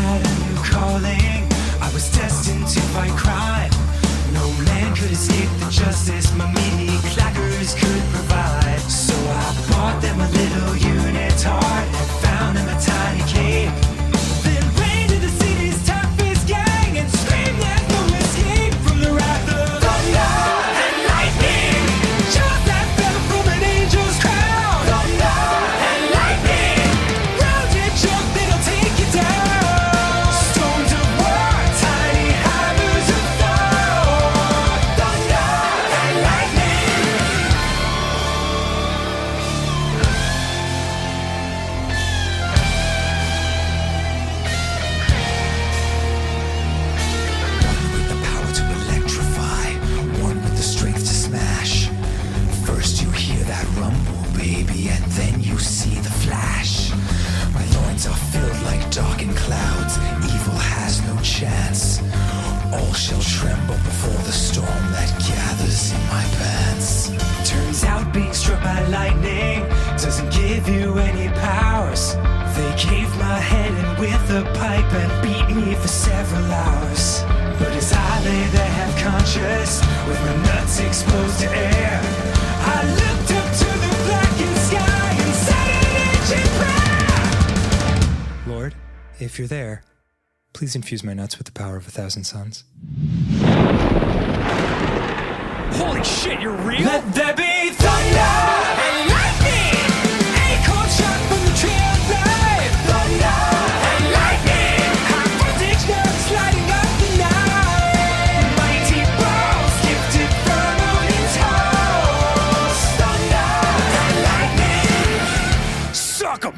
had a new calling. I was destined to fight crime. No man could escape the justice my meaty clackers could provide. So I bought them a little unitard and found them a tiny cave. Then ran to the city's toughest gang and screamed there's no escape from the wrath of thunder and lightning. Just that fell from an angel's crown. Thunder and lightning. Round your junk, then I'll take you down. Stones of war, tiny hammers of Thor. Thunder and lightning. One with the power to electrify, one with the strength to smash. First you hear that rumble, baby, and then you see the flash. My loins are filled like darkened clouds. Evil has no chance. All shall tremble before the storm that gathers in my pants. Turns out being struck by lightning doesn't give you any powers. They caved my head in with a pipe and beat me for several hours. But as I lay there half conscious, with my nuts exposed to air, I looked up to the blackened sky and said an ancient prayer. Lord, if you're there, please infuse my nuts with the power of 1,000 suns. Holy shit, you're real? Let there be thunder and lightning. Acorn shot from the tree of life. Thunder and lightning. High voltage nerves lighting up the night. Mighty balls gifted from Odin's house. Thunder and lightning. Suck 'em!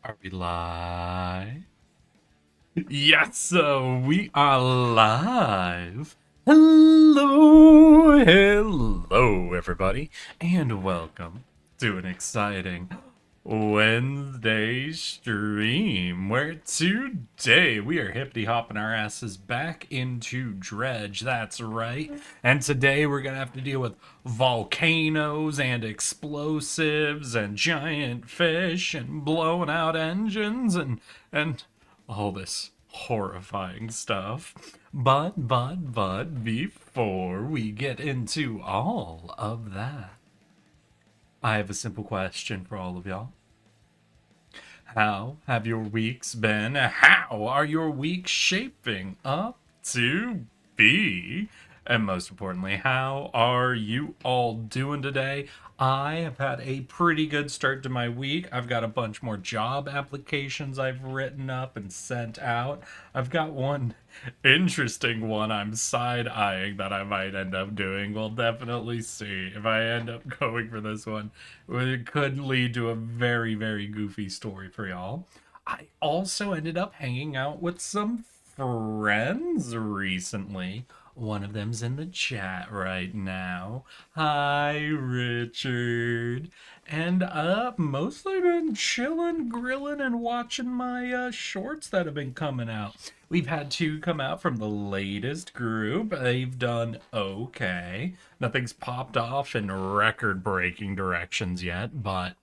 Are we live? Yes, we are live. Hello, everybody, and welcome to an exciting Wednesday stream where today we are hippity hopping our asses back into Dredge. That's right. And today we're gonna have to deal with volcanoes and explosives and giant fish and blowing out engines and all this horrifying stuff. But before we get into all of that, I have a simple question for all of y'all. How have your weeks been? How are your weeks shaping up to be? And most importantly, how are you all doing today? I have had a pretty good start to my week. I've got a bunch more job applications I've written up and sent out. I've got one interesting one I'm side eyeing that I might end up doing. We'll definitely see. If I end up going for this one, it could lead to a very, very goofy story for y'all. I also ended up hanging out with some friends recently. One of them's in the chat right now. Hi, Richard. And mostly been chilling, grilling, and watching my shorts that have been coming out. We've had two come out from the latest group. They've done okay. Nothing's popped off in record-breaking directions yet, but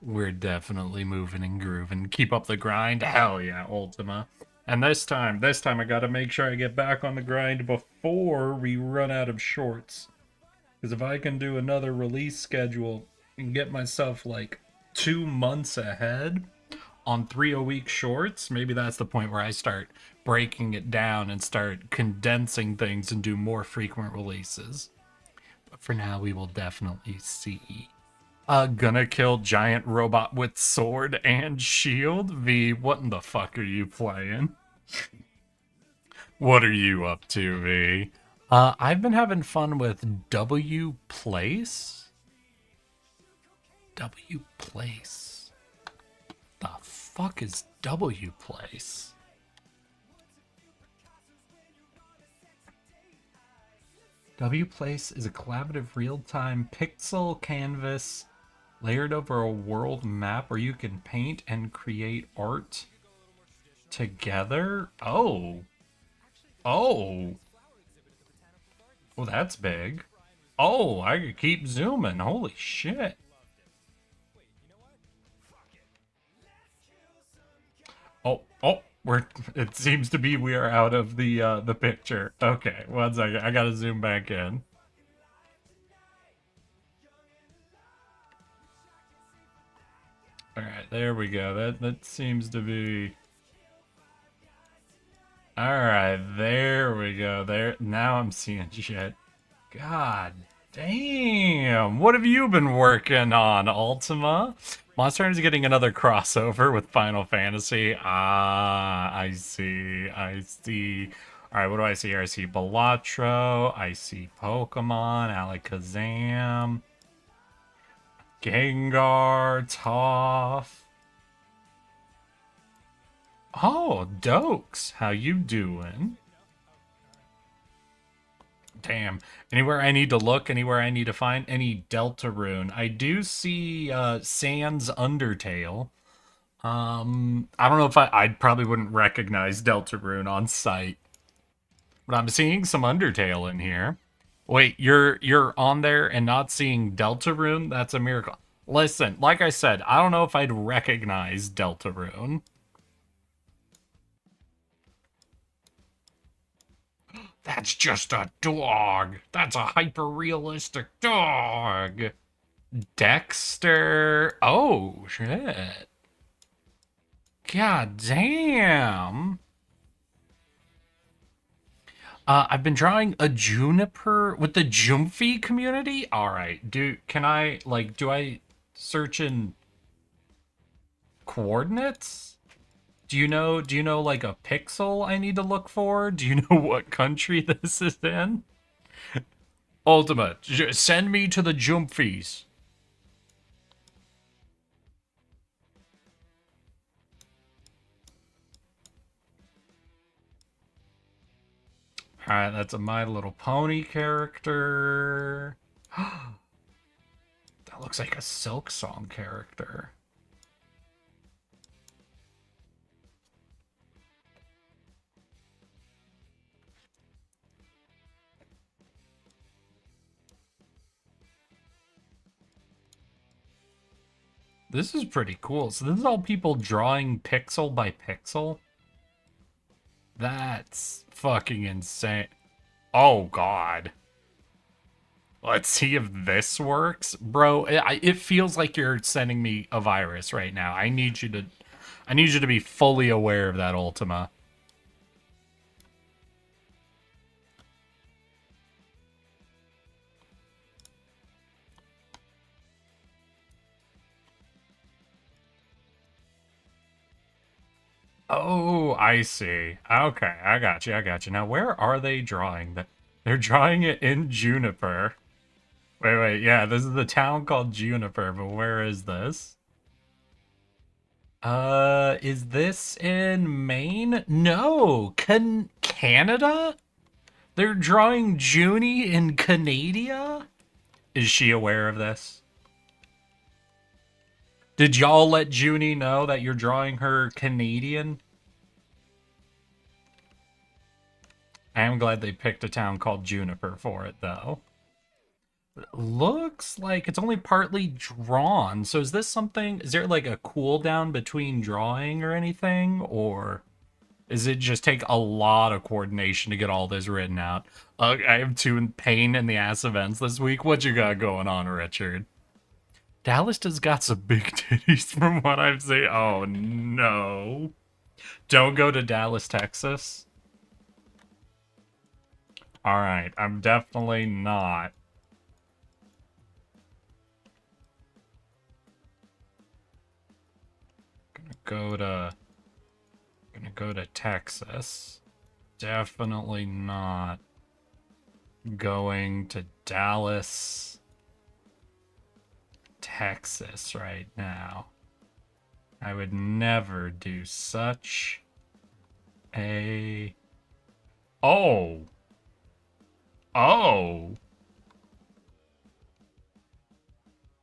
we're definitely moving and grooving. Keep up the grind. Hell yeah, Ultima. And this time I gotta make sure I get back on the grind before we run out of shorts. Because if I can do another release schedule and get myself like 2 months ahead on 3-a-week shorts, maybe that's the point where I start breaking it down and start condensing things and do more frequent releases. But for now, we will definitely see. Gonna kill giant robot with sword and shield. V, what in the fuck are you playing? What are you up to, V? I've been having fun with W Place. W Place. The fuck is W Place? W Place is a collaborative real-time pixel canvas layered over a world map where you can paint and create art together. Oh, that's big. Oh, I could keep zooming. Holy shit. It seems to be we are out of the picture. Okay, one second. I gotta zoom back in. Alright, there we go. That seems to be... Alright, there we go. There, now I'm seeing shit. God damn. What have you been working on, Ultima? Monster Hunter's getting another crossover with Final Fantasy. Ah, I see. Alright, what do I see here? I see Balatro. I see Pokemon, Alakazam, Gengar, Toph. Oh, Dokes, how you doing? Damn. Anywhere I need to look, anywhere I need to find, any Deltarune. I do see Sans Undertale. I don't know if I probably wouldn't recognize Deltarune on sight. But I'm seeing some Undertale in here. Wait, you're on there and not seeing Deltarune? That's a miracle. Listen, like I said, I don't know if I'd recognize Deltarune. That's just a dog. That's a hyper-realistic dog. Dexter. Oh, shit. God damn. I've been drawing a juniper with the Jumfi community. All right. Do I search in coordinates? Do you know like a pixel I need to look for? Do you know what country this is in? Ultima, send me to the Jumfies. Alright, that's a My Little Pony character. That looks like a Silk Song character. This is pretty cool. So this is all people drawing pixel by pixel? That's fucking insane. Oh, God. Let's see if this works. Bro, it feels like you're sending me a virus right now. I need you to be fully aware of that, Ultima. Oh, I see. Okay, I got you. Now, where are they drawing that? They're drawing it in Juniper. Wait, yeah, this is the town called Juniper, but where is this? Is this in Maine? No, Canada? They're drawing Junie in Canada? Is she aware of this? Did y'all let Junie know that you're drawing her Canadian? I am glad they picked a town called Juniper for it, though. It looks like it's only partly drawn. So is this something... Is there like a cooldown between drawing or anything? Or is it just take a lot of coordination to get all this written out? I have two pain in the ass events this week. What you got going on, Richard? Dallas has got some big titties from what I've seen. Oh, no. Don't go to Dallas, Texas. Alright, I'm definitely not. Gonna go to Texas. Definitely not going to Dallas, Texas right now. I would never do such a... Oh!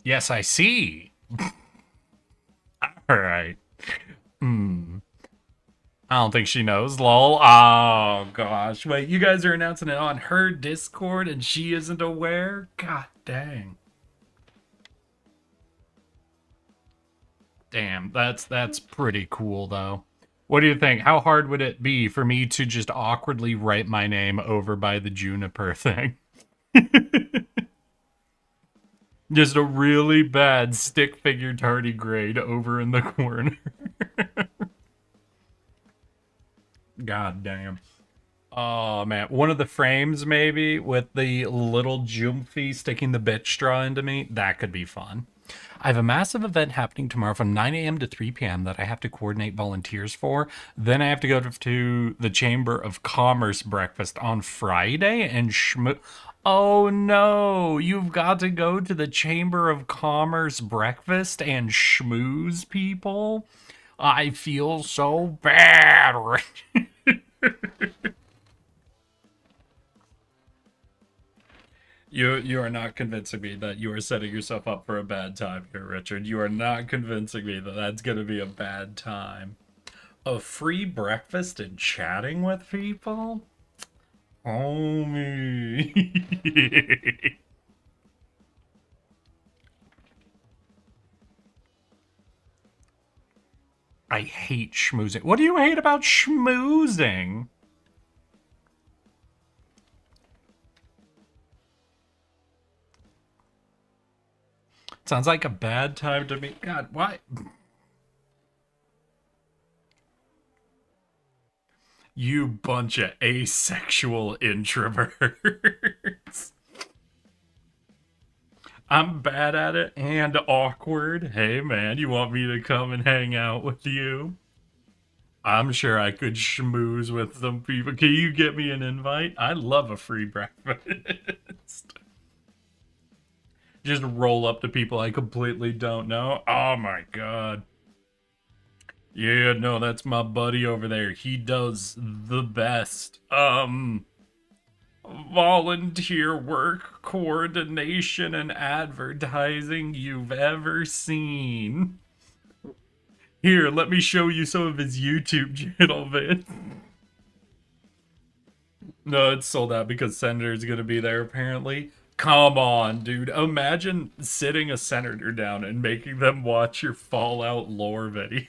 Yes, I see. Alright. I don't think she knows, lol. Oh, gosh. Wait, you guys are announcing it on her Discord and she isn't aware? God dang. Damn, that's pretty cool, though. What do you think? How hard would it be for me to just awkwardly write my name over by the Juniper thing? Just a really bad stick figure tardigrade over in the corner. God damn. Oh, man. One of the frames, maybe, with the little Jumpy sticking the bitch straw into me. That could be fun. I have a massive event happening tomorrow from 9 a.m. to 3 p.m. that I have to coordinate volunteers for. Then I have to go to the Chamber of Commerce breakfast on Friday and Oh no, you've got to go to the Chamber of Commerce breakfast and schmooze people? I feel so bad. You are not convincing me that you are setting yourself up for a bad time here, Richard. You are not convincing me that that's going to be a bad time. A free breakfast and chatting with people? Homie. I hate schmoozing. What do you hate about schmoozing? Sounds like a bad time to me. God, why? You bunch of asexual introverts. I'm bad at it and awkward. Hey, man, you want me to come and hang out with you? I'm sure I could schmooze with some people. Can you get me an invite? I love a free breakfast. Just roll up to people I completely don't know. Oh my god. Yeah, no, that's my buddy over there. He does the best. volunteer work, coordination, and advertising you've ever seen. Here, let me show you some of his YouTube channel vids. No, it's sold out because Senator's gonna be there apparently. Come on, dude. Imagine sitting a senator down and making them watch your Fallout lore video.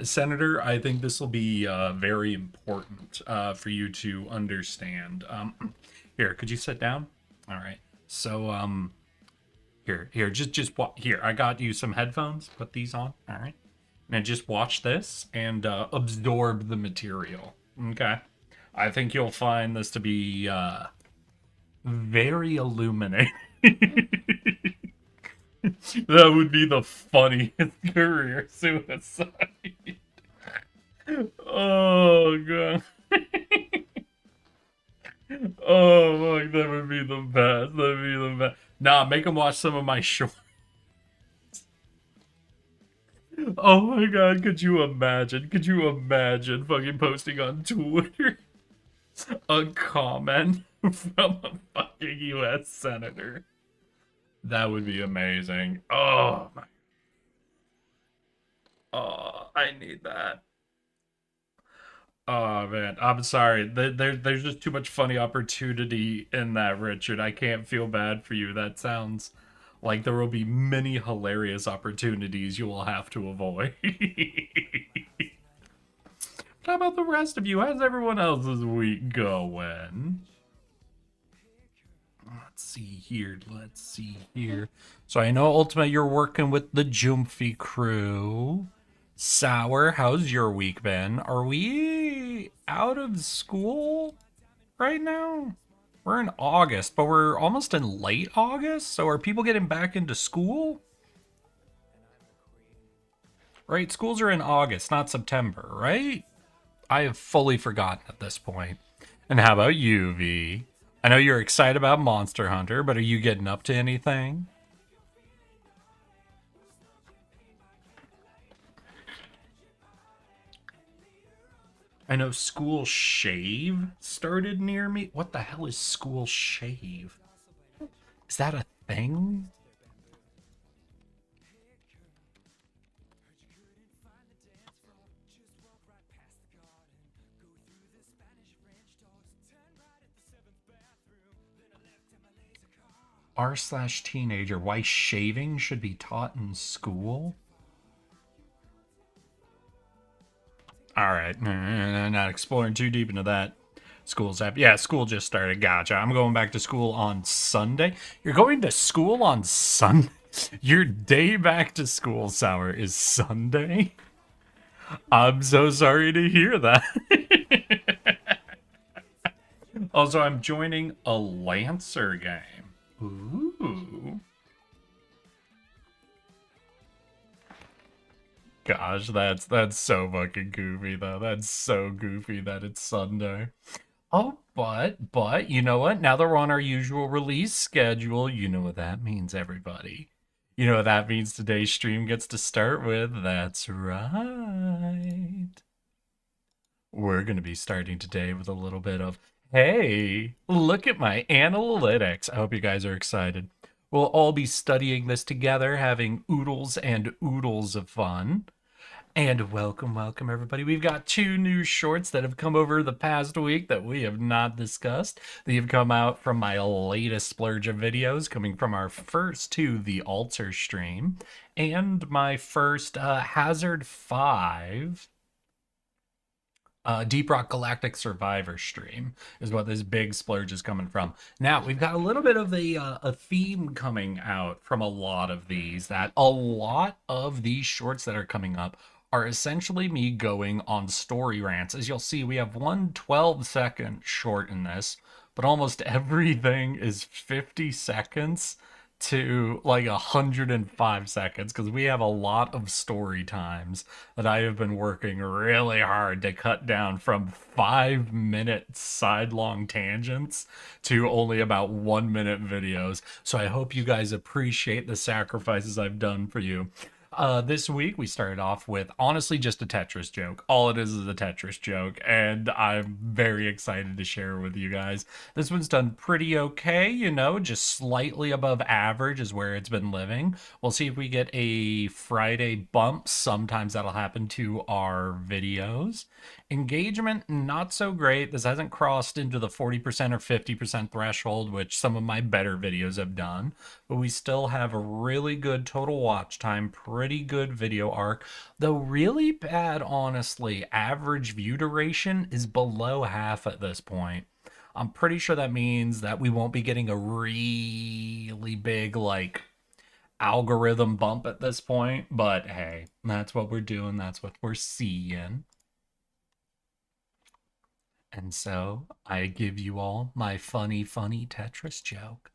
Senator, I think this will be very important for you to understand. Here, could you sit down? All right. So, here, just here. I got you some headphones. Put these on. All right. Now just watch this and absorb the material. Okay. I think you'll find this to be very illuminating. That would be the funniest career suicide. Oh god. Oh fuck, that would be the best. That'd be the best. Nah, make him watch some of my shorts. Oh my god, could you imagine? Could you imagine fucking posting on Twitter a comment from a fucking US senator? That would be amazing. Oh my. Oh, I need that. Oh man, I'm sorry. There's just too much funny opportunity in that, Richard. I can't feel bad for you. That sounds like there will be many hilarious opportunities you will have to avoid. How about the rest of you? How's everyone else's week going? Let's see here. Let's see here. So I know Ultima, you're working with the Jumphy crew. Sour, how's your week been? Are we out of school right now? We're in August, but we're almost in late August. So are people getting back into school? Right, schools are in August, not September, right? I have fully forgotten at this point. And how about you, V? I know you're excited about Monster Hunter, but are you getting up to anything? I know School Shave started near me. What the hell is School Shave? Is that a thing? R/teenager, why shaving should be taught in school? Alright, not exploring too deep into that. School's up. Yeah, school just started. Gotcha. I'm going back to school on Sunday. You're going to school on Sunday? Your day back to school, Sour, is Sunday? I'm so sorry to hear that. Also, I'm joining a Lancer game. Ooh. Gosh, that's so fucking goofy though. That's so goofy that it's Sunday. Oh, but you know what? Now that we're on our usual release schedule, you know what that means, everybody. You know what that means today's stream gets to start with? That's right. We're gonna be starting today with a little bit of, hey, look at my analytics. I hope you guys are excited. We'll all be studying this together, having oodles and oodles of fun. And welcome, everybody. We've got 2 new shorts that have come over the past week that we have not discussed. They have come out from my latest splurge of videos, coming from our first 2, the Altar stream, and my first Hazard 5 Deep Rock Galactic Survivor stream is what this big splurge is coming from. Now, we've got a little bit of a theme coming out from a lot of these, that a lot of these shorts that are coming up are essentially me going on story rants. As you'll see, we have one 12-second short in this, but almost everything is 50 seconds to like 105 seconds, because we have a lot of story times that I have been working really hard to cut down from 5-minute sidelong tangents to only about 1-minute videos. So I hope you guys appreciate the sacrifices I've done for you. This week we started off with honestly just a Tetris joke. All it is a Tetris joke, and I'm very excited to share it with you guys. This one's done pretty okay, you know, just slightly above average is where it's been living. We'll see if we get a Friday bump. Sometimes that'll happen to our videos. Engagement, not so great. This hasn't crossed into the 40% or 50% threshold, which some of my better videos have done, but we still have a really good total watch time, pretty good video arc, though really bad, honestly. Average view duration is below half at this point. I'm pretty sure that means that we won't be getting a really big, like, algorithm bump at this point, but hey, that's what we're doing, that's what we're seeing. And so I give you all my funny Tetris joke.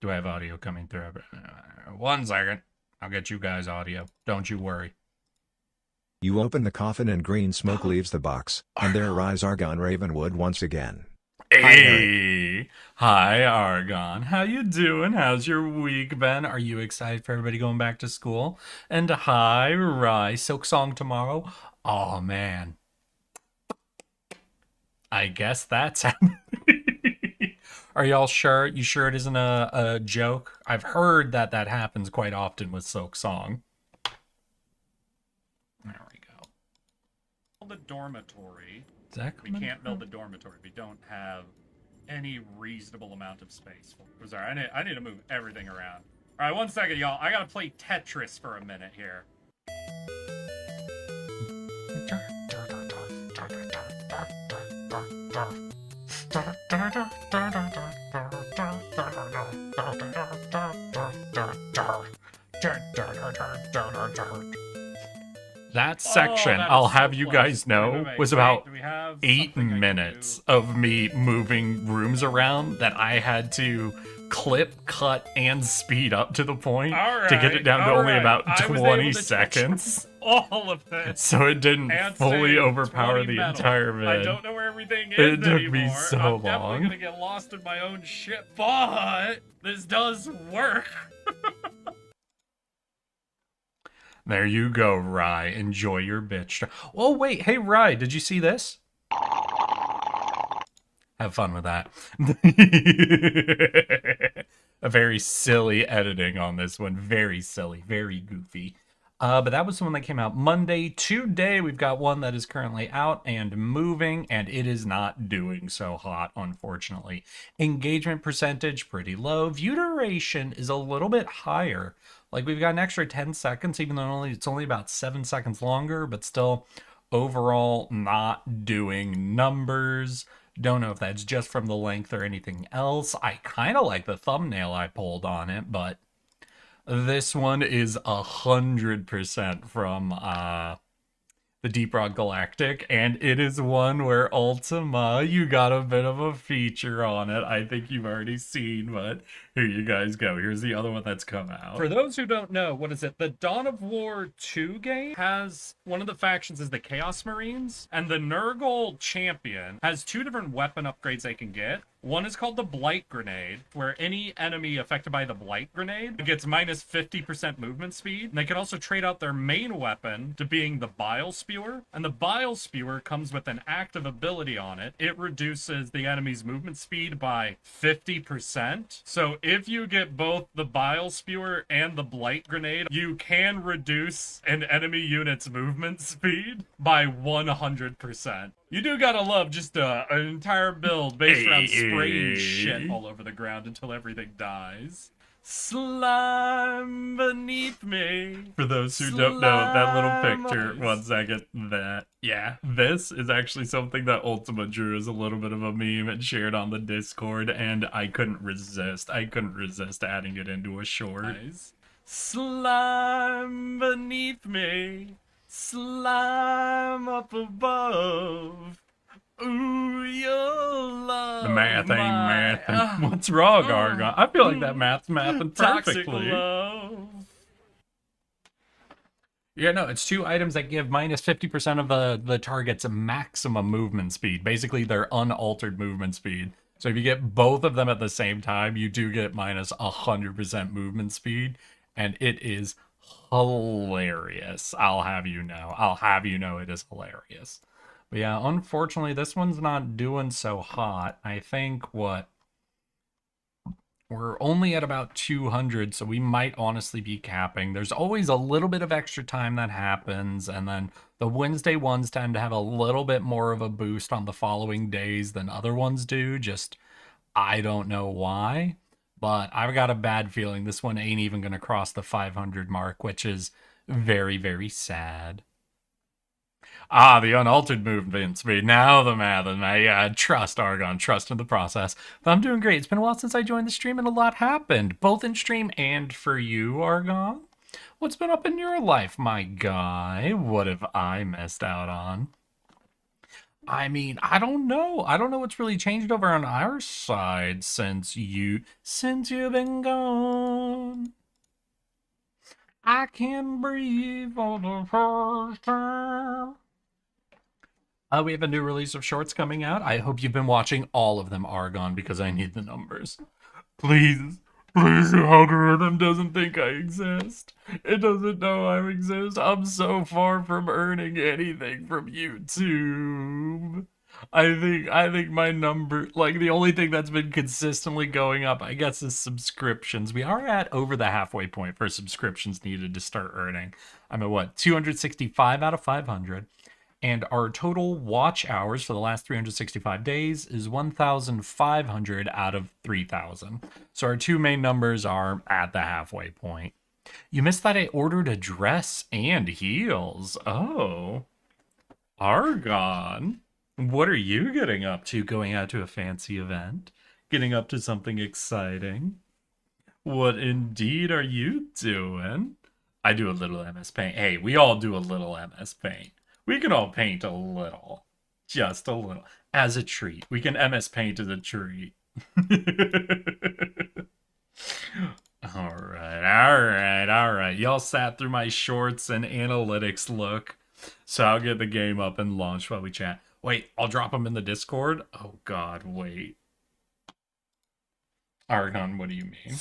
Do I have audio coming through? 1 second. I'll get you guys audio. Don't you worry. You open the coffin and green smoke leaves the box, and there rise Argon Ravenwood once again. Hey, hi Argon. How you doing? How's your week been? Are you excited for everybody going back to school? And hi Rye. Silk Song tomorrow? Oh man. I guess that's happening. Are y'all sure? You sure it isn't a joke? I've heard that happens quite often with Silk Song. There we go. The dormitory. Exactly. We can't build the dormitory. We don't have any reasonable amount of space. Sorry, I need to move everything around. All right, 1 second, y'all. I gotta play Tetris for a minute here. That section, I'll have you guys know, was about 8 minutes of me moving rooms around that I had to clip, cut, and speed up to the point to get it down to only about 20 seconds. All of this. So it didn't fully overpower the entire vid. I don't know where everything is It took anymore. me so I'm definitely long. gonna get lost in my own shit, but this does work. There you go, Rye. Enjoy your bitch. Oh, wait. Hey, Rye, did you see this? Have fun with that. A very silly editing on this one. Very silly. Very goofy. But that was the one that came out Monday. Today, we've got one that is currently out and moving, and it is not doing so hot, unfortunately. Engagement percentage, pretty low. View duration is a little bit higher. Like, we've got an extra 10 seconds, even though it's only about 7 seconds longer, but still, overall, not doing numbers. Don't know if that's just from the length or anything else. I kind of like the thumbnail I pulled on it, but this one is 100% from the Deep Rock Galactic, and it is one where Ultima, you got a bit of a feature on it. I think you've already seen, but here you guys go. Here's the other one that's come out. For those who don't know, what is it? The Dawn of War 2 game has one of the factions is the Chaos Marines, and the Nurgle champion has 2 different weapon upgrades they can get. One is called the Blight Grenade, where any enemy affected by the Blight Grenade gets minus 50% movement speed. And they can also trade out their main weapon to being the Bile Spewer. And the Bile Spewer comes with an active ability on it. It reduces the enemy's movement speed by 50%. So if you get both the Bile Spewer and the Blight Grenade, you can reduce an enemy unit's movement speed by 100%. You do gotta love just an entire build based around spraying shit all over the ground until everything dies. Slime beneath me. For those who don't know, that little picture, 1 second, this is actually something that Ultima drew as a little bit of a meme and shared on the Discord, and I couldn't resist. I couldn't resist adding it into a short. Nice. Slime beneath me. Slime up above. Ooh, your love. The math ain't mathing. What's wrong, Argon? I feel like that math's mathing Toxic perfectly. love. Yeah, no, it's 2 items that give minus 50% of the target's maximum movement speed. Basically, their unaltered movement speed. So if you get both of them at the same time, you do get minus 100% movement speed. and it is hilarious. I'll have you know. I'll have you know it is hilarious. But yeah, unfortunately, this one's not doing so hot. I think we're only at about 200, so we might honestly be capping. There's always a little bit of extra time that happens, and then the Wednesday ones tend to have a little bit more of a boost on the following days than other ones do. Just, I don't know why, but I've got a bad feeling this one ain't even going to cross the 500 mark, which is very, very sad. Ah, the unaltered movement speed. Now the math and my trust, Argon, trust in the process. But I'm doing great. It's been a while since I joined the stream and a lot happened, both in stream and for you, Argon. What's been up in your life, my guy? What have I missed out on? I mean, I don't know. I don't know what's really changed over on our side since you've been gone. I can breathe for the first time. We have a new release of shorts coming out. I hope you've been watching all of them, Argon, because I need the numbers. Please, please, the algorithm doesn't think I exist. It doesn't know I exist. I'm so far from earning anything from YouTube. I think my number, like the only thing that's been consistently going up, I guess, is subscriptions. We are at over the halfway point for subscriptions needed to start earning. I'm at what, 265 out of 500. And our total watch hours for the last 365 days is 1,500 out of 3,000. So our two main numbers are at the halfway point. You missed that I ordered a dress and heels. Oh. Argon. What are you getting up to going out to a fancy event? Getting up to something exciting? What indeed are you doing? I do a little MS Paint. Hey, we all do a little MS Paint. We can all paint a little. Just a little. As a treat. We can MS Paint as a treat. Alright. Y'all sat through my shorts and analytics look. So I'll get the game up and launch while we chat. Wait, I'll drop them in the Discord? Oh god, wait. Argon, what do you mean?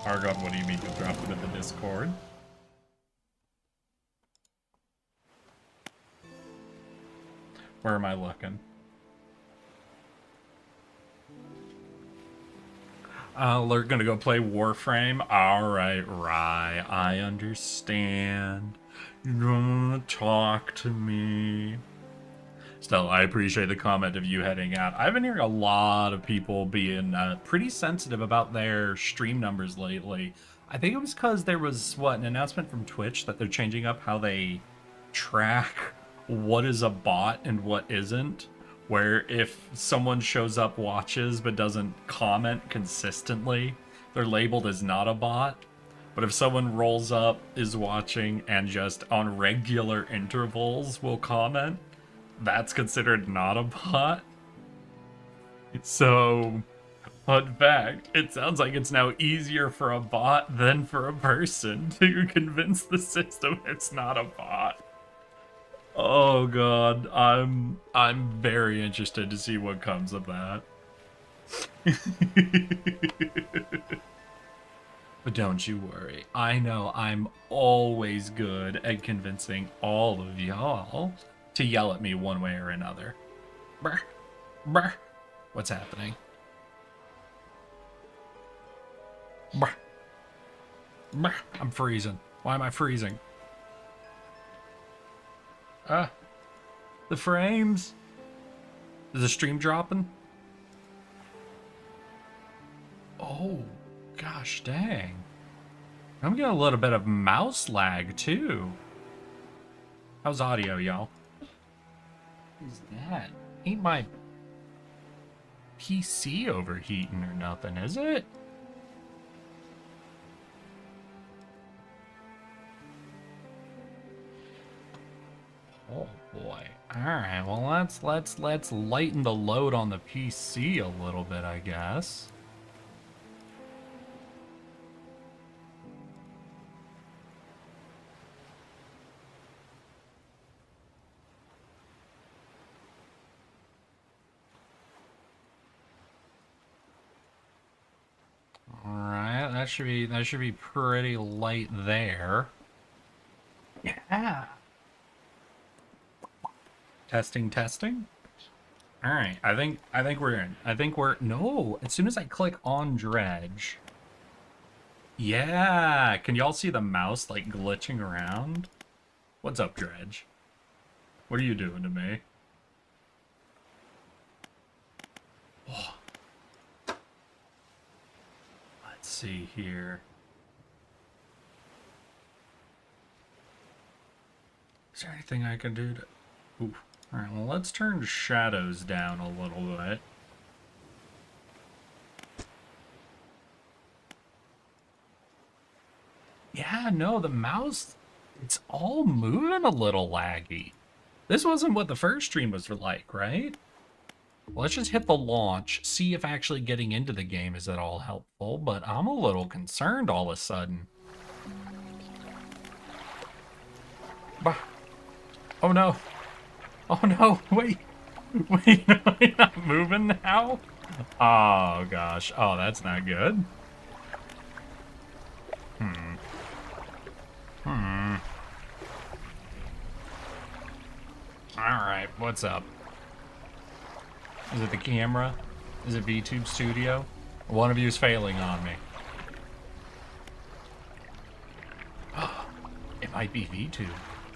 Argon, what do you mean you'll drop them in the Discord? Where am I looking? They're gonna go play Warframe. Alright, right. I understand. You don't wanna talk to me. Still, I appreciate the comment of you heading out. I've been hearing a lot of people being pretty sensitive about their stream numbers lately. I think it was because there was, an announcement from Twitch that they're changing up how they track what is a bot and what isn't, where if someone shows up, watches, but doesn't comment consistently, they're labeled as not a bot. But if someone rolls up, is watching, and just on regular intervals will comment, that's considered not a bot. So, fun fact, it sounds like it's now easier for a bot than for a person to convince the system it's not a bot. Oh god, I'm very interested to see what comes of that. But don't you worry. I know I'm always good at convincing all of y'all to yell at me one way or another. Brr. Brr. What's happening? Brr. Brr. I'm freezing. Why am I freezing? The frames. Is the stream dropping? Oh, gosh dang. I'm getting a little bit of mouse lag too. How's audio, y'all? What's that? Ain't my PC overheating or nothing, is it? Oh boy. Alright, well let's lighten the load on the PC a little bit, I guess. Alright, that should be pretty light there. Yeah. Testing, testing. All right, I think we're in. No. As soon as I click on Dredge, yeah. Can y'all see the mouse like glitching around? What's up, Dredge? What are you doing to me? Oh. Let's see here. Is there anything I can do to... Ooh. Alright, well, let's turn shadows down a little bit. Yeah, no, the mouse, it's all moving a little laggy. This wasn't what the first stream was like, right? Well, let's just hit the launch, see if actually getting into the game is at all helpful, but I'm a little concerned all of a sudden. Bah. Oh no. Oh no, wait. Wait, no, you're not moving now? Oh gosh. Oh, that's not good. Alright, what's up? Is it the camera? Is it VTube Studio? One of you is failing on me. It might be VTube.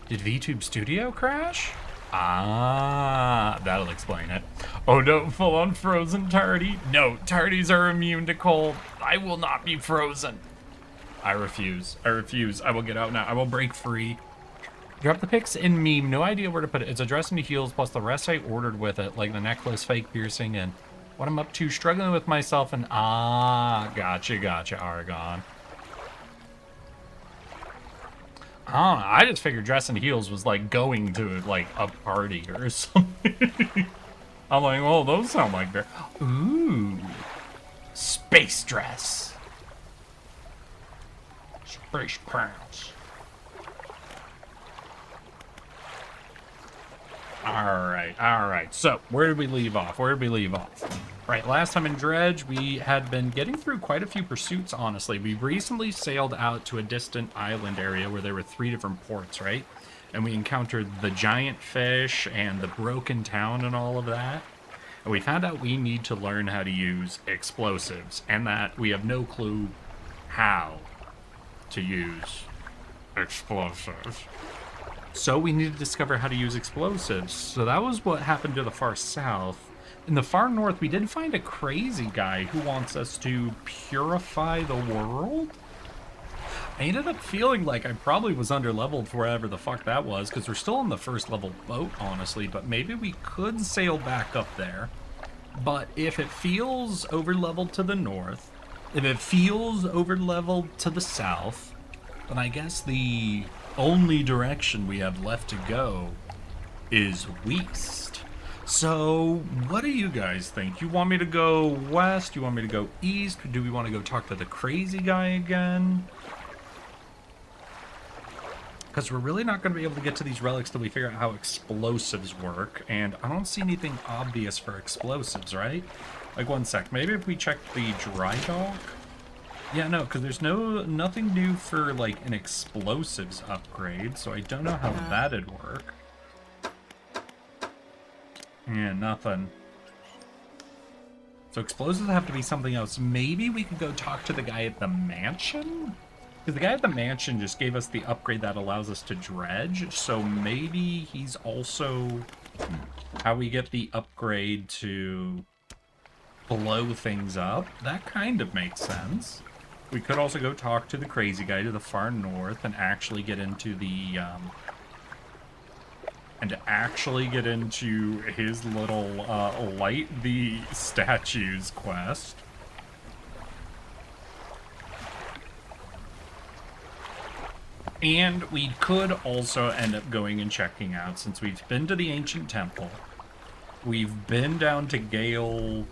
Did VTube Studio crash? Ah, that'll explain it. Oh no, full on frozen tardy. No, tardies are immune to cold. I will not be frozen. I refuse. I refuse. I will get out now. I will break free. Drop the pics in meme. No idea where to put it. It's a dress and heels plus the rest I ordered with it, like the necklace, fake piercing, and what I'm up to. Struggling with myself and gotcha, Argon. I don't know. I just figured dress and heels was like going to like a party or something. I'm like, oh, those sound like they're... Ooh. Space dress. Space pants. Alright. So, where did we leave off? Right, last time in Dredge, we had been getting through quite a few pursuits, honestly. We recently sailed out to a distant island area where there were 3 different ports, right? And we encountered the giant fish and the broken town and all of that. And we found out we need to learn how to use explosives, and that we have no clue how to use explosives. So we need to discover how to use explosives. So that was what happened to the far south. In the far north, we did find a crazy guy who wants us to purify the world. I ended up feeling like I probably was underleveled for whatever the fuck that was, because we're still on the first level boat, honestly, but maybe we could sail back up there. But if it feels overleveled to the north, if it feels overleveled to the south, then I guess the only direction we have left to go is west. So, what do you guys think? You want me to go west? You want me to go east? Do we want to go talk to the crazy guy again? Because we're really not going to be able to get to these relics till we figure out how explosives work, and I don't see anything obvious for explosives, right? Like, one sec. Maybe if we check the dry dock? Yeah, no, because there's nothing new for, like, an explosives upgrade, so I don't know how that'd work. Yeah, nothing. So explosives have to be something else. Maybe we could go talk to the guy at the mansion? Because the guy at the mansion just gave us the upgrade that allows us to dredge, so maybe he's also how we get the upgrade to blow things up. That kind of makes sense. We could also go talk to the crazy guy to the far north and actually get into the his little light the statues quest. And we could also end up going and checking out, since we've been to the ancient temple, we've been down to Gale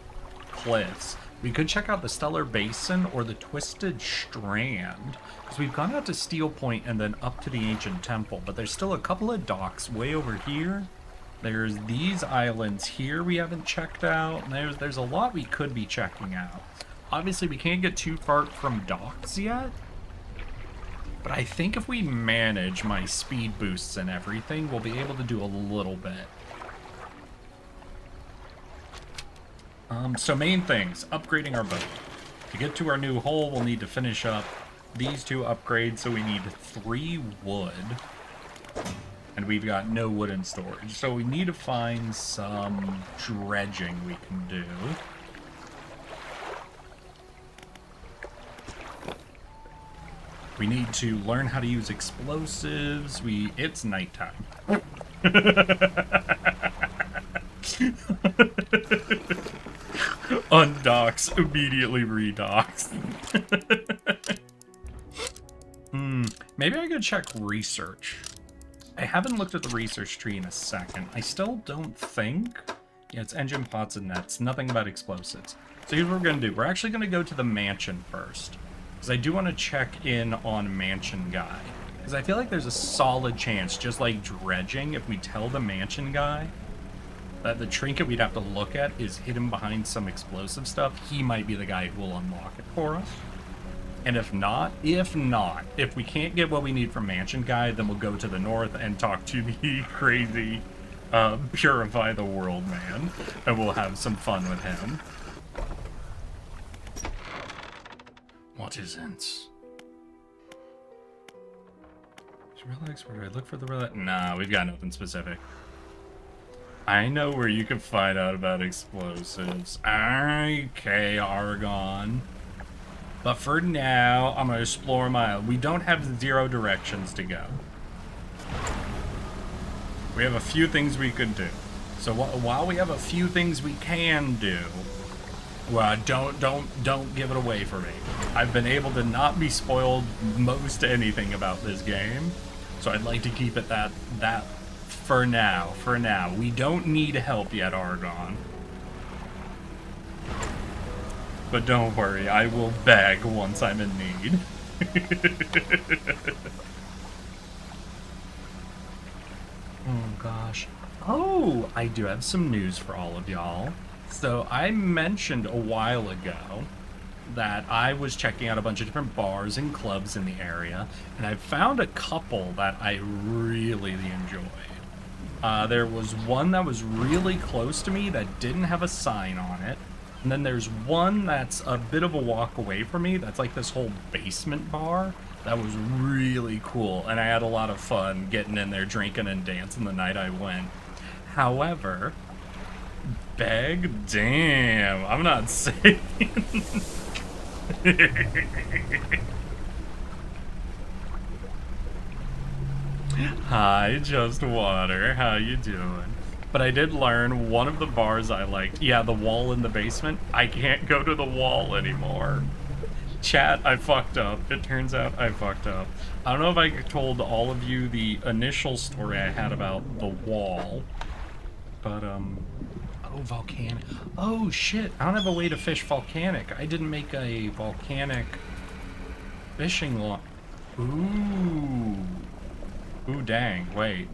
Cliffs, we could check out the Stellar Basin or the Twisted Strand, because we've gone out to Steel Point and then up to the ancient temple, but there's still a couple of docks way over here. There's these islands here we haven't checked out, and there's a lot we could be checking out. Obviously, we can't get too far from docks yet. But I think if we manage my speed boosts and everything, we'll be able to do a little bit. So main things, upgrading our boat. To get to our new hull, we'll need to finish up these 2 upgrades, so we need 3 wood. And we've got no wood in storage. So we need to find some dredging we can do. We need to learn how to use explosives. It's nighttime. Undocks, immediately redocks. Maybe I could check research. I haven't looked at the research tree in a second. I still don't think... Yeah, it's engine pots and nets. Nothing about explosives. So here's what we're going to do. We're actually going to go to the mansion first. Because I do want to check in on Mansion Guy. Because I feel like there's a solid chance, just like dredging, if we tell the Mansion Guy that the trinket we'd have to look at is hidden behind some explosive stuff, he might be the guy who will unlock it for us. And if not, if we can't get what we need from Mansion Guy, then we'll go to the north and talk to the crazy Purify the World man, and we'll have some fun with him. What isn't? Relics? Where do I look for the relic? Nah, we've got nothing specific. I know where you can find out about explosives. Okay, Argon. But for now, I'm going to explore my island. We don't have 0 directions to go. We have a few things we could do. So while we have a few things we can do, well, don't give it away for me. I've been able to not be spoiled most anything about this game. So I'd like to keep it that for now. For now. We don't need help yet, Argon. But don't worry, I will beg once I'm in need. Oh gosh. Oh, I do have some news for all of y'all. So I mentioned a while ago that I was checking out a bunch of different bars and clubs in the area, and I found a couple that I really enjoyed. There was one that was really close to me that didn't have a sign on it. And then there's one that's a bit of a walk away from me. That's like this whole basement bar. That was really cool. And I had a lot of fun getting in there, drinking and dancing the night I went. However, damn, I'm not saying. Hi, Just Water. How you doing? But I did learn one of the bars I liked. Yeah, the wall in the basement. I can't go to the wall anymore. Chat, I fucked up. It turns out I fucked up. I don't know if I told all of you the initial story I had about the wall. But, oh, volcanic. Oh, shit. I don't have a way to fish volcanic. I didn't make a volcanic fishing line. Ooh. Ooh, dang. Wait.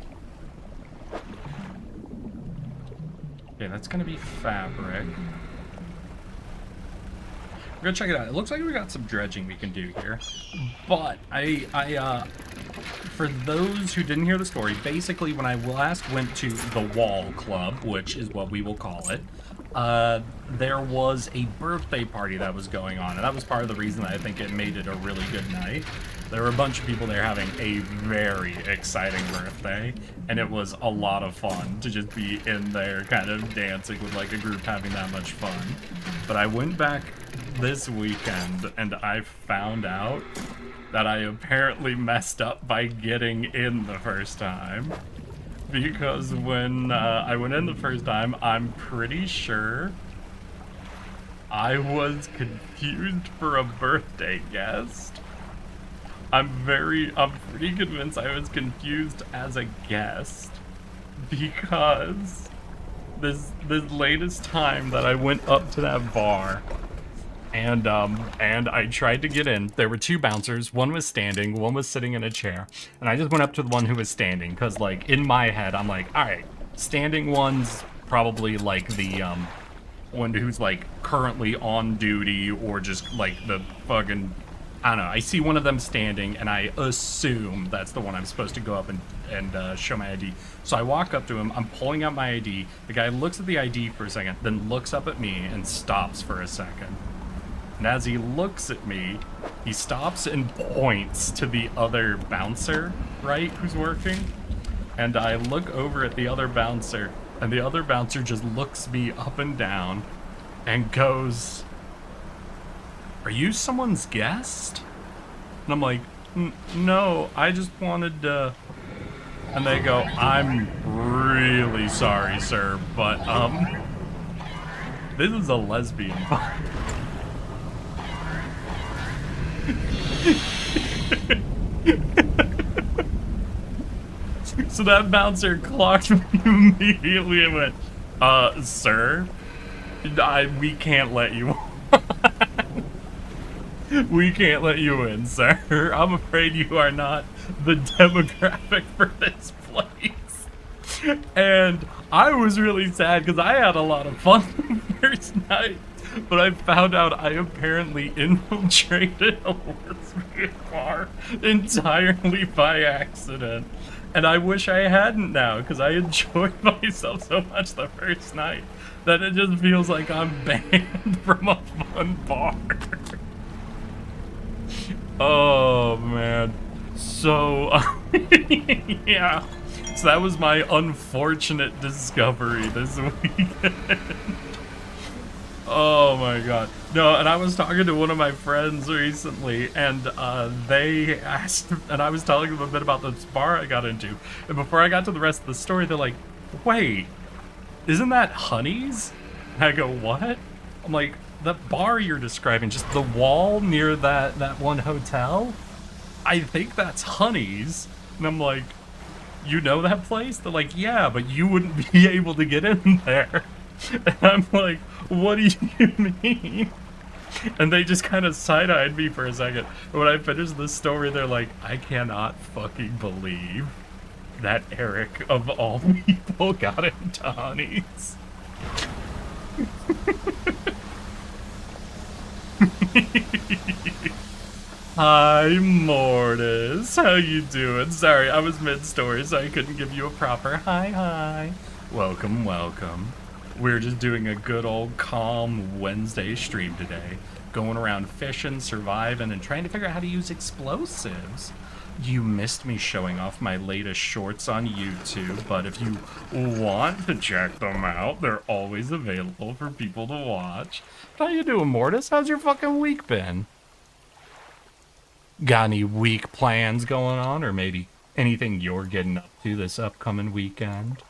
Okay, that's gonna be fabric. We're gonna check it out. It looks like we got some dredging we can do here. But for those who didn't hear the story, basically when I last went to the Wall Club, which is what we will call it, there was a birthday party that was going on, and that was part of the reason that I think it made it a really good night. There were a bunch of people there having a very exciting birthday, and it was a lot of fun to just be in there kind of dancing with like a group having that much fun. But I went back this weekend and I found out that I apparently messed up by getting in the first time. Because when I went in the first time, I'm pretty sure I was confused for a birthday guest. I'm pretty convinced I was confused as a guest because this latest time that I went up to that bar and I tried to get in. There were 2 bouncers. One was standing, one was sitting in a chair. And I just went up to the one who was standing because, like, in my head, I'm like, all right, standing one's probably like the someone who's like currently on duty or just like the fucking, I don't know. I see one of them standing and I assume that's the one I'm supposed to go up and show my ID. So I walk up to him, I'm pulling out my ID. The guy looks at the ID for a second, then looks up at me and stops for a second. And as he looks at me, he stops and points to the other bouncer, right, who's working. And I look over at the other bouncer, and the other bouncer just looks me up and down and goes, "Are you someone's guest?" And I'm like, "No, I just wanted to..." And they go, "I'm really sorry, sir, but, this is a lesbian bar." So that bouncer clocked me immediately and went, "Sir, we can't let you we can't let you in, sir. I'm afraid you are not the demographic for this place." And I was really sad because I had a lot of fun the first night, but I found out I apparently infiltrated a lesbian bar entirely by accident. And I wish I hadn't now, because I enjoyed myself so much the first night that it just feels like I'm banned from a fun bar. Oh, man. So, yeah. So that was my unfortunate discovery this weekend. Oh my god. No, and I was talking to one of my friends recently, and they asked, and I was telling them a bit about this bar I got into. And before I got to the rest of the story, they're like, "Wait, isn't that Honey's?" And I go, "What?" I'm like, "The bar you're describing, just the wall near that one hotel? I think that's Honey's." And I'm like, "You know that place?" They're like, "Yeah, but you wouldn't be able to get in there." And I'm like, "What do you mean?" And they just kind of side-eyed me for a second. And when I finished the story, they're like, "I cannot fucking believe that Eric, of all people, got into Honey's." Hi, Mortis. How you doing? Sorry, I was mid-story, so I couldn't give you a proper hi. Welcome, welcome. We're just doing a good old calm Wednesday stream today. Going around fishing, surviving, and trying to figure out how to use explosives. You missed me showing off my latest shorts on YouTube, but if you want to check them out, they're always available for people to watch. How you doing, Mortis? How's your fucking week been? Got any week plans going on, or maybe anything you're getting up to this upcoming weekend?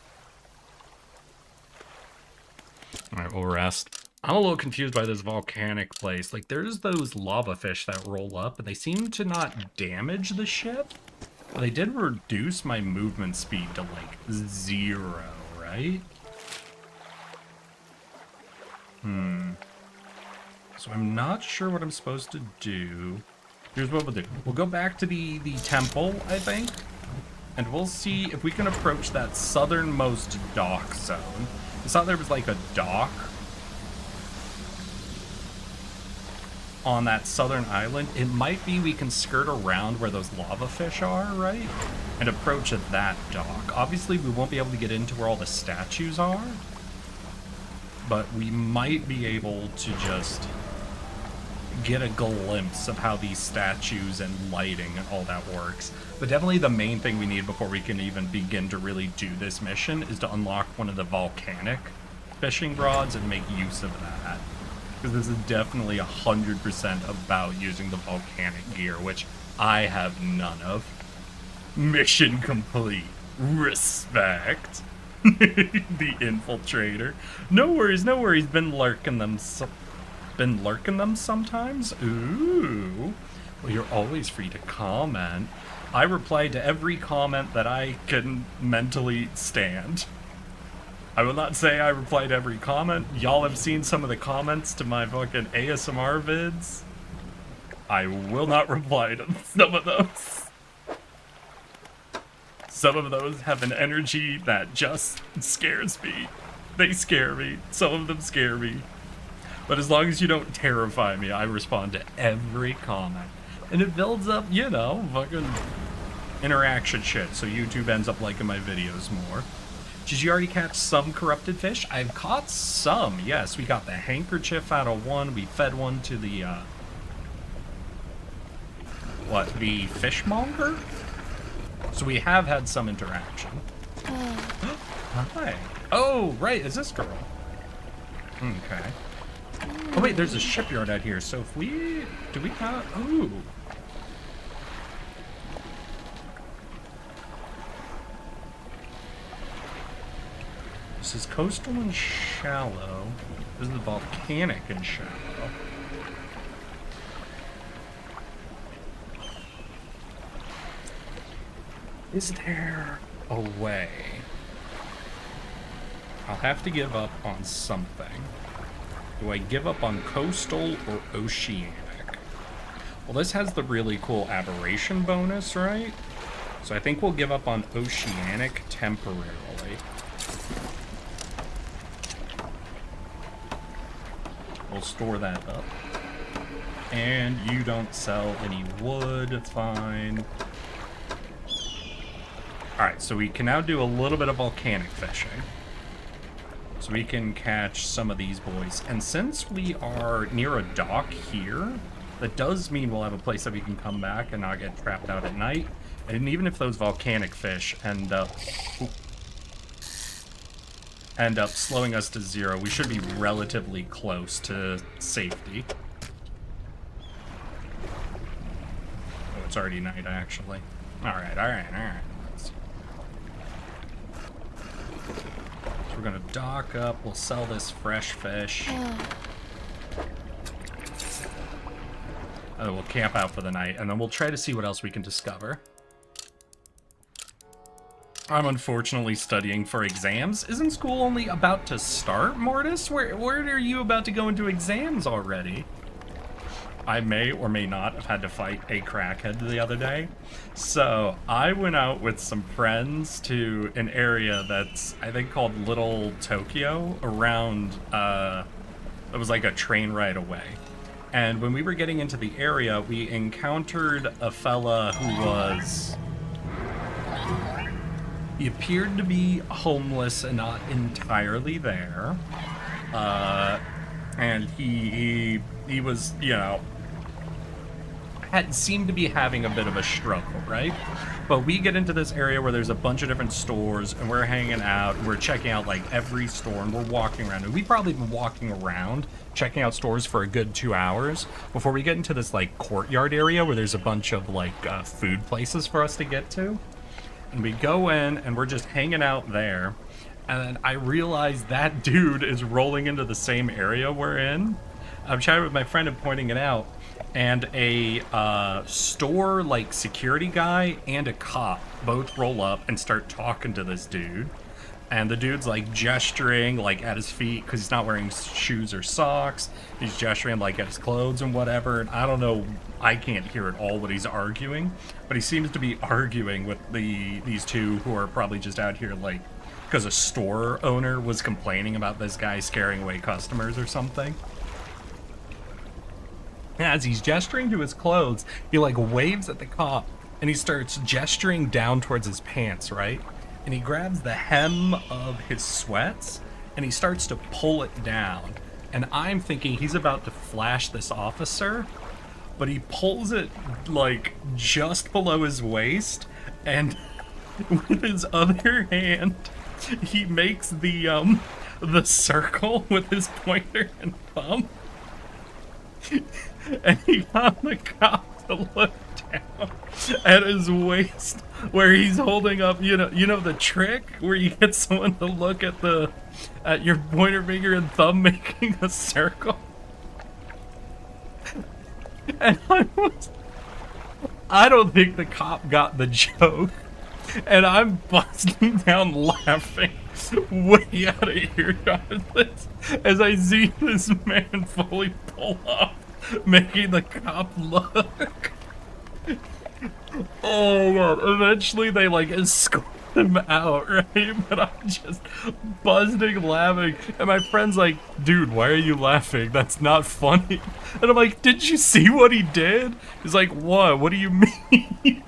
Alright, we'll rest. I'm a little confused by this volcanic place. Like, there's those lava fish that roll up, and they seem to not damage the ship. But they did reduce my movement speed to, like, 0, right? So I'm not sure what I'm supposed to do. Here's what we'll do. We'll go back to the temple, I think. And we'll see if we can approach that southernmost dock zone. I saw there was like a dock on that southern island. It might be we can skirt around where those lava fish are, right? And approach at that dock. Obviously, we won't be able to get into where all the statues are. But we might be able to just get a glimpse of how these statues and lighting and all that works. But definitely the main thing we need before we can even begin to really do this mission is to unlock one of the volcanic fishing rods and make use of that. Because this is definitely 100% about using the volcanic gear, which I have none of. Mission complete. Respect. The infiltrator. No worries, no worries. Been lurking them sometimes? Ooh. Well, you're always free to comment. I reply to every comment that I can mentally stand. I will not say I reply to every comment. Y'all have seen some of the comments to my fucking ASMR vids. I will not reply to some of those. Some of those have an energy that just scares me. They scare me. Some of them scare me. But as long as you don't terrify me, I respond to every comment. And it builds up, you know, fucking interaction shit, so YouTube ends up liking my videos more. Did you already catch some corrupted fish? I've caught some, yes. We got the handkerchief out of one. We fed one to the, the fishmonger? So we have had some interaction. Hi. Oh, right, is this girl? Okay. Oh, wait, there's a shipyard out here, so if we... Do we have... Ooh. This is coastal and shallow. This is the volcanic and shallow. Is there a way? I'll have to give up on something. Do I give up on coastal or oceanic? Well, this has the really cool aberration bonus, right? So I think we'll give up on oceanic temporarily. We'll store that up. And you don't sell any wood, it's fine. Alright, so we can now do a little bit of volcanic fishing. So we can catch some of these boys. And since we are near a dock here, that does mean we'll have a place that we can come back and not get trapped out at night. And even if those volcanic fish end up slowing us to 0, we should be relatively close to safety. Oh, it's already night, actually. Alright. So we're gonna dock up, we'll sell this fresh fish. And then we'll camp out for the night, and then we'll try to see what else we can discover. I'm unfortunately studying for exams. Isn't school only about to start, Mortis? Where are you about to go into exams already? I may or may not have had to fight a crackhead the other day. So I went out with some friends to an area that's, I think, called Little Tokyo, around, it was like a train ride away. And when we were getting into the area, we encountered a fella who was... He appeared to be homeless and not entirely there. And he was, you know, seemed to be having a bit of a struggle, right? But we get into this area where there's a bunch of different stores, and we're hanging out, and we're checking out like every store, and we're walking around. And we've probably been walking around, checking out stores for a good 2 hours before we get into this like courtyard area where there's a bunch of like food places for us to get to. And we go in, and we're just hanging out there, and then I realize that dude is rolling into the same area we're in. I'm chatting with my friend and pointing it out, and a store, like, security guy and a cop both roll up and start talking to this dude. And the dude's, like, gesturing, like, at his feet, because he's not wearing shoes or socks. He's gesturing, like, at his clothes and whatever. And I don't know, I can't hear at all what he's arguing. But he seems to be arguing with these two who are probably just out here, like, because a store owner was complaining about this guy scaring away customers or something. As he's gesturing to his clothes, he, like, waves at the cop, and he starts gesturing down towards his pants, right? And he grabs the hem of his sweats, and he starts to pull it down. And I'm thinking he's about to flash this officer, but he pulls it, like, just below his waist, and with his other hand, he makes the circle with his pointer and thumb. And he got the cop to look down at his waist, where he's holding up, you know the trick where you get someone to look at your pointer finger and thumb making a circle. And I don't think the cop got the joke, and I'm busting down laughing way out of earshot as I see this man fully pull up, making the cop look. Oh god, eventually they like escort him out, right? But I'm just buzzing laughing. And my friend's like, dude, why are you laughing? That's not funny. And I'm like, didn't you see what he did? He's like, what? What do you mean?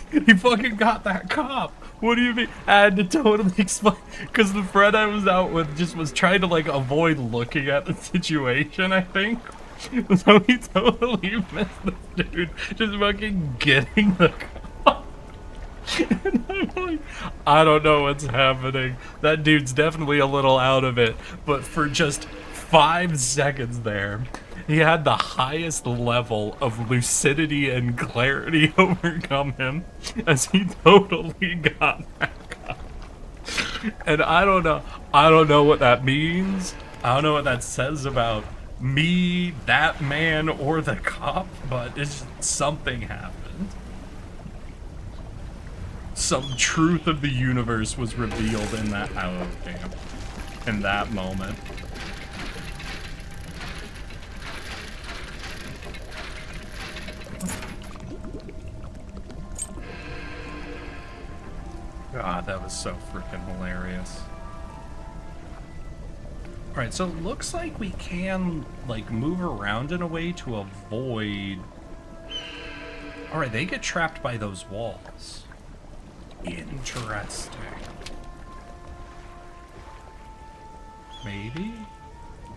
He fucking got that cop. What do you mean? I had to totally explain, because the friend I was out with just was trying to like avoid looking at the situation, I think. So he totally missed this dude just fucking getting the cop. And I'm like, I don't know what's happening. That dude's definitely a little out of it, but for just 5 seconds there, he had the highest level of lucidity and clarity overcome him as he totally got that cop. And I don't know what that means. I don't know what that says about me, that man, or the cop, but it's something happened. Some truth of the universe was revealed in that camp, in that moment. God, that was so freaking hilarious. Alright, so it looks like we can, like, move around in a way to avoid... Alright, they get trapped by those walls. Interesting. Maybe?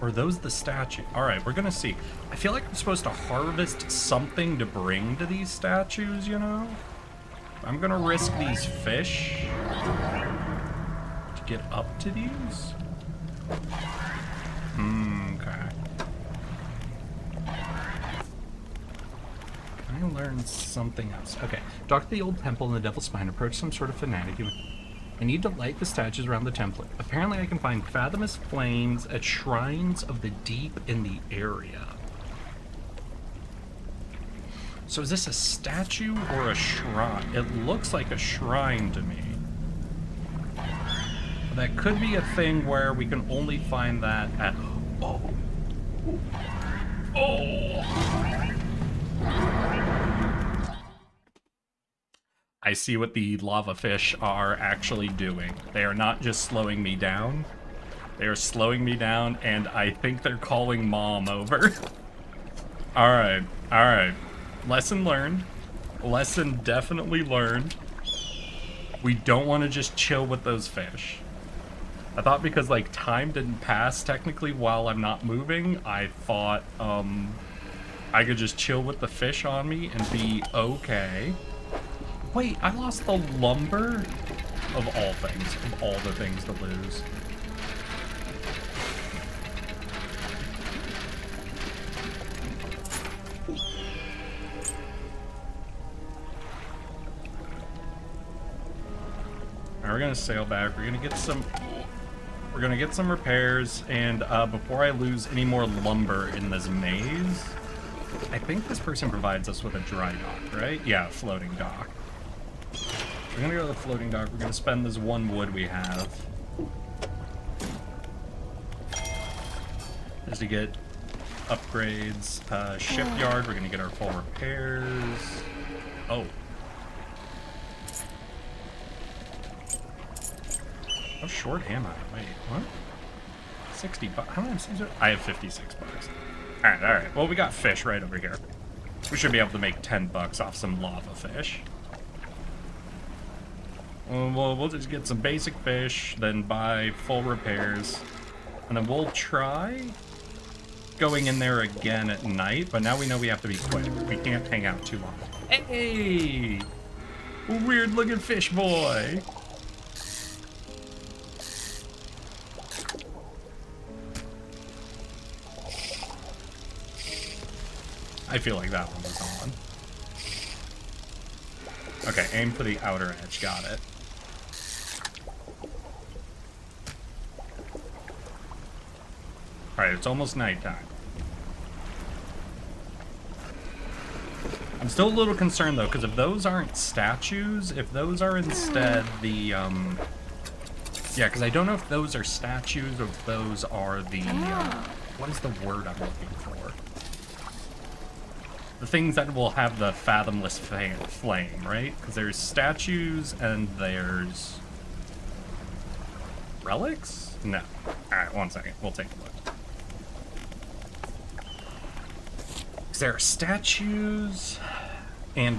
Or are those the statue? Alright, we're gonna see. I feel like I'm supposed to harvest something to bring to these statues, you know? I'm gonna risk these fish to get up to these. Okay. I learned something else. Okay. Dock the old temple in the Devil's Spine. Approach some sort of fanatic. I need to light the statues around the temple. Apparently I can find fathomless flames at shrines of the deep in the area. So is this a statue or a shrine? It looks like a shrine to me. That could be a thing where we can only find that at... Oh. Oh. I see what the lava fish are actually doing. They are not just slowing me down. They are slowing me down, and I think they're calling Mom over. Alright, alright. Lesson learned. Lesson definitely learned. We don't want to just chill with those fish. I thought because, like, time didn't pass technically while I'm not moving, I thought, I could just chill with the fish on me and be okay. Wait, I lost the lumber? Of all things. Of all the things to lose. Alright, we're gonna sail back. We're gonna get some repairs, and before I lose any more lumber in this maze, I think this person provides us with a dry dock, right? Yeah, a floating dock. We're gonna go to the floating dock. We're gonna spend this one wood we have just to get upgrades. Shipyard, we're gonna get our full repairs. Oh. How short am I? Wait, what? 60 bucks. How many is it? I have 56 bucks. Alright, alright. Well, we got fish right over here. We should be able to make 10 bucks off some lava fish. Well, we'll just get some basic fish, then buy full repairs. And then we'll try going in there again at night, but now we know we have to be quick. We can't hang out too long. Hey! Weird looking fish boy! I feel like that one was on. Okay, aim for the outer edge. Got it. Alright, it's almost nighttime. I'm still a little concerned, though, because if those aren't statues, if those are instead the, yeah, because I don't know if those are statues or if those are the, what is the word I'm looking for? The things that will have the fathomless flame, right? Because there's statues and there's relics? No. Alright, 1 second. We'll take a look. There are statues and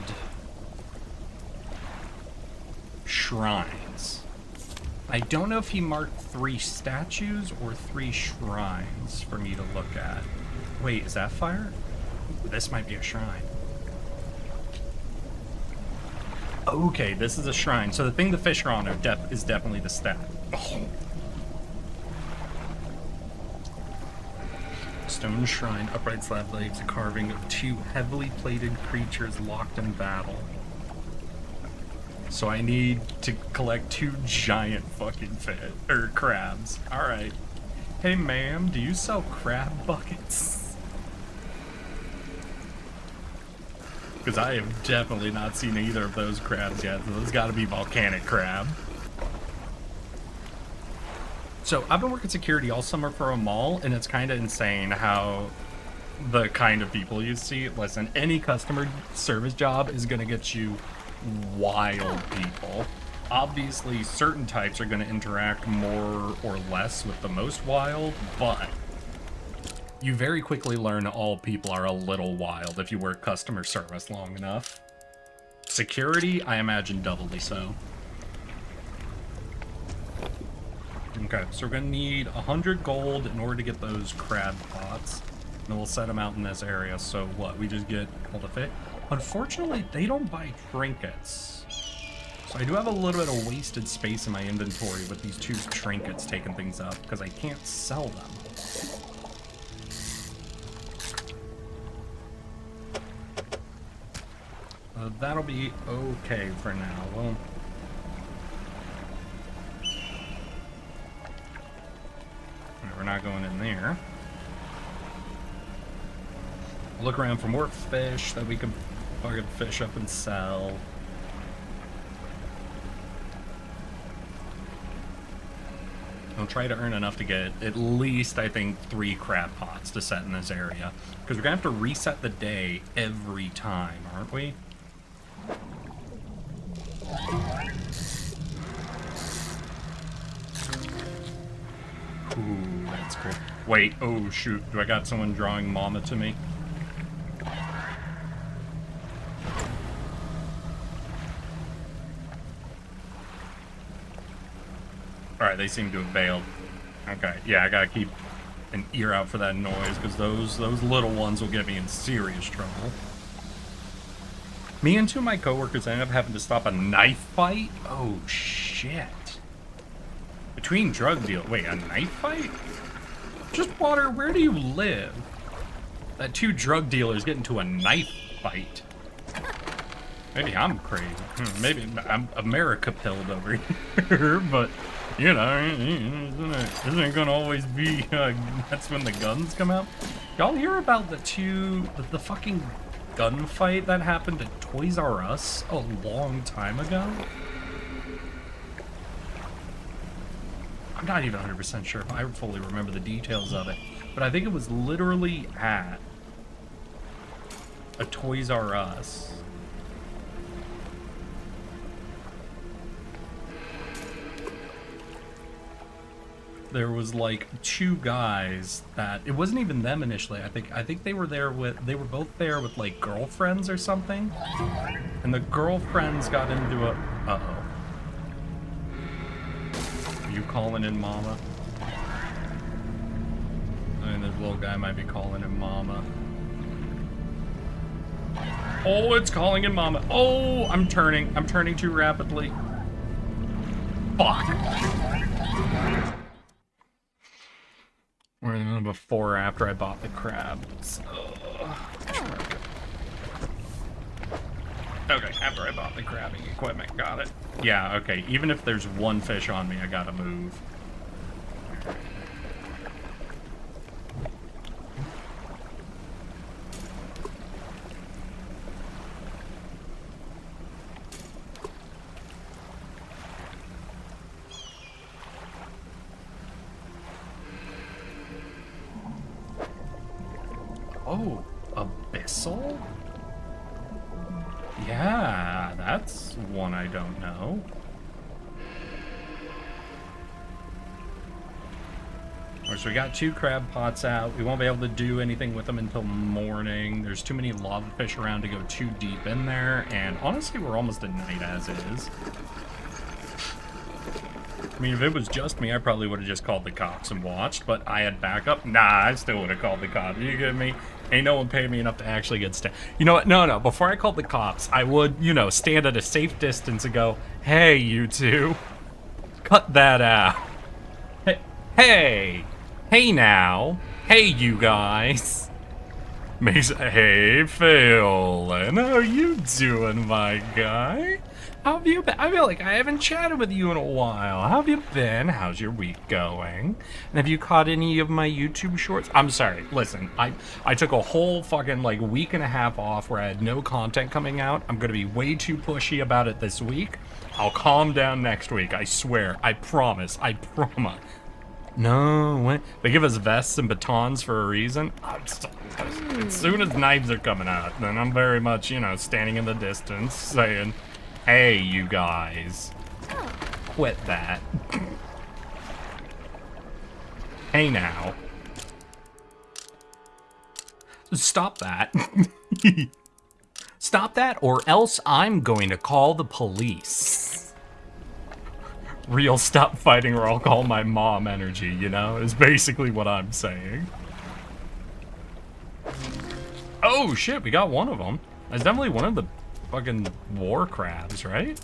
shrines. I don't know if he marked 3 statues or 3 shrines for me to look at. Wait, is that fire? Ooh, this might be a shrine. Okay, this is a shrine. So the thing the fish are on is definitely the stat. Oh. Stone shrine, upright slab legs, a carving of 2 heavily plated creatures locked in battle. So I need to collect 2 giant fucking crabs. Alright. Hey ma'am, do you sell crab buckets? Because I have definitely not seen either of those crabs yet. So those gotta be volcanic crab. So I've been working security all summer for a mall, and it's kind of insane how the kind of people you see. Listen, any customer service job is going to get you wild people. Obviously, certain types are going to interact more or less with the most wild, but you very quickly learn all people are a little wild if you work customer service long enough. Security, I imagine doubly so. Okay, so we're gonna need 100 gold in order to get those crab pots. And we'll set them out in this area. So what, we just get all the fish? Unfortunately, they don't buy trinkets. So I do have a little bit of wasted space in my inventory with these 2 trinkets taking things up, because I can't sell them. That'll be okay for now. Well, we're not going in there. Look around for more fish that we can fucking fish up and sell. I'll try to earn enough to get at least, I think, 3 crab pots to set in this area. Because we're going to have to reset the day every time, aren't we? Ooh, that's cool. Wait, oh shoot, do I got someone drawing mama to me? Alright, they seem to have bailed. Okay, yeah, I gotta keep an ear out for that noise, because those little ones will get me in serious trouble. Me and 2 of my coworkers ended up having to stop a knife fight? Oh, shit. Between drug deal. Wait, a knife fight? Just water, where do you live? That 2 drug dealers get into a knife fight. Maybe I'm crazy. Maybe I'm America pilled over here, but, you know, isn't it gonna always be, that's when the guns come out? Y'all hear about the fucking gunfight that happened at Toys R Us a long time ago? I'm not even 100% sure if I fully remember the details of it, but I think it was literally at a Toys R Us. There was like 2 guys that it wasn't even them initially. I think they were both there with like girlfriends or something, and the girlfriends got into a uh-oh. Are you calling in mama? I mean, this little guy might be calling in mama. Oh, it's calling in mama. Oh, I'm turning too rapidly. Fuck. We're in the before or after I bought the crabs. Okay, after I bought the crabbing equipment, got it. Yeah, okay, even if there's 1 fish on me, I gotta move. Oh, Abyssal? Yeah, that's one I don't know. So we got 2 crab pots out. We won't be able to do anything with them until morning. There's too many lava fish around to go too deep in there. And honestly, we're almost at night as is. I mean, if it was just me, I probably would have just called the cops and watched. But I had backup. Nah, I still would have called the cops. You get me? Ain't no one paid me enough to actually get stabbed. You know what? No. Before I called the cops, I would, stand at a safe distance and go, hey, you two. Cut that out. Hey now. Hey, you guys. Hey, Phelan. How you doing, my guy? How have you been? I feel like I haven't chatted with you in a while. How have you been? How's your week going? And have you caught any of my YouTube shorts? I'm sorry. Listen, I took a whole fucking week and a half off where I had no content coming out. I'm gonna be way too pushy about it this week. I'll calm down next week. I swear. I promise. No, what? They give us vests and batons for a reason. As soon as knives are coming out, then I'm very much, standing in the distance saying, hey, you guys, quit that. Hey now. Stop that. Stop that, or else I'm going to call the police. Real stop fighting or I'll call my mom energy, is basically what I'm saying. Oh shit, we got one of them. That's definitely one of the fucking war crabs, right?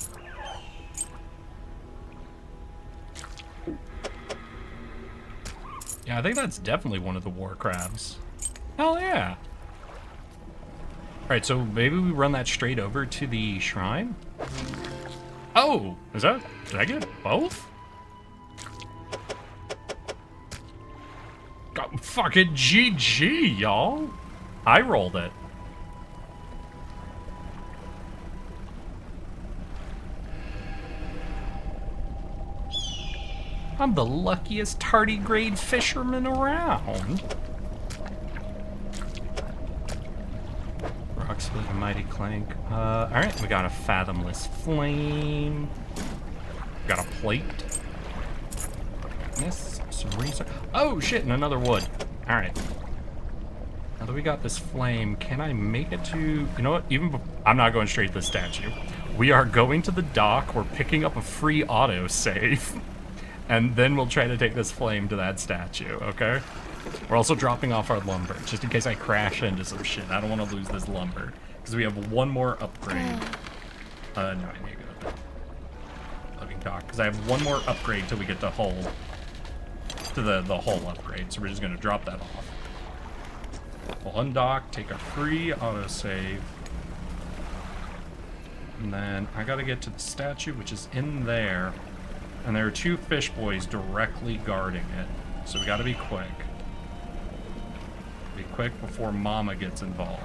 Yeah, I think that's definitely one of the war crabs. Hell yeah. Alright, so maybe we run that straight over to the shrine? Oh! Did I get both? God, fucking GG, y'all! I rolled it. I'm the luckiest tardigrade fisherman around. Rocks with a mighty clank. Alright, we got a fathomless flame. Got a plate. Yes, some research. Oh shit, and another wood. Alright. Now that we got this flame, can I make it to... You know what? I'm not going straight to the statue. We are going to the dock. We're picking up a free autosave. And then we'll try to take this flame to that statue, okay? We're also dropping off our lumber, just in case I crash into some shit. I don't want to lose this lumber. Because we have one more upgrade. No, I need to go to loading dock. Because I have one more upgrade till we get to hull. To the hull upgrade. So we're just going to drop that off. We'll undock, take a free autosave. And then I gotta get to the statue, which is in there. And there are 2 fish boys directly guarding it. So we gotta be quick. Be quick before Mama gets involved.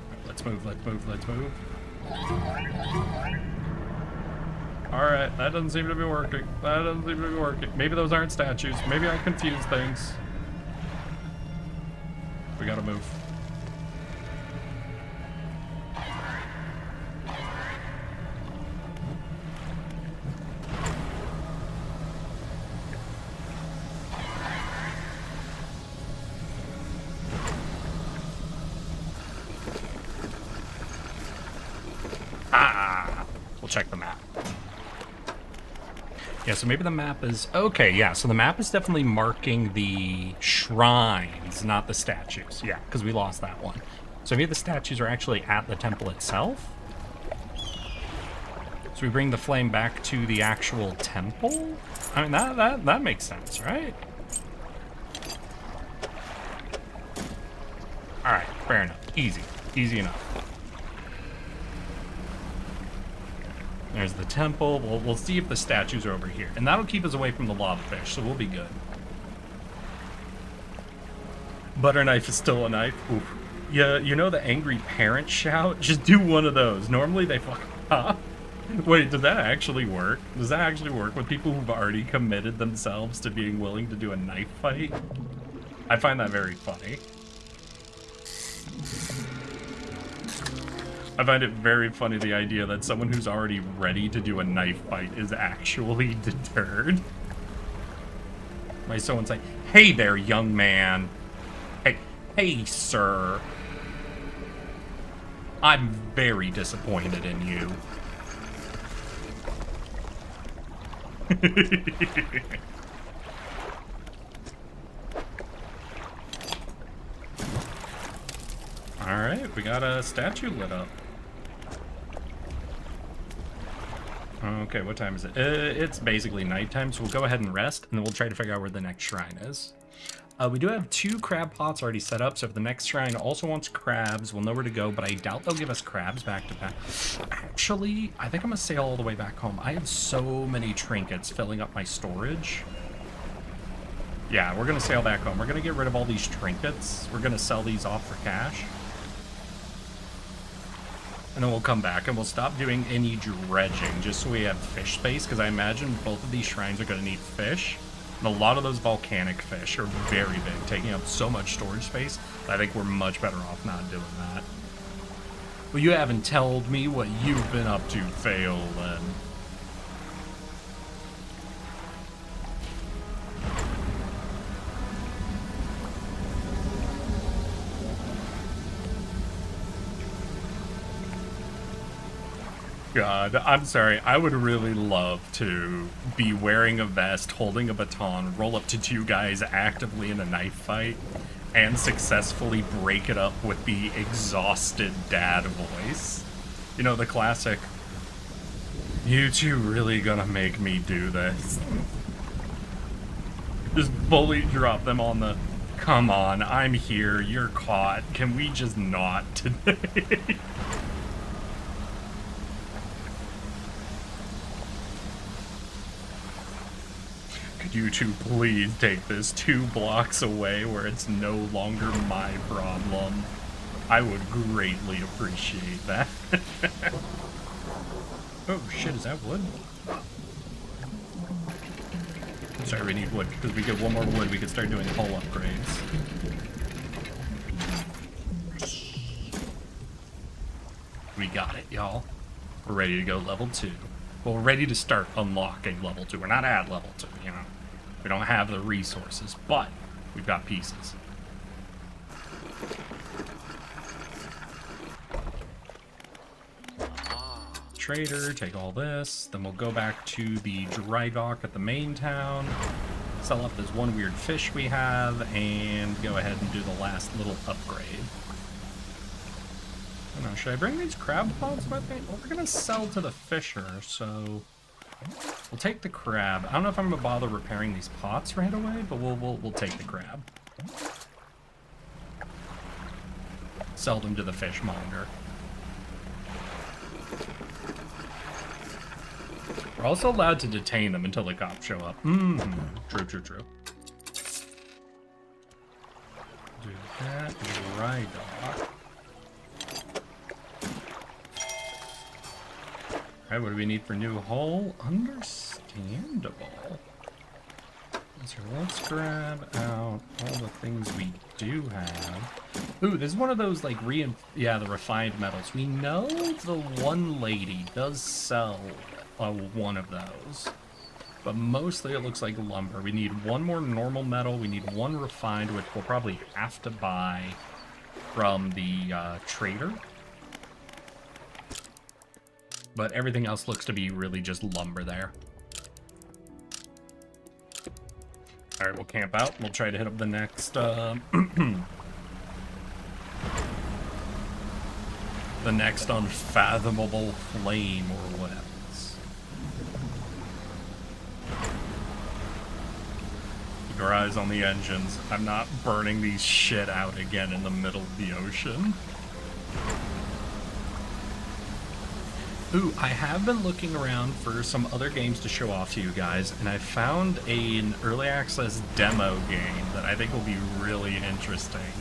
Right, let's move. Alright, that doesn't seem to be working. Maybe those aren't statues. Maybe I confuse things. We gotta move. We'll check the map. Yeah, so maybe the map is... Okay, yeah, so the map is definitely marking the shrines, not the statues. Yeah, because we lost that one. So maybe the statues are actually at the temple itself? So we bring the flame back to the actual temple? I mean, that makes sense, right? Alright, fair enough. Easy enough. There's the temple. We'll see if the statues are over here. And that'll keep us away from the lava fish, so we'll be good. Butter knife is still a knife. Oof. Yeah, you know the angry parent shout? Just do one of those. Normally they fuck up. Wait, does that actually work? Does that actually work with people who've already committed themselves to being willing to do a knife fight? I find that very funny. I find it very funny, the idea that someone who's already ready to do a knife fight is actually deterred. Am I so insane? Hey there, young man. Hey, sir. I'm very disappointed in you. Alright, we got a statue lit up. Okay, what time is it? It's basically nighttime, so we'll go ahead and rest, and then we'll try to figure out where the next shrine is. We do have 2 crab pots already set up, so if the next shrine also wants crabs, we'll know where to go, but I doubt they'll give us crabs back to back. Actually, I think I'm gonna sail all the way back home. I have so many trinkets filling up my storage. Yeah, we're gonna sail back home. We're gonna get rid of all these trinkets. We're gonna sell these off for cash. And then we'll come back and we'll stop doing any dredging just so we have fish space, because I imagine both of these shrines are going to need fish. And a lot of those volcanic fish are very big, taking up so much storage space. I think we're much better off not doing that. Well, you haven't told me what you've been up to, Fail, then. God, I'm sorry. I would really love to be wearing a vest, holding a baton, roll up to 2 guys actively in a knife fight, and successfully break it up with the exhausted dad voice. You know, the classic, "You 2 really gonna make me do this?" Just fully drop them on the, "Come on, I'm here, you're caught. Can we just not today?" You 2 please take this 2 blocks away where it's no longer my problem? I would greatly appreciate that. Oh shit, is that wood? Sorry, we need wood, because we get 1 more wood, we can start doing hull upgrades. We got it, y'all. We're ready to go level 2. Well, we're ready to start unlocking level 2. We're not at level 2, you know. We don't have the resources, but we've got pieces. Trader, take all this. Then we'll go back to the dry dock at the main town, sell up this 1 weird fish we have, and go ahead and do the last little upgrade. I don't know, should I bring these crab pots with me? Well, we're gonna sell to the fisher, so we'll take the crab. I don't know if I'm gonna bother repairing these pots right away, but we'll take the crab. Sell them to the fishmonger. We're also allowed to detain them until the cops show up. True. Do that. Dry dock. Alright, what do we need for new hull? Understandable. So let's grab out all the things we do have. Ooh, there's one of those, like, the refined metals. We know the one lady does sell one of those. But mostly it looks like lumber. We need 1 more normal metal. We need 1 refined, which we'll probably have to buy from the trader. But everything else looks to be really just lumber there. Alright, we'll camp out. We'll try to hit up the next, the next unfathomable flame or whatever. Keep your eyes on the engines. I'm not burning these shit out again in the middle of the ocean. Ooh, I have been looking around for some other games to show off to you guys, and I found an early access demo game that I think will be really interesting.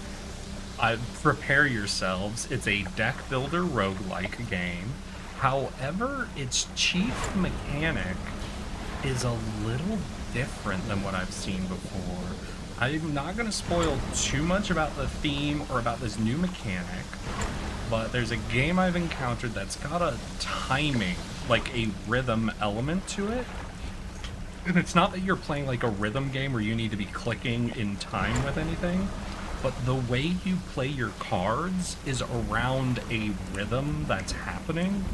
Prepare yourselves. It's a deck builder roguelike game. However, its chief mechanic is a little different than what I've seen before. I'm not going to spoil too much about the theme or about this new mechanic, but there's a game I've encountered that's got a timing, like a rhythm element to it. it's not that you're playing like a rhythm game where you need to be clicking in time with anything, but the way you play your cards is around a rhythm that's happening.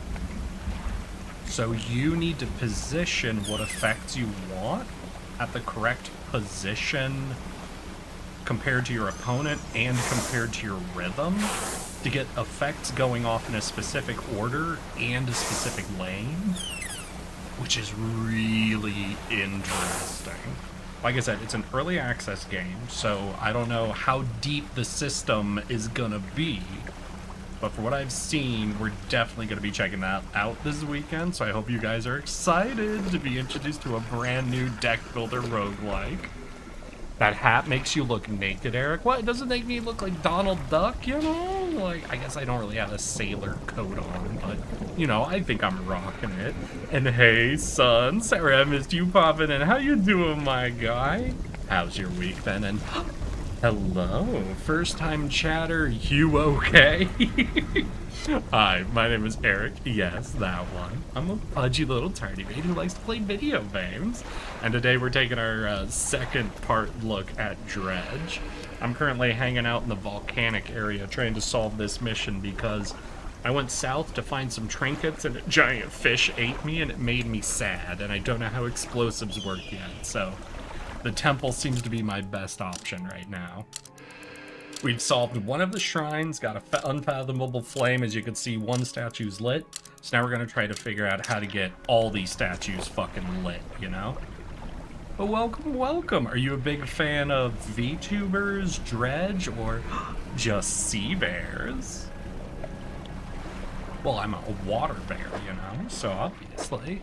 So you need to position what effects you want at the correct position compared to your opponent and compared to your rhythm to get effects going off in a specific order and a specific lane, which is really interesting. Like I said, it's an early access game, so I don't know how deep the system is gonna be, but for what I've seen, we're definitely gonna be checking that out this weekend, so I hope you guys are excited to be introduced to a brand new deck builder roguelike. That hat makes you look naked, Eric. What? It doesn't make me look like Donald Duck, you know? Like, I guess I don't really have a sailor coat on, but, you know, I think I'm rocking it. And hey, son, sorry I missed you popping in. How you doing, my guy? How's your week been? And hello, first-time chatter, you okay? Hi, my name is Eric. Yes, that one. I'm a pudgy little tardy maid who likes to play video games. And today we're taking our second part look at Dredge. I'm currently hanging out in the volcanic area trying to solve this mission because I went south to find some trinkets and a giant fish ate me and it made me sad. And I don't know how explosives work yet, so the temple seems to be my best option right now. We've solved one of the shrines, got an unfathomable flame. As you can see, one statue's lit. So now we're going to try to figure out how to get all these statues fucking lit, you know? But welcome, welcome. Are you a big fan of VTubers, Dredge, or just sea bears? Well, I'm a water bear, you know, so obviously.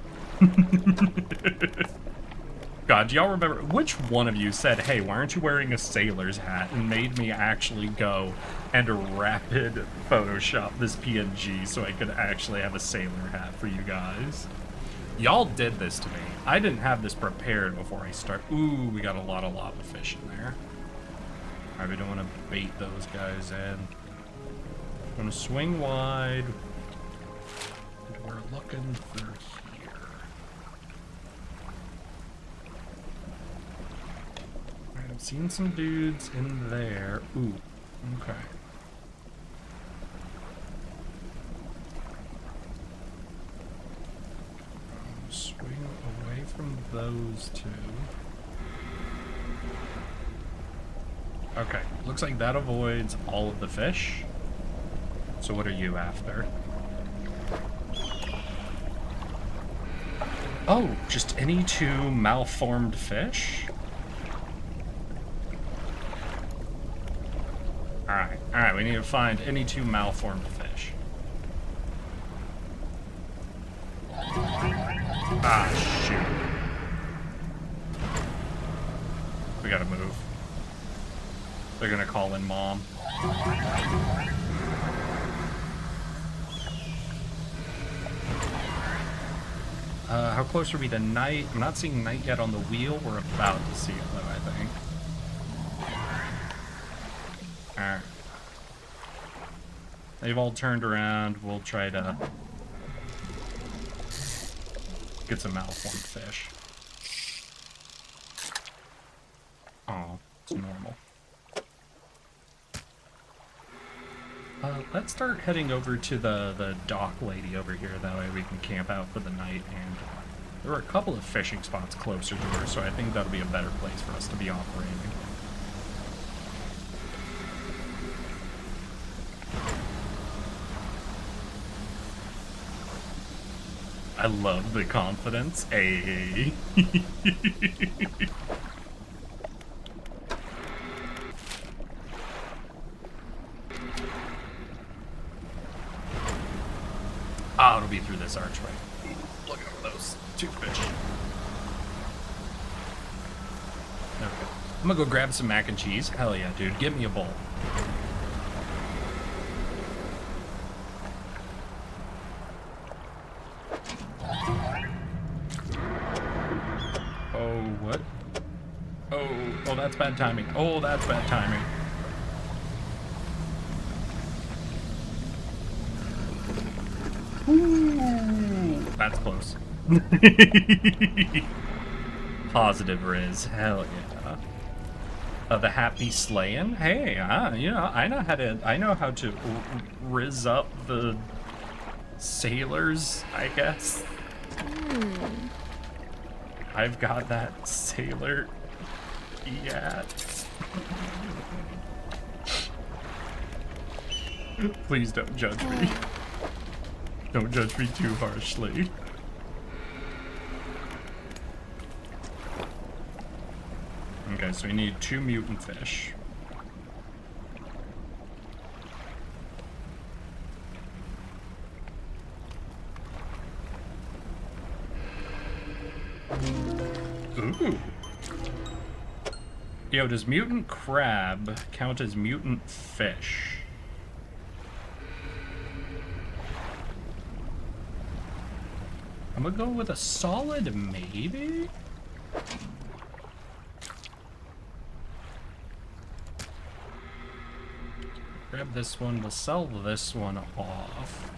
God, do y'all remember, which one of you said, hey, why aren't you wearing a sailor's hat, and made me actually go and rapid Photoshop this PNG so I could actually have a sailor hat for you guys? Y'all did this to me. I didn't have this prepared before I start. Ooh, we got a lot of lava fish in there. Alright, we don't want to bait those guys in. I'm going to swing wide. And we're looking for here. I've seen some dudes in there. Ooh, okay. Swing away from those two. Okay, looks like that avoids all of the fish. So what are you after? Oh, just any two malformed fish? Alright, we need to find any two malformed fish. Ah, shoot. We gotta move. They're gonna call in Mom. How close are we to night? I'm not seeing night yet on the wheel. We're about to see it, though, I think. Alright. They've all turned around. We'll try to get some malformed fish. Oh, it's normal. Let's start heading over to the dock lady over here. That way we can camp out for the night. And there are a couple of fishing spots closer to her, so I think that'll be a better place for us to be operating. I love the confidence. Hey. Oh, it'll be through this archway. Look at those two fish. Okay. I'm gonna go grab some mac and cheese. Hell yeah, dude. Give me a bowl. Oh, what? Oh, that's bad timing. Oh, that's bad timing. Ooh, that's close. Positive Riz. Hell yeah. The happy slaying. Hey, I know how to riz up the sailors, I guess. I've got that sailor. Yeah. Please don't judge me. Don't judge me too harshly. Okay, so we need 2 mutant fish. Ooh. Yo, does mutant crab count as mutant fish? I'm gonna go with a solid maybe? Grab this one, we'll sell this one off.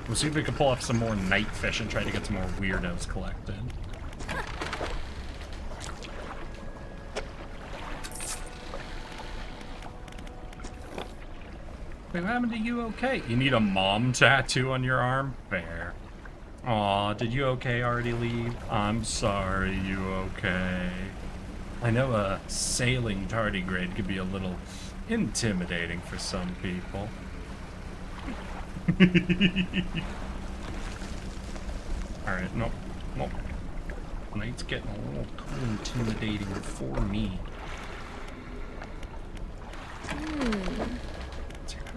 We'll see if we can pull off some more night fish and try to get some more weirdos collected. Wait, what happened to you okay? You need a mom tattoo on your arm? Fair. Aw, did you okay already leave? I'm sorry, you okay. I know a sailing tardigrade could be a little intimidating for some people. Alright, nope. Night's getting a little too intimidating for me.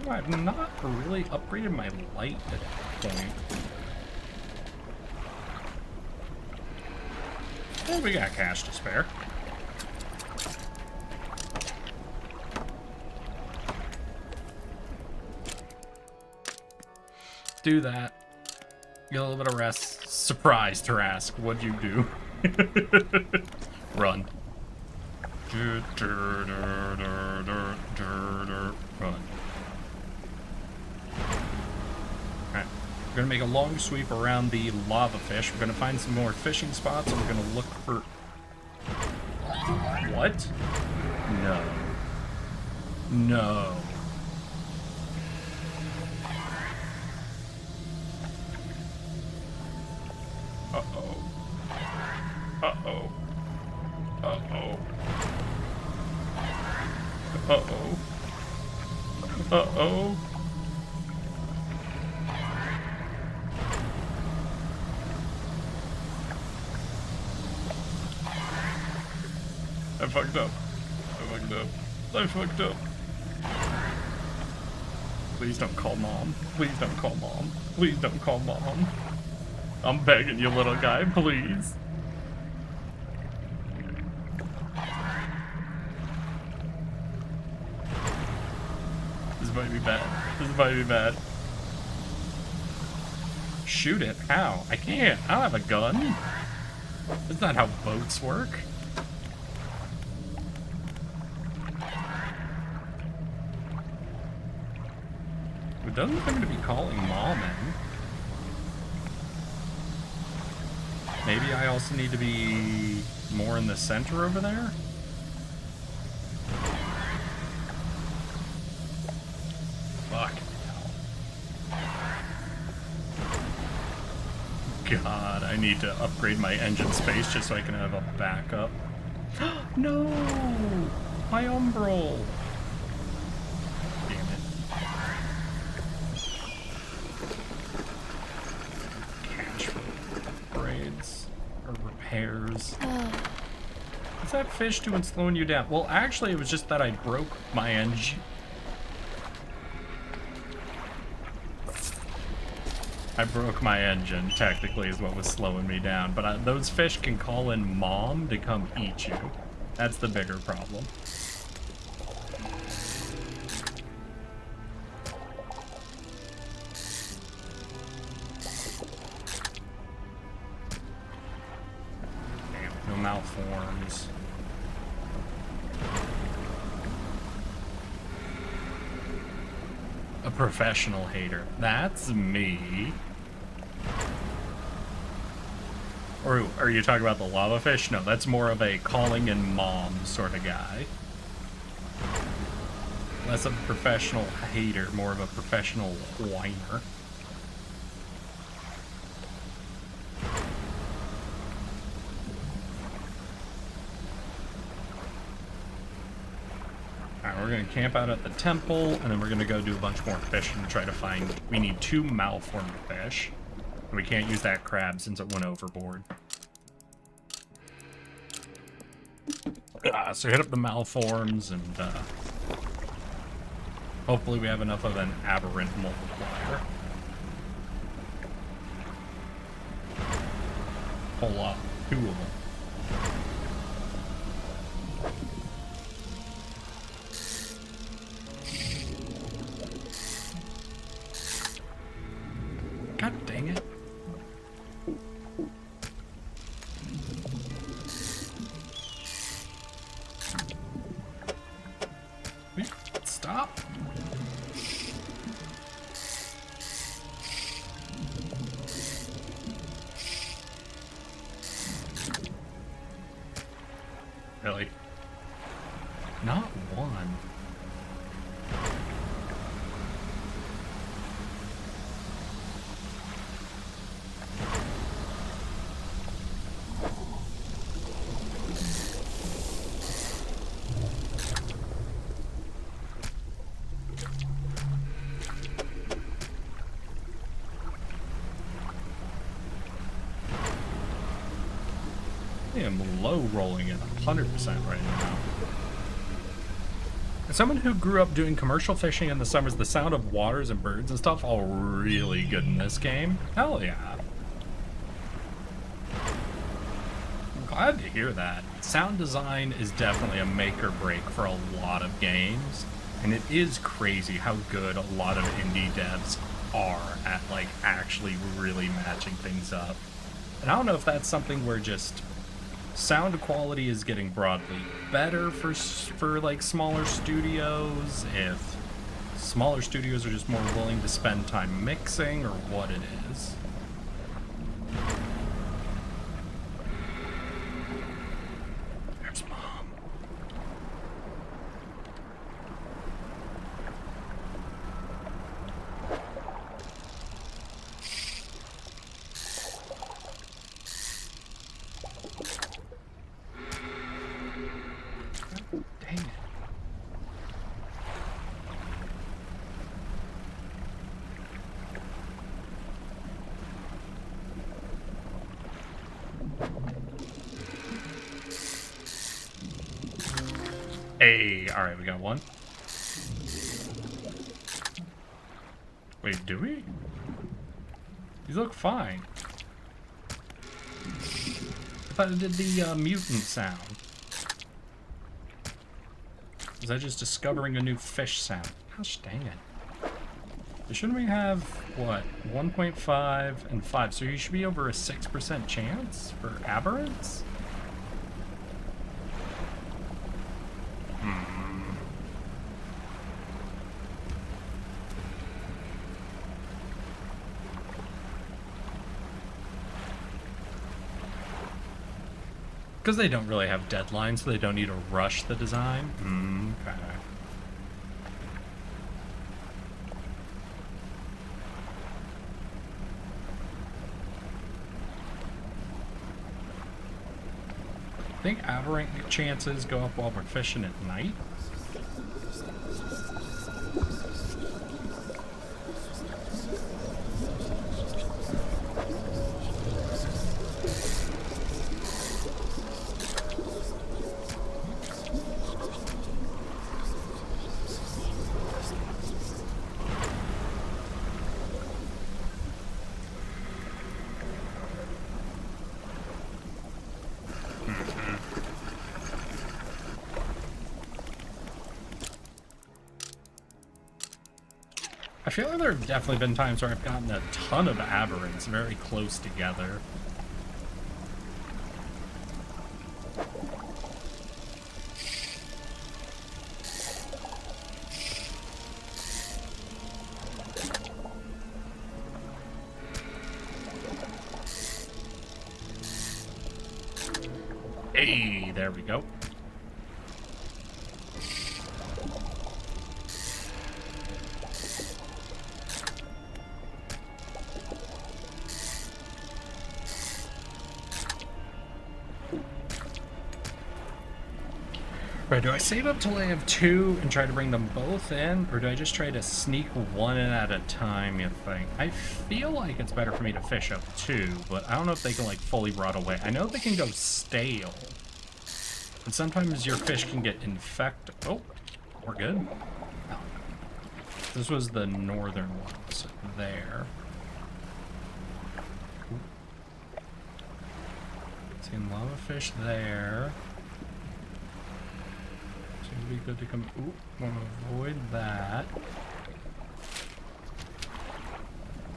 I've not really upgraded my light at that point. Well, we got cash to spare. Do that. Get a little bit of rest. Surprise, Tarask. What'd you do? Run. Run. Alright. We're gonna make a long sweep around the lava fish. We're gonna find some more fishing spots and we're gonna look for... What? No. No. Uh-oh. Uh-oh. Uh-oh. Uh-oh. Uh-oh. I fucked up. I fucked up. Please don't call mom. Please don't call mom. Please don't call mom. I'm begging you, little guy, please. This might be bad. This might be bad. Shoot it. How? I can't. I don't have a gun. That's not how boats work. It doesn't seem to be calling mom in. Maybe I also need to be more in the center over there? Fuck. God, I need to upgrade my engine space just so I can have a backup. No! My Umbral! Damn it. Cash for upgrades or repairs. What's that fish doing slowing you down? Well, actually, it was just that I broke my engine. I broke my engine, technically, is what was slowing me down. But those fish can call in mom to come eat you. That's the bigger problem. Damn, no malforms. A professional hater. That's me. Or are you talking about the lava fish? No, that's more of a calling in mom sort of guy. Less of a professional hater, more of a professional whiner. Alright, we're gonna camp out at the temple, and then we're gonna go do a bunch more fishing to try to find... We need 2 malformed fish. And we can't use that crab since it went overboard. So hit up the malforms, and hopefully we have enough of an aberrant multiplier. Whole lot. 2 of them. God dang it. Stop. Really? Not one. I am low rolling at 100% right now. As someone who grew up doing commercial fishing in the summers, the sound of waters and birds and stuff all really good in this game. Hell yeah. I'm glad to hear that. Sound design is definitely a make or break for a lot of games, and it is crazy how good a lot of indie devs are at like actually really matching things up. And I don't know if that's something where just sound quality is getting broadly better for like smaller studios, if smaller studios are just more willing to spend time mixing, or what it is. There's Mom. Dang it. Hey, alright, we got one. Wait, do we? These look fine. I thought it did the mutant sound. Is that just discovering a new fish sound? Gosh dang it. So shouldn't we have, what, 1.5 and 5? So you should be over a 6% chance for aberrants? Because they don't really have deadlines, so they don't need to rush the design. Okay. I think aberrant chances go up while we're fishing at night. I feel like there have definitely been times where I've gotten a ton of aberrants very close together. Hey, there we go. Right, do I save up till I have 2 and try to bring them both in? Or do I just try to sneak one in at a time, you think? I feel like it's better for me to fish up 2, but I don't know if they can, like, fully rot away. I know they can go stale. And sometimes your fish can get infected. Oh, we're good. Oh. This was the northern ones there. Seeing lava fish there. Seems to be good to come. Ooh, want to avoid that.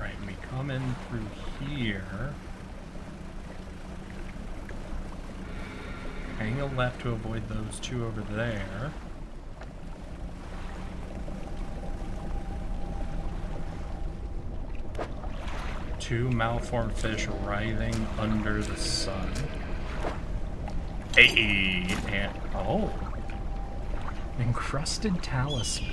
Right, and we come in through here. Hang a left to avoid those 2 over there. Two malformed fish writhing under the sun. Hey, and oh, encrusted talisman.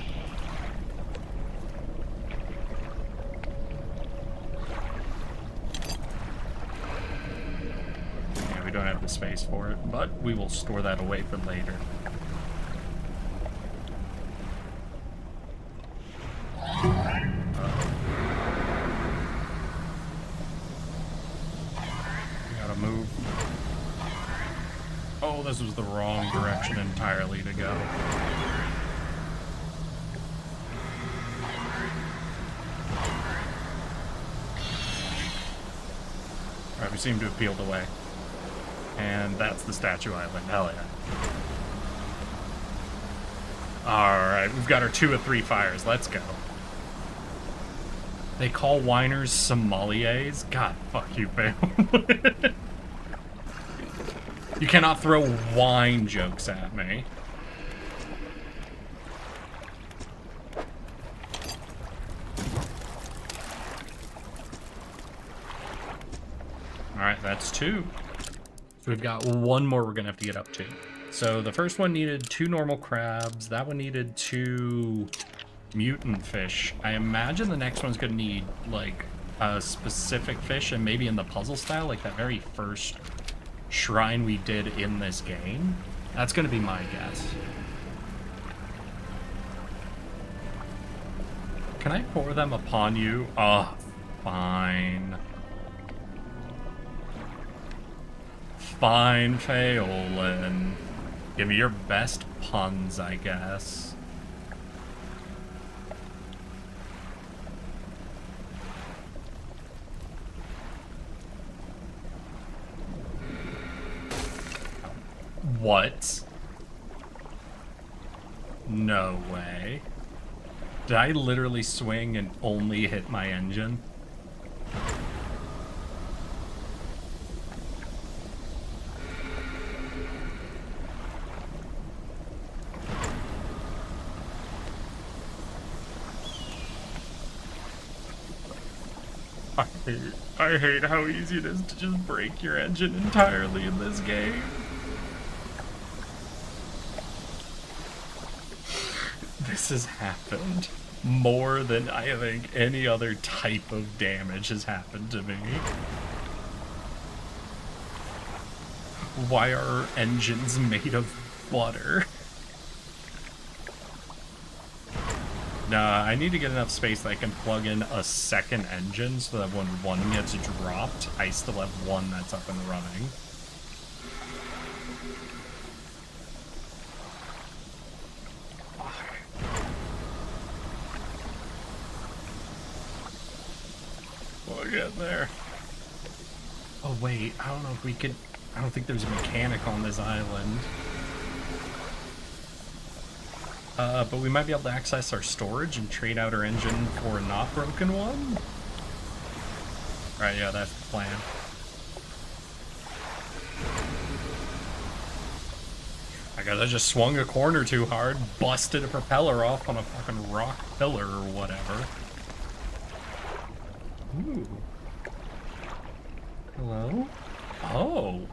Yeah, we don't have the space for it, but we will store that away for later. Move. Oh, this was the wrong direction entirely to go. Alright, we seem to have peeled away. And that's the Statue Island. Hell yeah. Alright, we've got our 2 of 3 fires. Let's go. They call winers sommeliers? God, fuck you, fam. You cannot throw wine jokes at me. Alright, that's 2. So we've got 1 more we're gonna have to get up to. So the first one needed 2 normal crabs. That one needed 2 mutant fish. I imagine the next one's gonna need, like, a specific fish, and maybe in the puzzle style, like that very first shrine we did in this game. That's gonna be my guess. Can I pour them upon you? Oh, fine. Fine, Pheolin. Give me your best puns, I guess. What? No way. Did I literally swing and only hit my engine? I hate how easy it is to just break your engine entirely in this game. This has happened more than I think any other type of damage has happened to me. Why are our engines made of butter? Nah, I need to get enough space that I can plug in a second engine so that when one gets dropped, I still have one that's up and running. We'll get there. Oh wait, I don't know if we could... I don't think there's a mechanic on this island. But we might be able to access our storage and trade out our engine for a not broken one? Right, yeah, that's the plan. I guess I just swung a corner too hard, busted a propeller off on a fucking rock pillar or whatever. Ooh. Hello? Oh.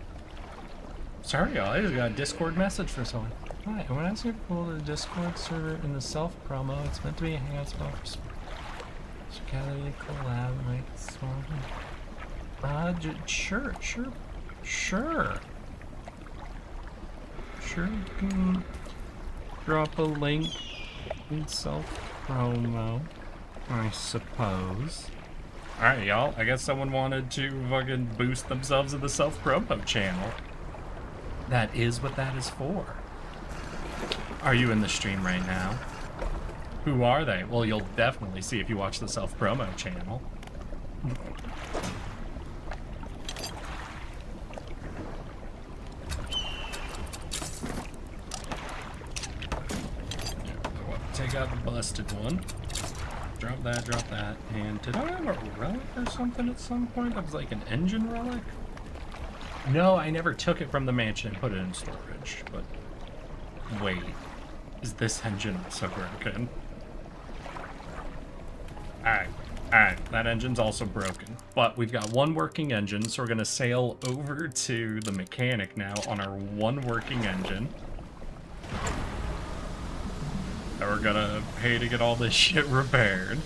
Sorry, y'all. I just got a Discord message from someone. Hi, when I ask you to pull the Discord server in the self promo, it's meant to be a hangout spot for gather, collab, make it small. Sure. Sure, you can drop a link in self promo, I suppose. Alright, y'all. I guess someone wanted to fucking boost themselves in the self promo channel. That is what that is for. Are you in the stream right now? Who are they? Well, you'll definitely see if you watch the self promo channel. Take out the busted one. Drop that. And did I have a relic or something at some point? That was like an engine relic? No, I never took it from the mansion and put it in storage. But wait, is this engine also broken? Alright, that engine's also broken. But we've got one working engine, so we're gonna sail over to the mechanic now on our one working engine. And we're gonna pay to get all this shit repaired.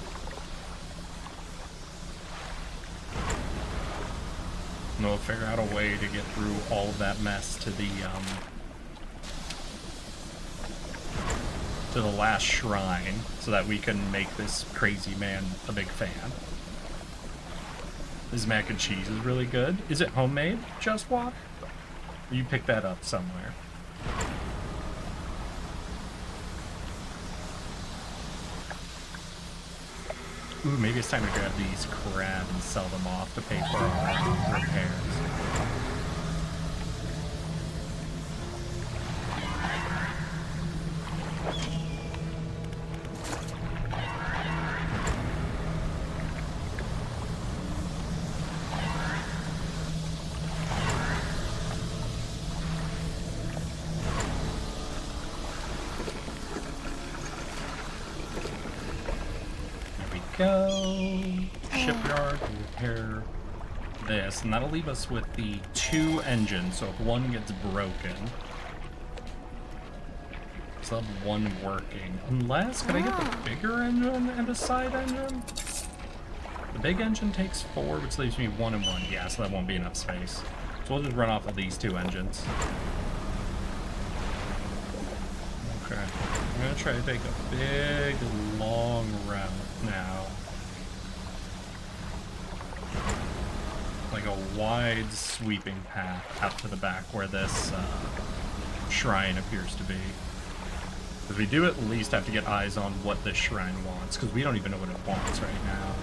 And we'll figure out a way to get through all of that mess to the last shrine, so that we can make this crazy man a big fan. This mac and cheese is really good. Is it homemade, Just Walk? Or you picked that up somewhere? Ooh, maybe it's time to grab these crab and sell them off to pay for our repairs. Go shipyard, repair this, and that'll leave us with the 2 engines. So if one gets broken, so I'll have 1 working. Unless, can I get the bigger engine and a side engine? The big engine takes 4, which leaves me 1 and 1. Yeah, so that won't be enough space. So we'll just run off of these 2 engines. Okay, I'm gonna try to take a big, long route now. Like a wide, sweeping path out to the back where this shrine appears to be. Because we do at least have to get eyes on what this shrine wants, because we don't even know what it wants right now.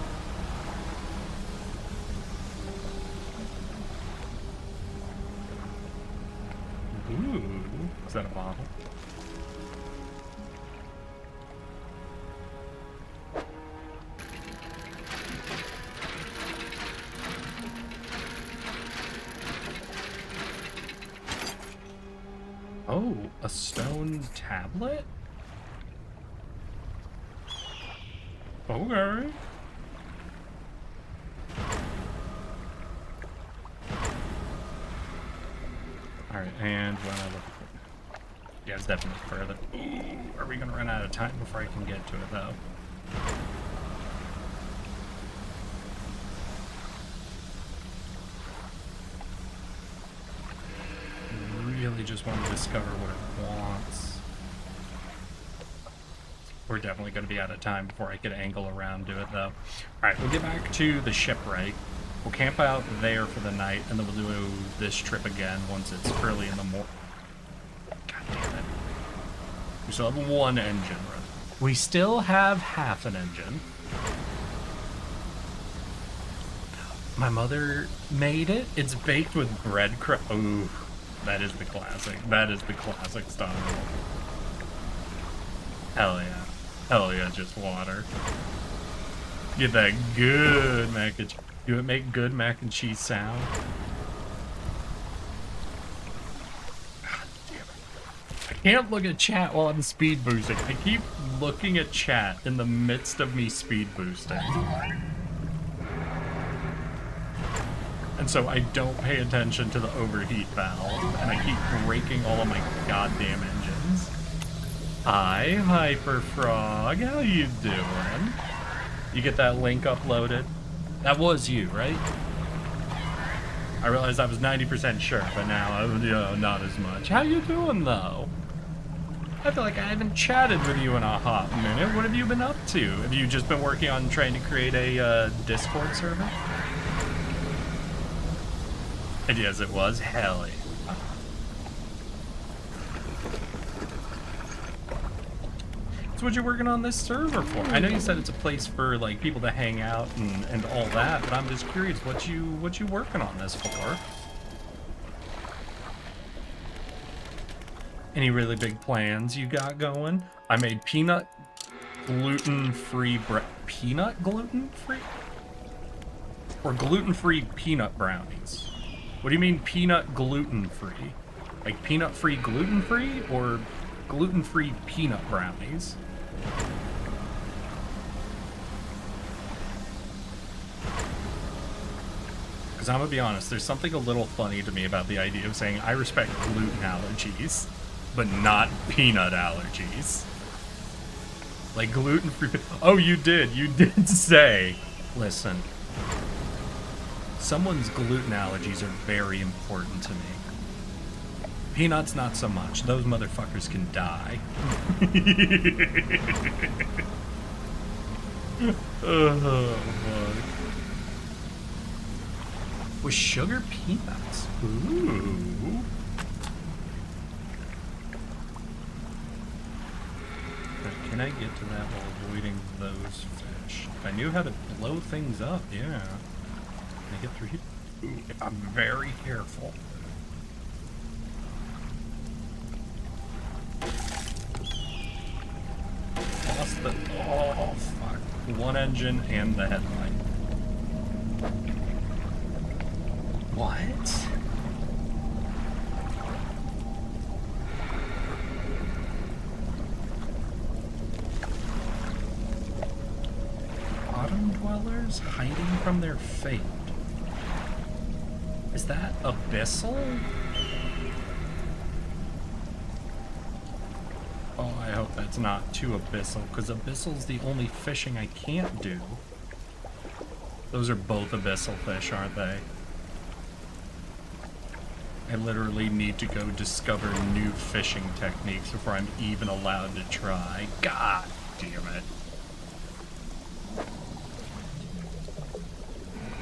Ooh, is that a bottle? Oh, a stone tablet? Okay. Alright, and what am I looking for? Yeah, it's definitely further. Ooh, are we gonna run out of time before I can get to it, though? Really just want to discover what it wants. We're definitely going to be out of time before I can angle around to it, though. Alright, we'll get back to the shipwright. We'll camp out there for the night, and then we'll do this trip again once it's early in the morning. God damn it. We still have 1 engine. We still have half an engine. My mother made it. It's baked with breadcrumb. Ooh. That is the classic. That is the classic style. Hell yeah. Hell yeah, just water. Get that good mac and cheese. Do it make good mac and cheese sound? God damn it. I can't look at chat while I'm speed boosting. I keep looking at chat in the midst of me speed boosting. And so I don't pay attention to the overheat valve, and I keep breaking all of my goddamn engines. Hi, Hyperfrog. How you doing? You get that link uploaded? That was you, right? I realized I was 90% sure, but now, not as much. How you doing, though? I feel like I haven't chatted with you in a hot minute. What have you been up to? Have you just been working on trying to create a Discord server? And yes, it was. Hell yeah. So what you working on this server for? I know you said it's a place for like people to hang out and all that, but I'm just curious what you working on this for? Any really big plans you got going? I made peanut gluten-free peanut gluten-free? Or gluten-free peanut brownies? What do you mean peanut gluten-free? Like peanut-free gluten-free or gluten-free peanut brownies? Because I'm gonna be honest, there's something a little funny to me about the idea of saying I respect gluten allergies, but not peanut allergies. Like gluten-free. Oh, you did say. Listen, someone's gluten allergies are very important to me. Peanuts, not so much. Those motherfuckers can die. Oh, fuck. With sugar peanuts. Ooh. But can I get to that while avoiding those fish? If I knew how to blow things up, yeah. Can I get through here? Ooh, if I'm very careful. Lost the... Oh, fuck. One engine and the headlight. What? Bottom dwellers hiding from their fate. Is that abyssal? Oh, I hope that's not too abyssal, because abyssal's the only fishing I can't do. Those are both abyssal fish, aren't they? I literally need to go discover new fishing techniques before I'm even allowed to try. God damn it.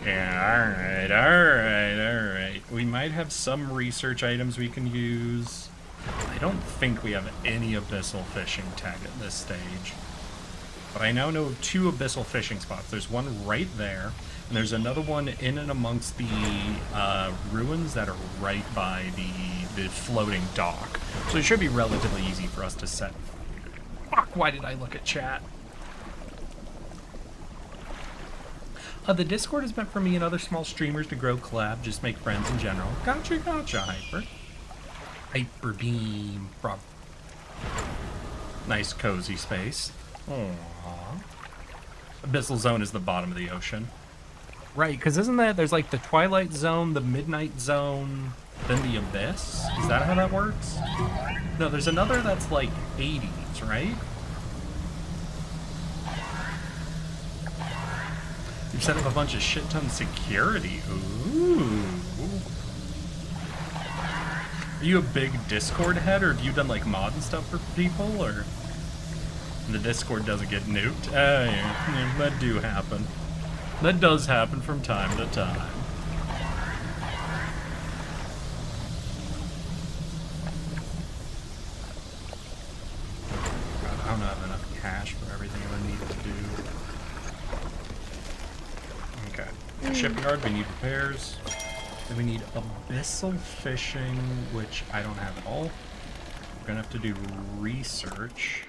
Yeah, alright. We might have some research items we can use. I don't think we have any abyssal fishing tech at this stage. But I now know 2 abyssal fishing spots. There's one right there, and there's another one in and amongst the ruins that are right by the floating dock. So it should be relatively easy for us to set. Fuck, why did I look at chat? The Discord is meant for me and other small streamers to grow collab, just make friends in general. Gotcha, Hyper. Hyper beam. Nice cozy space. Aww. Abyssal Zone is the bottom of the ocean. Right, because isn't that, there's like the Twilight Zone, the Midnight Zone, then the Abyss? Is that how that works? No, there's another that's like 80s, right? You've set up a bunch of shit ton security. Ooh. Are you a big Discord head, or have you done like mod and stuff for people, or the Discord doesn't get nuked? Yeah, that do happen. That does happen from time to time. God, I don't have enough cash for everything I need to do. Okay. Shipyard, we need repairs. Then we need abyssal fishing, which I don't have at all. We're gonna have to do research.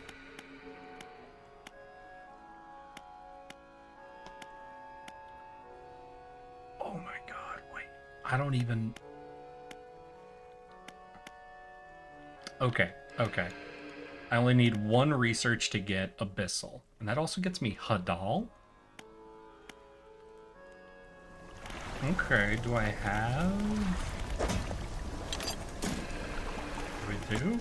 Oh my god, wait. I don't even... Okay. I only need 1 research to get abyssal. And that also gets me Hadal. Okay, do I have... We do?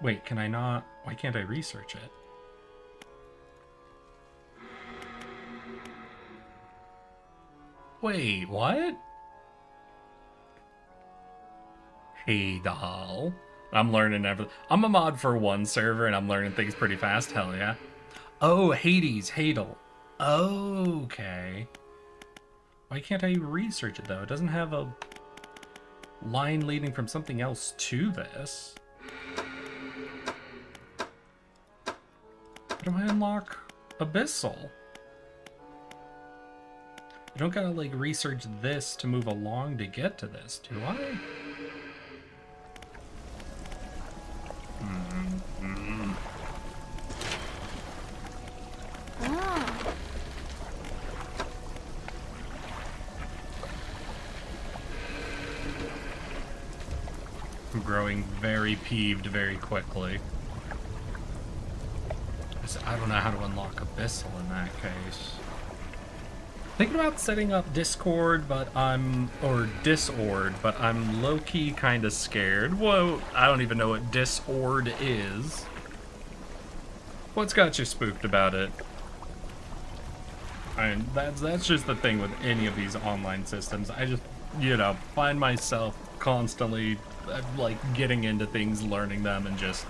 Wait, can I not... Why can't I research it? Wait, what? Hey, doll. I'm learning everything. I'm a mod for one server and I'm learning things pretty fast. Hell yeah. Oh, Hades, Hadel. Okay. Why can't I research it though? It doesn't have a line leading from something else to this. How do I unlock Abyssal? I don't gotta like research this to move along to get to this, do I? I'm growing very peeved very quickly. I don't know how to unlock Abyssal in that case. Thinking about setting up Discord, but Disord, but I'm low-key kind of scared. Whoa, I don't even know what Disord is. What's got you spooked about it? I mean, that's just the thing with any of these online systems. I just, you know, find myself constantly like getting into things, learning them, and just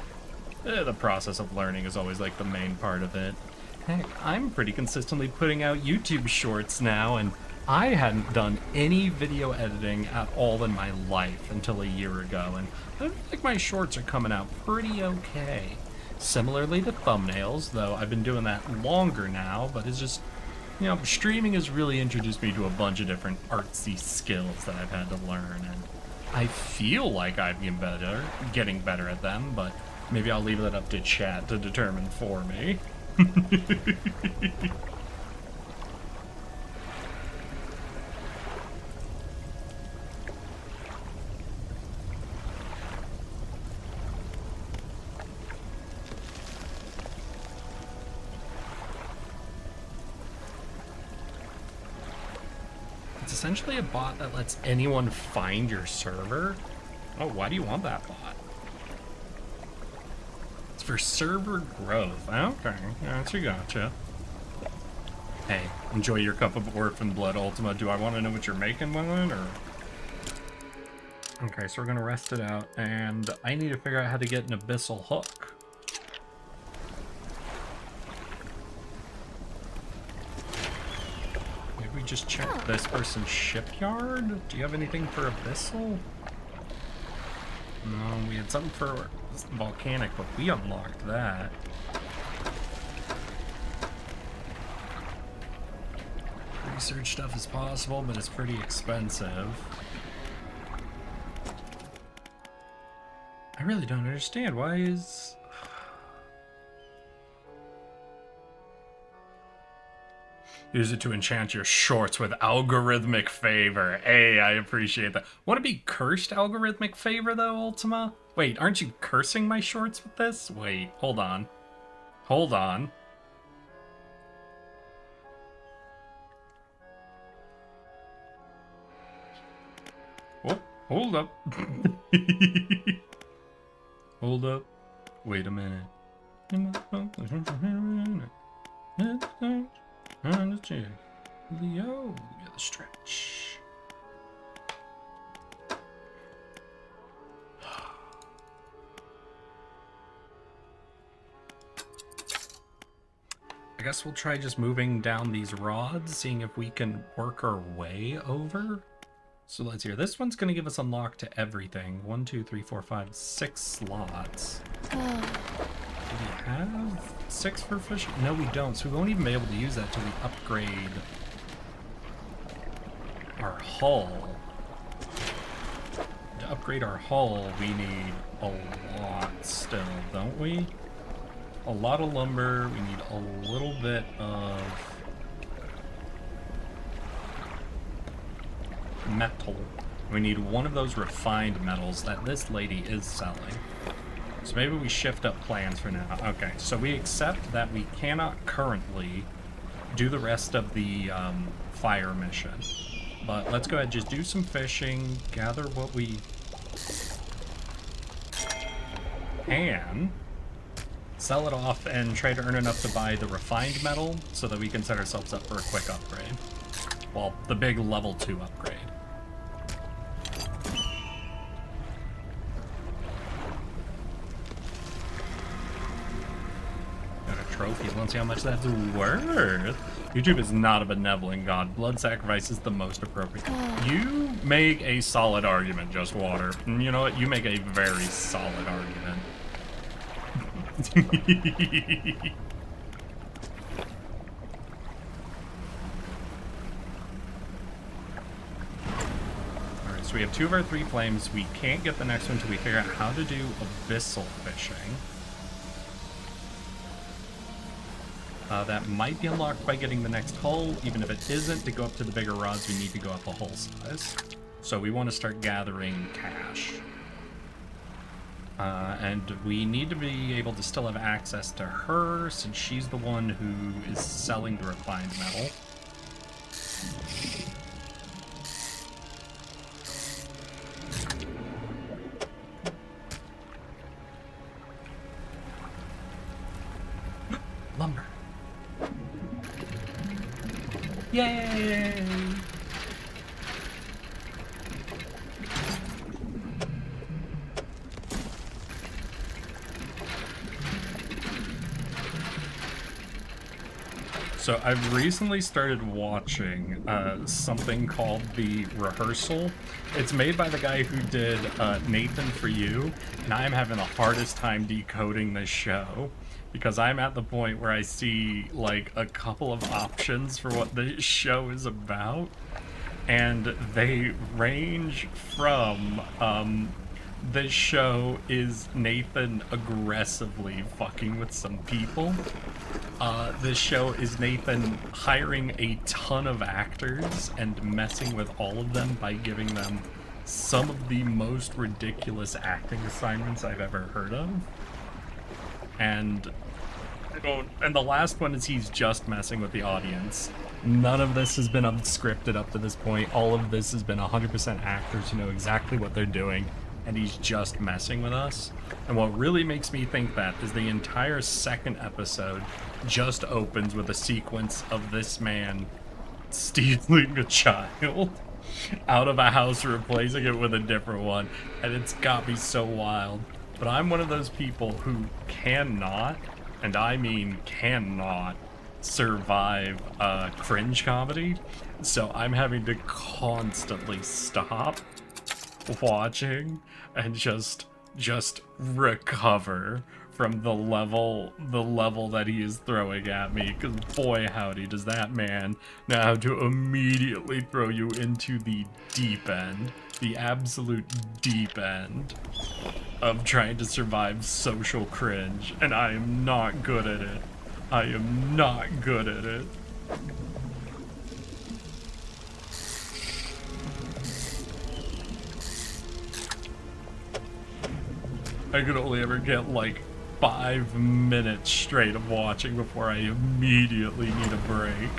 the process of learning is always like the main part of it. Heck, I'm pretty consistently putting out YouTube shorts now, and I hadn't done any video editing at all in my life until a year ago, and I feel like my shorts are coming out pretty okay. Similarly to thumbnails, though I've been doing that longer now, but it's just, you know, streaming has really introduced me to a bunch of different artsy skills that I've had to learn, and I feel like I'm getting better at them, but maybe I'll leave that up to chat to determine for me. It's essentially a bot that lets anyone find your server. Oh, why do you want that bot? It's for server growth. Okay, gotcha. Hey, enjoy your cup of orphan blood, Ultima. Do I want to know what you're making with it, or...? Okay, so we're gonna rest it out, and I need to figure out how to get an abyssal hook. Maybe we just check this person's shipyard? Do you have anything for abyssal? No, we had something for volcanic, but we unlocked that. Research stuff is possible, but it's pretty expensive. I really don't understand. Why is... Use it to enchant your shorts with algorithmic favor. Hey, I appreciate that. Want to be cursed algorithmic favor, though, Ultima? Wait, aren't you cursing my shorts with this? Wait, hold on. Hold on. Oh, hold up. Hold up. Wait a minute. Leo, the stretch. I guess we'll try just moving down these rods, seeing if we can work our way over. So let's hear. This one's going to give us unlock to everything. 1, 2, 3, 4, 5, 6 slots. Do we have 6 for fish? No, we don't. So we won't even be able to use that till we upgrade our hull. To upgrade our hull, we need a lot still, don't we? A lot of lumber. We need a little bit of metal. We need one of those refined metals that this lady is selling. So maybe we shift up plans for now. Okay, so we accept that we cannot currently do the rest of the fire mission. But let's go ahead and just do some fishing, gather what we can, sell it off, and try to earn enough to buy the refined metal so that we can set ourselves up for a quick upgrade. Well, the big level 2 upgrade. Got a trophy. Let's see how much that's worth. YouTube is not a benevolent god. Blood sacrifice is the most appropriate. You make a solid argument, Just Water. And you know what? You make a very solid argument. Alright, so we have 2 of our 3 flames. We can't get the next one until we figure out how to do abyssal fishing. That might be unlocked by getting the next hull. Even if it isn't, to go up to the bigger rods, we need to go up a hull size. So we want to start gathering cash. And we need to be able to still have access to her, since she's the one who is selling the refined metal. Lumber. Yay! So I've recently started watching something called The Rehearsal. It's made by the guy who did Nathan For You, and I'm having the hardest time decoding this show because I'm at the point where I see like a couple of options for what this show is about, and they range from this show is Nathan aggressively fucking with some people. This show is Nathan hiring a ton of actors and messing with all of them by giving them some of the most ridiculous acting assignments I've ever heard of. And the last one is he's just messing with the audience. None of this has been unscripted up to this point. All of this has been 100% actors who know exactly what they're doing, and he's just messing with us. And what really makes me think that is the entire second episode just opens with a sequence of this man stealing a child out of a house, replacing it with a different one, and it's got me so wild. But I'm one of those people who cannot, and I mean cannot, survive cringe comedy, so I'm having to constantly stop watching and just recover from the level that he is throwing at me, because boy howdy does that man know how to immediately throw you into the deep end, the absolute deep end of trying to survive social cringe, and I am not good at it. I am not good at it. I could only ever get like 5 minutes straight of watching before I immediately need a break.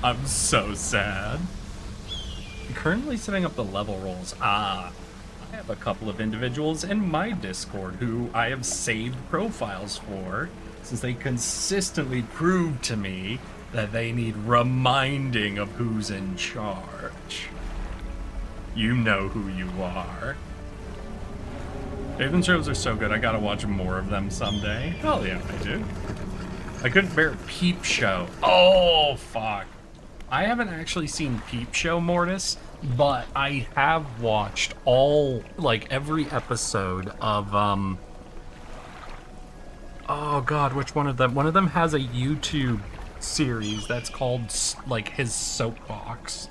I'm so sad. I'm currently setting up the level rolls. I have a couple of individuals in my Discord who I have saved profiles for, since they consistently prove to me that they need reminding of who's in charge. You know who you are. Haven shows are so good, I gotta watch more of them someday. Hell yeah, I do. I couldn't bear Peep Show. Oh, fuck. I haven't actually seen Peep Show, Mortis, but I have watched every episode of, oh god, which one of them? One of them has a YouTube series that's called, like, his soapbox.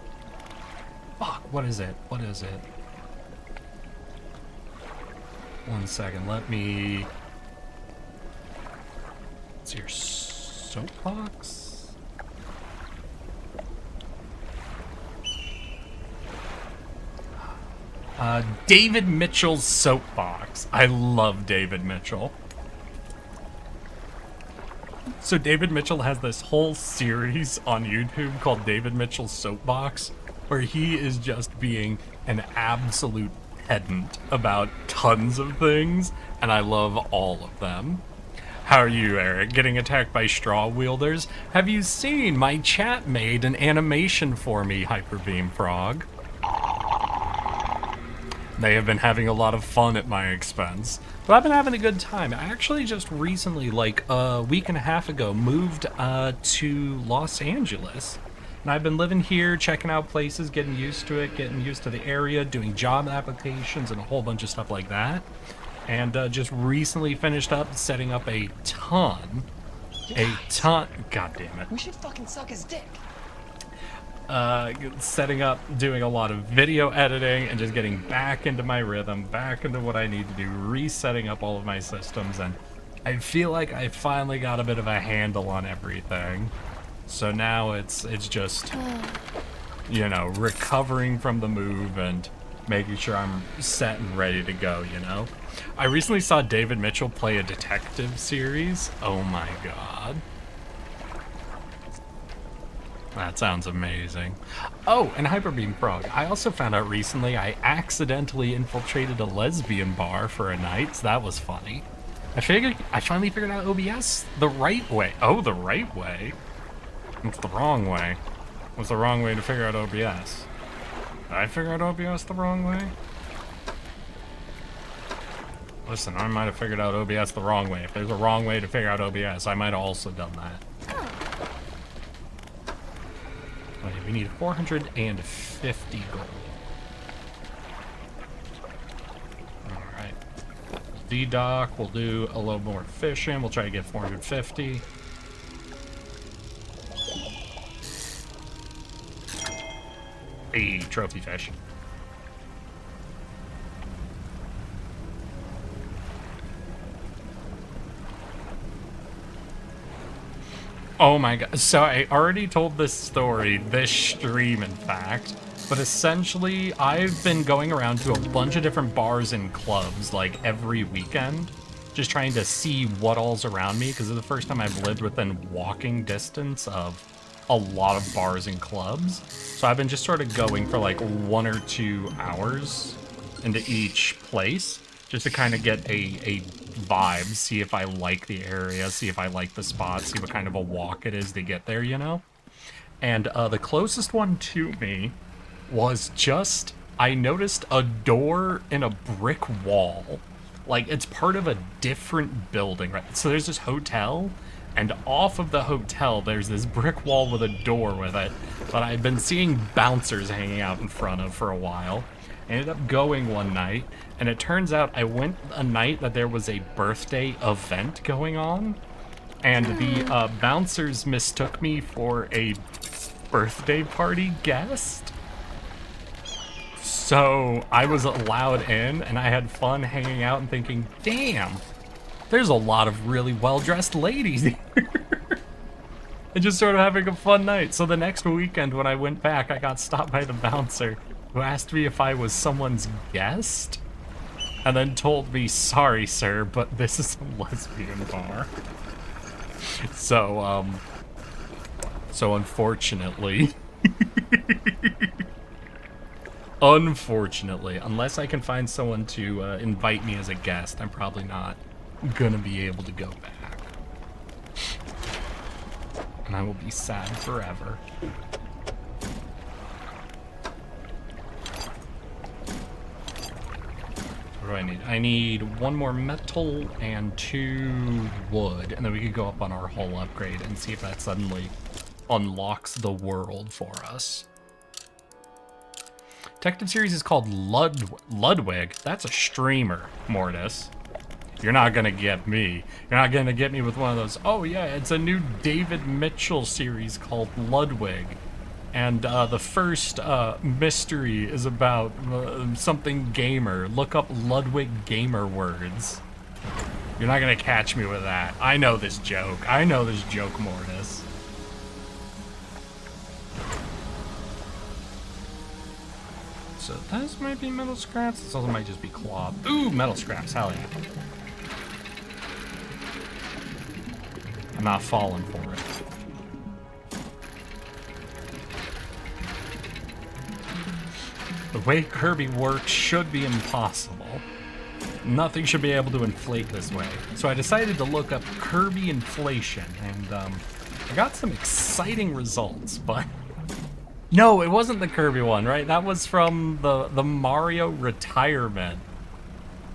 Fuck, what is it? What is it? 1 second, let me... It's your soapbox? David Mitchell's soapbox. I love David Mitchell. So David Mitchell has this whole series on YouTube called David Mitchell's Soapbox, where he is just being an absolute pedant about tons of things, and I love all of them. How are you, Eric? Getting attacked by straw wielders? Have you seen my chat made an animation for me, Hyperbeam Frog? They have been having a lot of fun at my expense, but I've been having a good time. I actually just recently, like a week and a half ago, moved to Los Angeles. And I've been living here, checking out places, getting used to it, getting used to the area, doing job applications and a whole bunch of stuff like that. And just recently finished up setting up a ton, god damn it. We should fucking suck his dick. Setting up, doing a lot of video editing, and just getting back into my rhythm, back into what I need to do, resetting up all of my systems, and I feel like I finally got a bit of a handle on everything. So now it's just, you know, recovering from the move and making sure I'm set and ready to go, you know? I recently saw David Mitchell play a detective series. Oh my god. That sounds amazing. Oh, and Hyperbeam Frog, I also found out recently I accidentally infiltrated a lesbian bar for a night, so that was funny. I finally figured out OBS the right way. Oh, the right way? What's the wrong way? What's the wrong way to figure out OBS? Did I figure out OBS the wrong way? Listen, I might have figured out OBS the wrong way. If there's a wrong way to figure out OBS, I might have also done that. Okay, we need 450 gold. Alright. D-Dock, we'll do a little more fishing. We'll try to get 450. Hey, trophy fish. Oh my god. So I already told this story, this stream in fact, but essentially I've been going around to a bunch of different bars and clubs like every weekend, just trying to see what all's around me, because it's the first time I've lived within walking distance of a lot of bars and clubs. So I've been just sort of going for like 1 or 2 hours into each place, just to kind of get a vibe, see if I like the area, see if I like the spot, see what kind of a walk it is to get there, you know? And the closest one to me was just, I noticed a door in a brick wall. Like, it's part of a different building, right? So there's this hotel, and off of the hotel, there's this brick wall with a door with it that I've been seeing bouncers hanging out in front of for a while. I ended up going one night, and it turns out I went a night that there was a birthday event going on, and the bouncers mistook me for a birthday party guest. So I was allowed in, and I had fun hanging out and thinking, damn, there's a lot of really well-dressed ladies here. And just sort of having a fun night. So the next weekend when I went back, I got stopped by the bouncer, who asked me if I was someone's guest, and then told me, sorry, sir, but this is a lesbian bar. So unfortunately, unless I can find someone to invite me as a guest, I'm probably not gonna be able to go back. And I will be sad forever. What do I need? I need 1 more metal and 2 wood, and then we could go up on our hull upgrade and see if that suddenly unlocks the world for us. Detective series is called Ludwig. That's a streamer, Mortis. You're not gonna get me. You're not gonna get me with one of those, oh yeah, it's a new David Mitchell series called Ludwig. And the first mystery is about something gamer. Look up Ludwig gamer words. You're not gonna catch me with that. I know this joke. I know this joke, Mortis. So this might be metal scraps. This also might just be cloth. Ooh, metal scraps. Hell yeah. I'm not falling for it. The way Kirby works should be impossible. Nothing should be able to inflate this way. So I decided to look up Kirby inflation, and I got some exciting results, but... No, it wasn't the Kirby one, right? That was from the Mario retirement.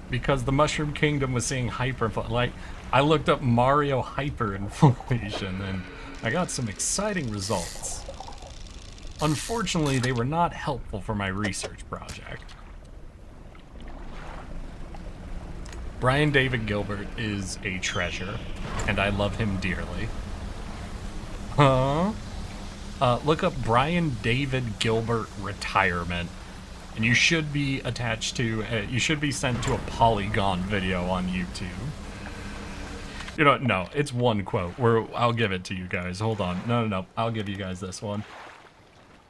Because the Mushroom Kingdom was seeing hyperinflation. Like, I looked up Mario hyperinflation, and I got some exciting results. Unfortunately, they were not helpful for my research project. Brian David Gilbert is a treasure, and I love him dearly. Huh? Look up Brian David Gilbert retirement, and you should be attached to, you should be sent to a Polygon video on YouTube. You know, no, it's one quote. I'll give it to you guys. Hold on. No. I'll give you guys this one.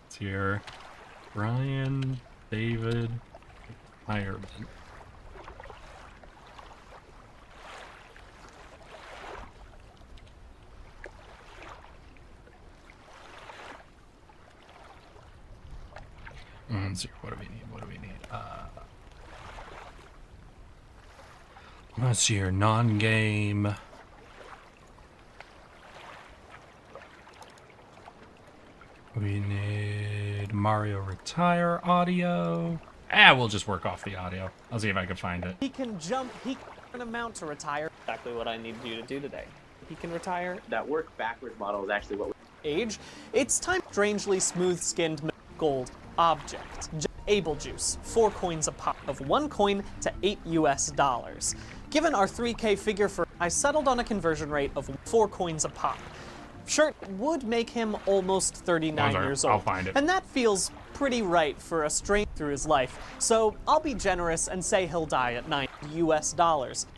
It's here. Brian David retirement. Let's see, what do we need? Let's see here, non-game. We need Mario Retire audio. We'll just work off the audio. I'll see if I can find it. He can jump, he can amount to retire. Exactly what I need you to do today. He can retire. That work backwards model is actually what we... Age. It's time strangely smooth-skinned gold object. Able juice, 4 coins a pop, of 1 coin to $8 US. Given our 3K figure for, I settled on a conversion rate of 4 coins a pop. Sure, it would make him almost 39 years old. I'll find it. And that feels pretty right for a strain through his life. So I'll be generous and say he'll die at $9 US.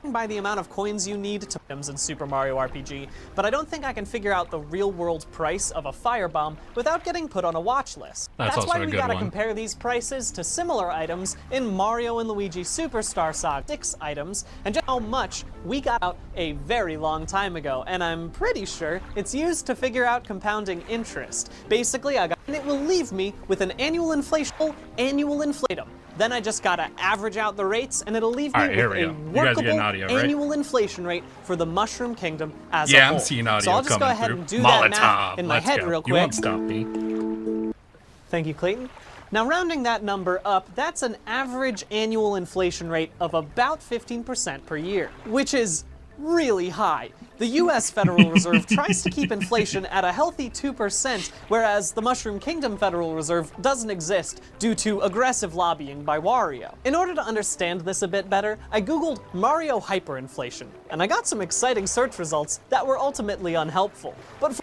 By the amount of coins you need to items in Super Mario RPG, but I don't think I can figure out the real-world price of a firebomb without getting put on a watch list. That's also why a we good gotta one. compare these prices to similar items in Mario and Luigi Superstar Saga 6 items, and just how much we got out a very long time ago, and I'm pretty sure it's used to figure out compounding interest. Basically, and it will leave me with an annual inflatum. Then I just gotta average out the rates, and it'll leave me with a workable annual inflation rate for the Mushroom Kingdom as a whole. I'm seeing audio so I'll just go coming ahead through. and do that math in my Let's head go. real quick. You won't stop me. Thank you, Clayton. Now, rounding that number up, that's an average annual inflation rate of about 15% per year, which is really high. The US Federal Reserve tries to keep inflation at a healthy 2%, whereas the Mushroom Kingdom Federal Reserve doesn't exist due to aggressive lobbying by Wario. In order to understand this a bit better, I googled Mario hyperinflation, and I got some exciting search results that were ultimately unhelpful. But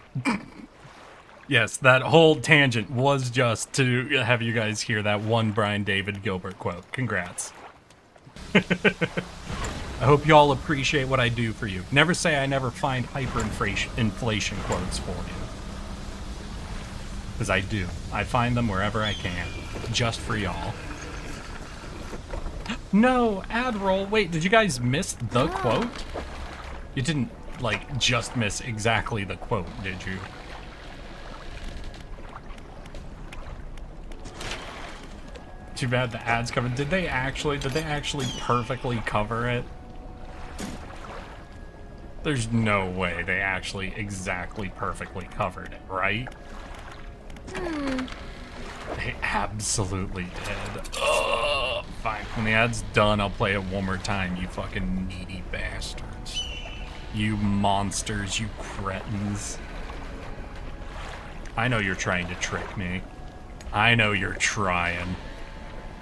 Yes, that whole tangent was just to have you guys hear that one Brian David Gilbert quote. Congrats. I hope you all appreciate what I do for you. Never say I never find hyperinflation quotes for you. Because I do. I find them wherever I can. Just for y'all. No, ad roll. Wait, did you guys miss the quote? You didn't, like, just miss exactly the quote, did you? Too bad the ads covered. Did they actually perfectly cover it? There's no way they actually exactly perfectly covered it, right? They absolutely did. Ugh. Fine. When the ad's done, I'll play it one more time, you fucking needy bastards. You monsters, you cretins. I know you're trying to trick me. I know you're trying.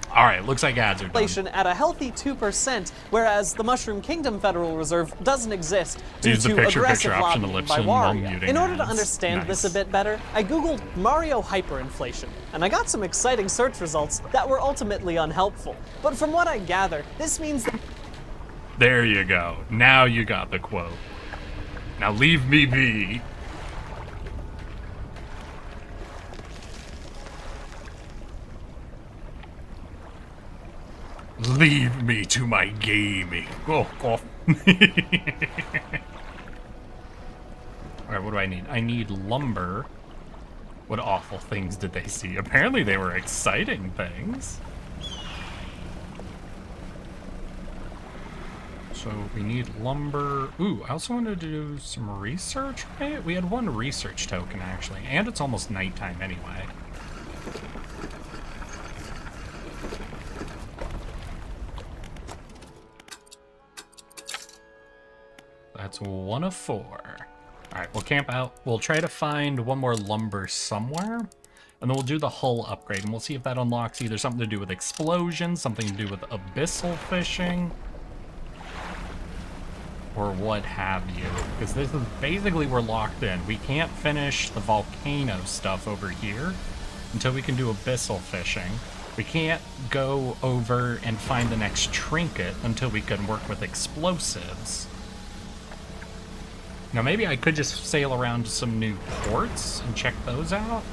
Alright, looks like ads are done. Inflation at a healthy 2%, whereas the Mushroom Kingdom Federal Reserve doesn't exist due Use the to picture aggressive option to lobbying lip by sync while Wario. muting In order to ads. understand Nice. this a bit better, I googled Mario hyperinflation, and I got some exciting search results that were ultimately unhelpful. But from what I gather, this means that There you go. Now you got the quote. Now leave me be. Leave me to my gaming. Oh, cough. Alright, what do I need? I need lumber. What awful things did they see? Apparently they were exciting things. So we need lumber. Ooh, I also wanted to do some research, right? We had one research token, actually. And it's almost nighttime anyway. That's 1 of 4. Alright, we'll camp out. We'll try to find one more lumber somewhere. And then we'll do the hull upgrade. And we'll see if that unlocks either something to do with explosions, something to do with abyssal fishing, or what have you. Because this is basically, we're locked in. We can't finish the volcano stuff over here until we can do abyssal fishing. We can't go over and find the next trinket until we can work with explosives. Now maybe I could just sail around to some new ports and check those out.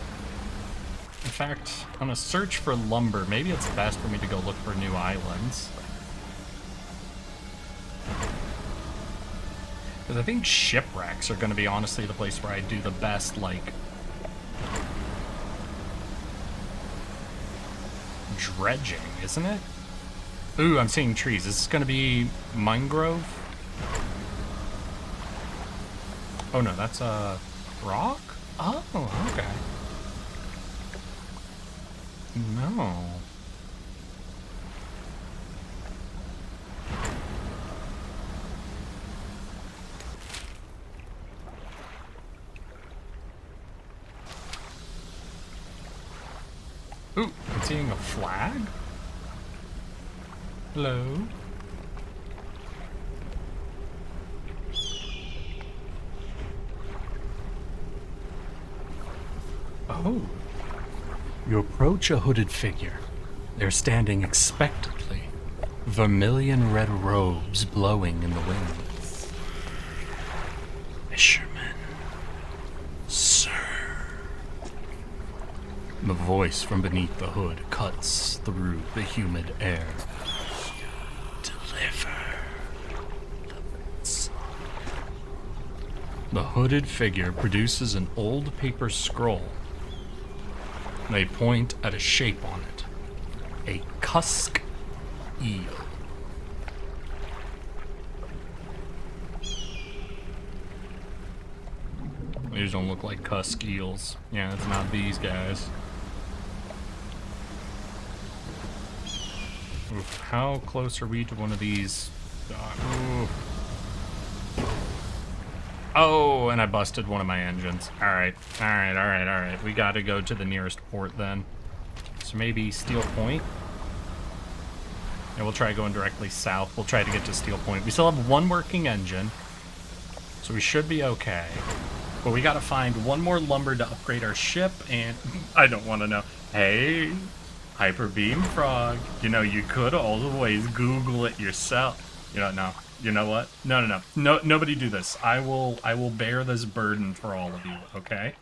In fact, on a search for lumber, maybe it's best for me to go look for new islands. Because I think shipwrecks are going to be honestly the place where I do the best, like, dredging, isn't it? Ooh, I'm seeing trees. Is this going to be mangrove? Oh no, that's a rock? Oh, okay. No. Ooh, I'm seeing a flag? Hello? Oh. You approach a hooded figure. They're standing expectantly, vermilion red robes blowing in the wind. Fisherman, sir. The voice from beneath the hood cuts through the humid air. Deliver the song. The hooded figure produces an old paper scroll. They point at a shape on it. A cusk eel. These don't look like cusk eels. Yeah, it's not these guys. Oof, how close are we to one of these? Oh, and I busted one of my engines. Alright, alright, alright, alright. We gotta go to the nearest port then. So maybe Steel Point? And we'll try going directly south. We'll try to get to Steel Point. We still have one working engine, so we should be okay. But we gotta find one more lumber to upgrade our ship, and I don't want to know. Hey, Hyper Beam Frog, you know, you could always Google it yourself. You don't know. You know what? No, nobody do this. I will bear this burden for all of you, okay?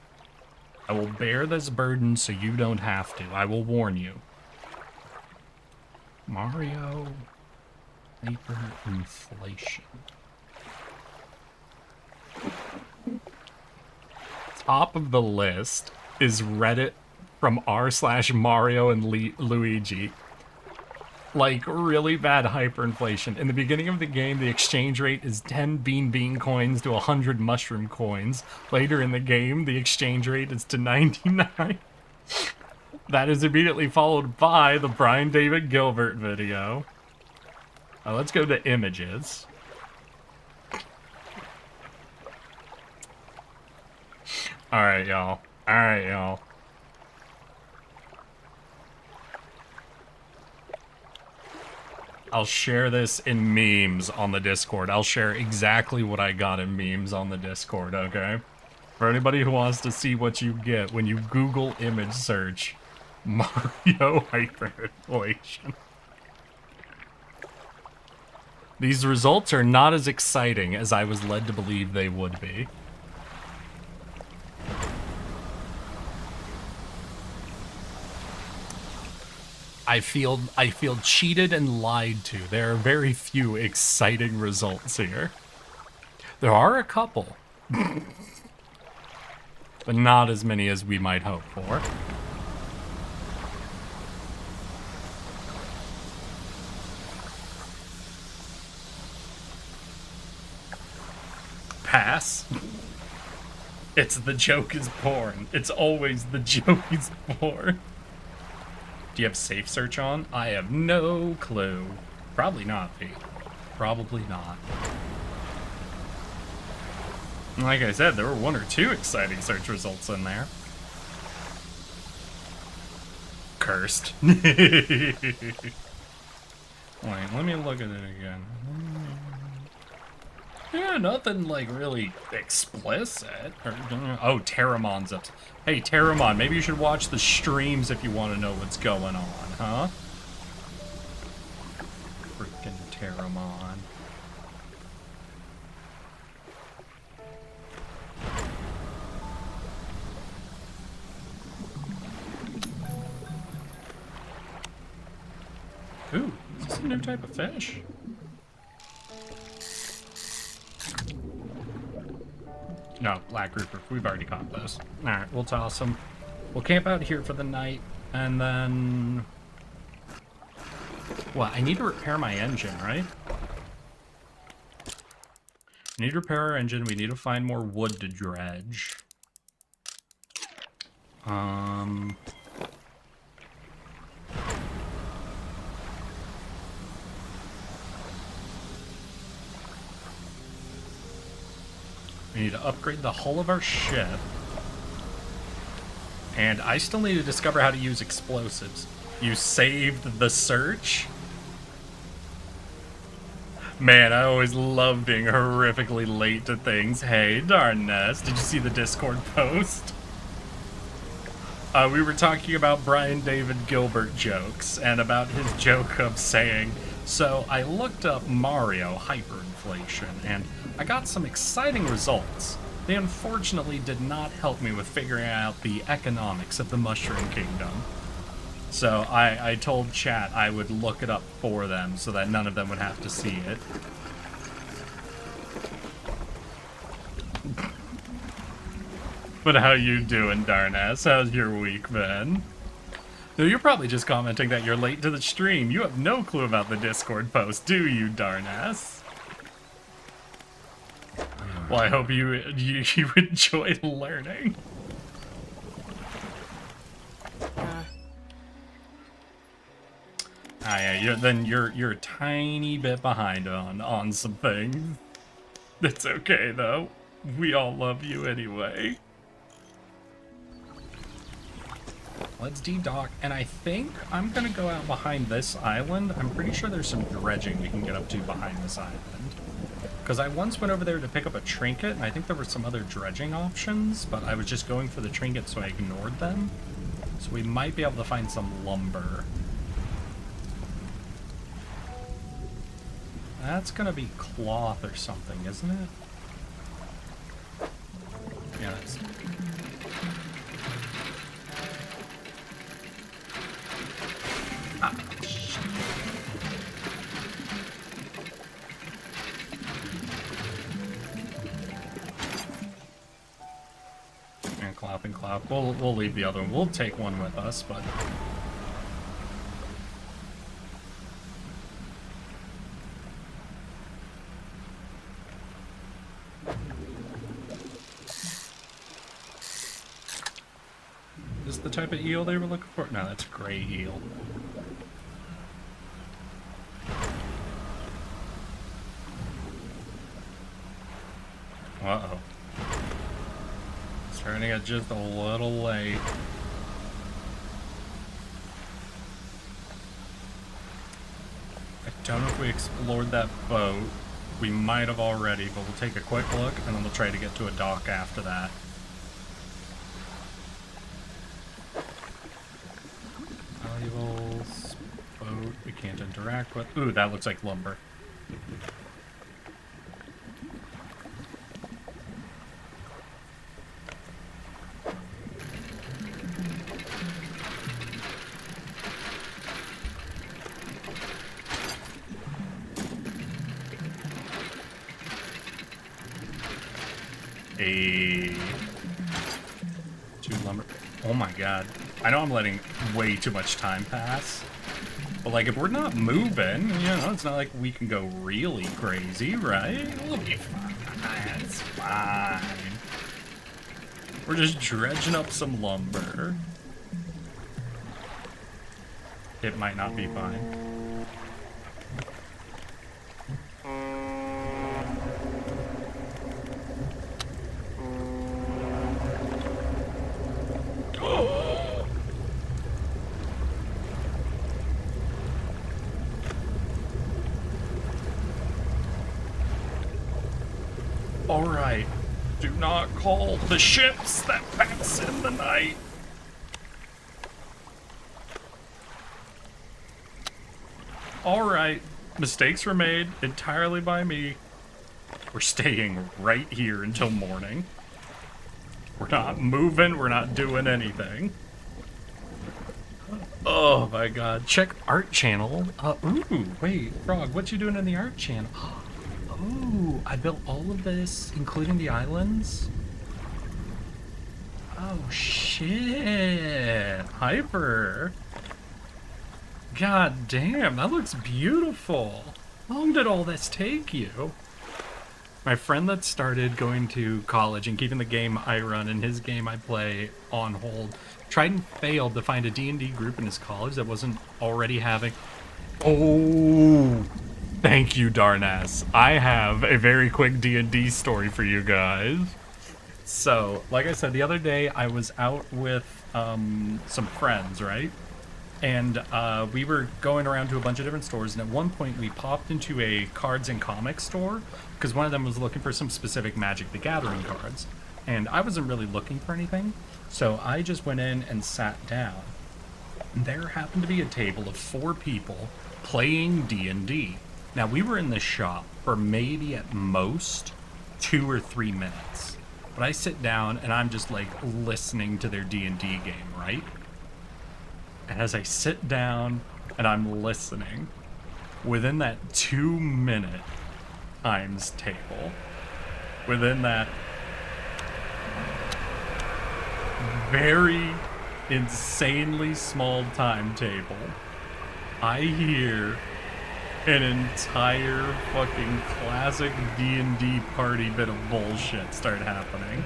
I will bear this burden so you don't have to. I will warn you. Mario hyperinflation. Top of the list is Reddit from r/Mario and Luigi. Like, really bad hyperinflation. In the beginning of the game, the exchange rate is 10 bean coins to 100 mushroom coins. Later in the game, the exchange rate is to 99. That is immediately followed by the Brian David Gilbert video. Let's go to images. Alright, y'all. Alright, y'all. I'll share this in memes on the Discord. I'll share exactly what I got in memes on the Discord, okay? For anybody who wants to see what you get when you Google image search Mario hyperinflation. These results are not as exciting as I was led to believe they would be. I feel cheated and lied to. There are very few exciting results here. There are a couple. but not as many as we might hope for. Pass. It's the joke is born. It's always the joke is born. Do you have safe search on? I have no clue. Probably not, Pete. Probably not. Like I said, there were 1 or 2 exciting search results in there. Cursed. Wait, let me look at it again. Yeah, nothing like really explicit. Oh, Terramon's up. Hey, Terramon, maybe you should watch the streams if you want to know what's going on, huh? Freaking Terramon. Ooh, is this a new type of fish? No, black grouper. We've already caught those. Alright, we'll toss them. We'll camp out here for the night, and then... Well, I need to repair my engine, right? We need to repair our engine. We need to find more wood to dredge. We need to upgrade the hull of our ship. And I still need to discover how to use explosives. You saved the search? Man, I always love being horrifically late to things. Hey, darnness, did you see the Discord post? We were talking about Brian David Gilbert jokes, and about his joke of saying, so I looked up Mario hyperinflation, and I got some exciting results. They unfortunately did not help me with figuring out the economics of the Mushroom Kingdom. So I told chat I would look it up for them so that none of them would have to see it. But how you doing, Darnass? How's your week been? No, you're probably just commenting that you're late to the stream. You have no clue about the Discord post, do you, Darnass? Well, I hope you enjoy learning. Yeah, you're a tiny bit behind on some things. It's okay though. We all love you anyway. Let's de-dock, and I think I'm gonna go out behind this island. I'm pretty sure there's some dredging we can get up to behind this island. Because I once went over there to pick up a trinket, and I think there were some other dredging options, but I was just going for the trinket, so I ignored them. So we might be able to find some lumber. That's gonna be cloth or something, isn't it? Yeah, that's... And clap. We'll leave the other one. We'll take one with us, but... Is this the type of eel they were looking for? No, that's a gray eel. Uh-oh. Starting to get just a little late. I don't know if we explored that boat. We might have already, but we'll take a quick look and then we'll try to get to a dock after that. Valuables, boat, we can't interact with. Ooh, that looks like lumber. lumber. Oh my god. I know I'm letting way too much time pass. But, like, if we're not moving, you know, it's not like we can go really crazy, right? We'll be fine. It's fine. We're just dredging up some lumber. It might not be fine. Alright, do not call the ships that pass in the night. Alright, mistakes were made entirely by me. We're staying right here until morning. We're not moving, we're not doing anything. Oh my god, check art channel. Ooh, wait, Frog, what you doing in the art channel? Oh, I built all of this, including the islands? Oh, shit. Hyper. God damn, that looks beautiful. How long did all this take you? My friend that started going to college and keeping the game I run and his game I play on hold tried and failed to find a D&D group in his college that wasn't already having... Oh... Thank you, Darnass. I have a very quick D&D story for you guys. So, like I said, the other day I was out with some friends, right? And we were going around to a bunch of different stores, and at one point we popped into a cards and comics store because one of them was looking for some specific Magic the Gathering cards. And I wasn't really looking for anything, so I just went in and sat down. And there happened to be a table of 4 people playing D&D. Now, we were in the shop for maybe at most 2 or 3 minutes. But I sit down and I'm just like listening to their D&D game, right? And as I sit down and I'm listening, within that 2-minute times table, within that very insanely small timetable, I hear an entire fucking classic D&D party bit of bullshit start happening.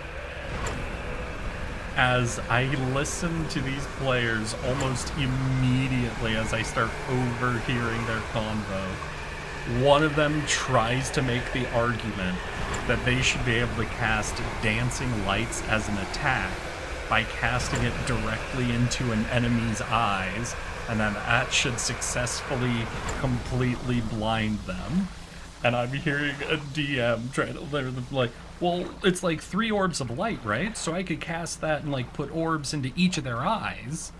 As I listen to these players almost immediately as I start overhearing their convo, one of them tries to make the argument that they should be able to cast dancing lights as an attack by casting it directly into an enemy's eyes, and then that should successfully completely blind them. And I'm hearing a DM try to literally like, well, it's like 3 orbs of light, right? So I could cast that and like put orbs into each of their eyes.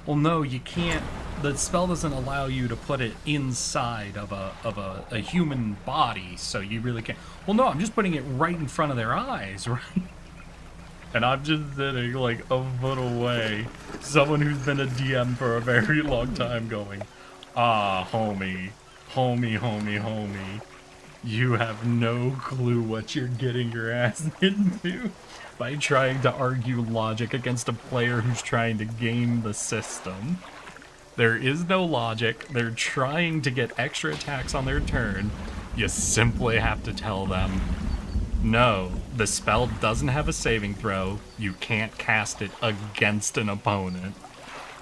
Well, no, you can't. The spell doesn't allow you to put it inside of a human body, so you really can't. Well, no, I'm just putting it right in front of their eyes, right? And I'm just sitting like a foot away. Someone who's been a DM for a very long time going, homie. You have no clue what you're getting your ass into by trying to argue logic against a player who's trying to game the system. There is no logic. They're trying to get extra attacks on their turn. You simply have to tell them, no, the spell doesn't have a saving throw. You can't cast it against an opponent.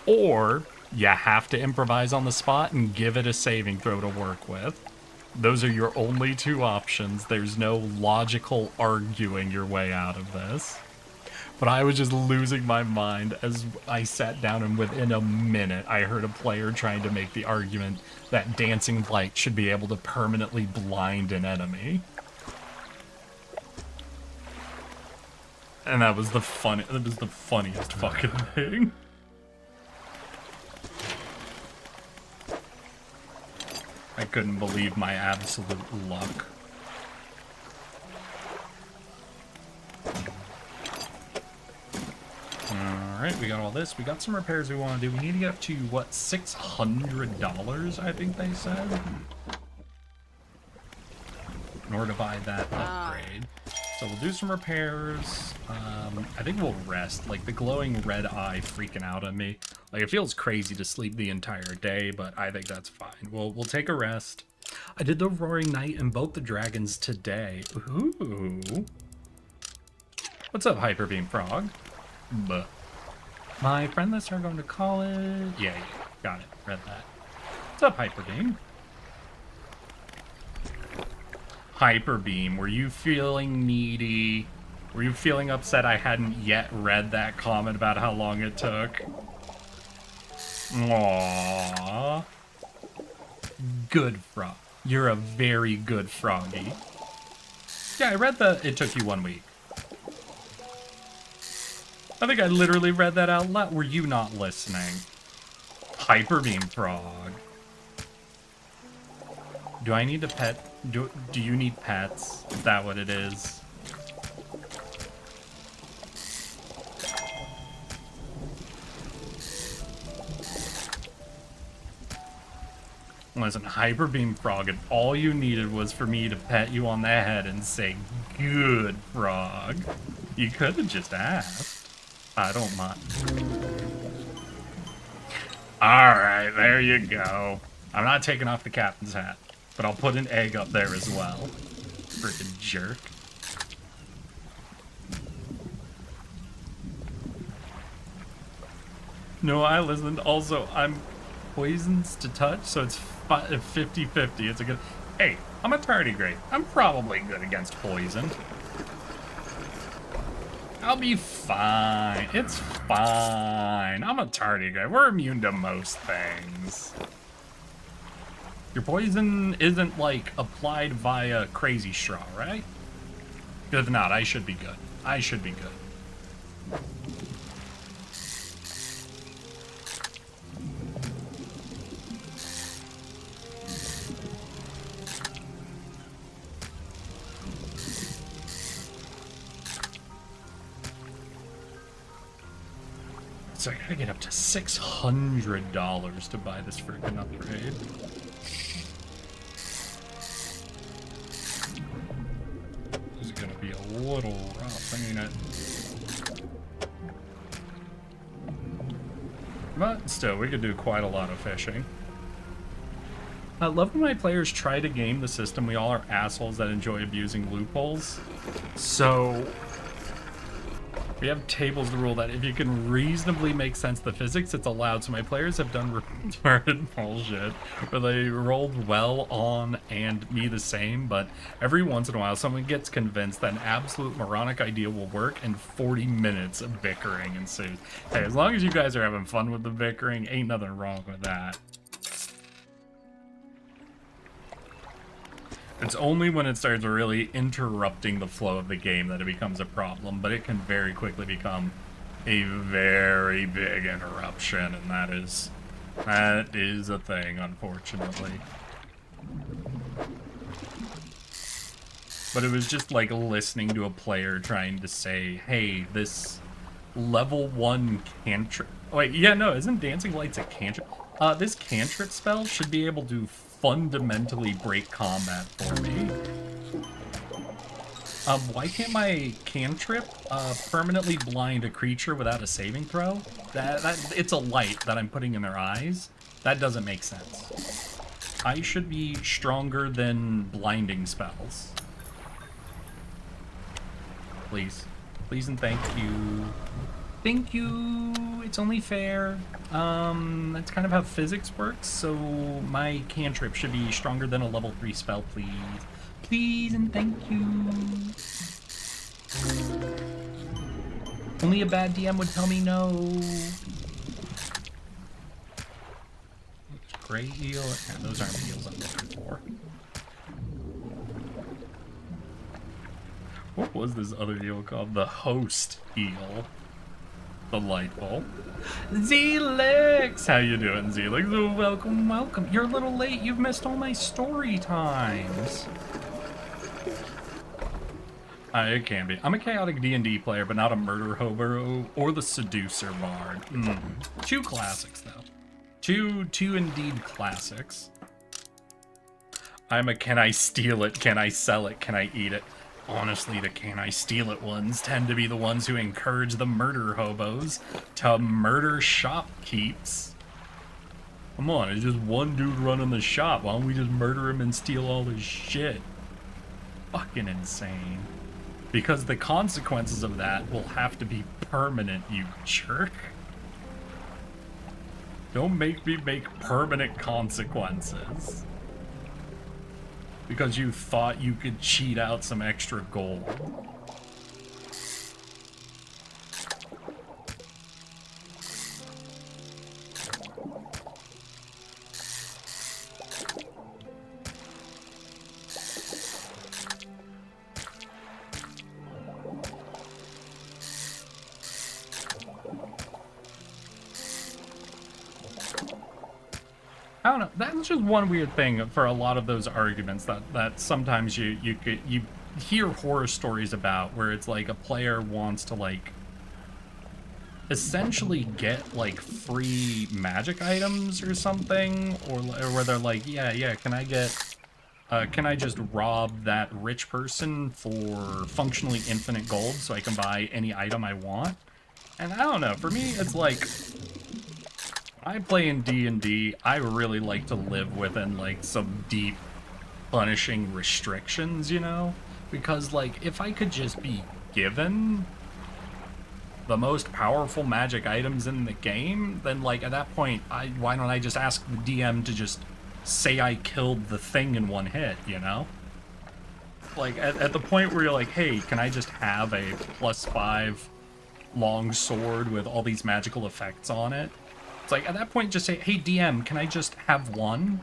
Or you have to improvise on the spot and give it a saving throw to work with. Those are your only 2 options. There's no logical arguing your way out of this. But I was just losing my mind as I sat down, and within a minute I heard a player trying to make the argument that dancing light should be able to permanently blind an enemy. And that was the funniest fucking thing. I couldn't believe my absolute luck. Alright, we got all this. We got some repairs we want to do. We need to get up to, what, $600, I think they said? In order to buy that upgrade. So So we'll do some repairs. I think we'll rest. Like, the glowing red eye freaking out on me. Like, it feels crazy to sleep the entire day, but I think that's fine. We'll take a rest. I did the Roaring Knight and both the dragons today. Ooh. What's up, Hyper Beam Frog? Buh. My friend lists are going to college. Yeah, got it. Read that. What's up, Hyper Beam? Hyper Beam, were you feeling needy? Were you feeling upset I hadn't yet read that comment about how long it took? Aww. Good frog. You're a very good froggy. Yeah, I read it took you 1 week. I think I literally read that out loud. Were you not listening? Hyper Beam Frog. Do I need a pet? Do you need pets? Is that what it is? Listen, Hyper Beam Frog, and all you needed was for me to pet you on the head and say, "Good frog." You could have just asked. I don't mind. Alright, there you go. I'm not taking off the captain's hat, but I'll put an egg up there as well. Freaking jerk. No, I listened. Also, I'm poisons to touch, so it's 50-50. It's a good... Hey, I'm a tardigrade. I'm probably good against poison. I'll be fine. It's fine. I'm a tardigrade. We're immune to most things. Your poison isn't, like, applied via crazy straw, right? If not, I should be good. I should be good. So I gotta get up to $600 to buy this freaking upgrade. This is gonna be a little rough, ain't it? But still, we could do quite a lot of fishing. I love when my players try to game the system. We all are assholes that enjoy abusing loopholes. So we have tables to rule that if you can reasonably make sense of the physics, it's allowed. So my players have done retarded bullshit where they rolled well on and me the same, but every once in a while someone gets convinced that an absolute moronic idea will work and 40 minutes of bickering ensues. Hey, as long as you guys are having fun with the bickering, ain't nothing wrong with that. It's only when it starts really interrupting the flow of the game that it becomes a problem, but it can very quickly become a very big interruption, and that is a thing, unfortunately. But it was just like listening to a player trying to say, hey, this level 1 cantrip... Wait, yeah, no, isn't Dancing Light's a cantrip? This cantrip spell should be able to fundamentally break combat for me. Why can't my cantrip permanently blind a creature without a saving throw? It's a light that I'm putting in their eyes. That doesn't make sense. I should be stronger than blinding spells. Please. Please and thank you. Thank you. It's only fair. That's kind of how physics works, so my cantrip should be stronger than a level 3 spell, please. Please and thank you. Only a bad DM would tell me no. Gray eel. Yeah, those aren't the eels I'm looking for. What was this other eel called? The host eel. Delightful. Zelix! How you doing, Zelix? Oh, welcome, welcome. You're a little late. You've missed all my story times. It can be. I'm a chaotic D&D player, but not a murder hobo or the seducer bard. Two classics, though. Two indeed classics. I'm a can I steal it, can I sell it, can I eat it? Honestly, the can I steal it ones tend to be the ones who encourage the murder hobos to murder shopkeeps. Come on, it's just one dude running the shop. Why don't we just murder him and steal all his shit? Fucking insane. Because the consequences of that will have to be permanent, you jerk. Don't make me make permanent consequences. Because you thought you could cheat out some extra gold. I don't know. That's just one weird thing for a lot of those arguments that sometimes you hear horror stories about, where it's like a player wants to like essentially get like free magic items or something, or where they're like, yeah, can I just rob that rich person for functionally infinite gold so I can buy any item I want? And I don't know. For me, it's like, I play in D&D, I really like to live within, like, some deep, punishing restrictions, you know? Because, like, if I could just be given the most powerful magic items in the game, then, like, at that point, why don't I just ask the DM to just say I killed the thing in one hit, you know? Like, at the point where you're like, hey, can I just have a +5 long sword with all these magical effects on it? It's like, at that point, just say, hey, DM, can I just have one?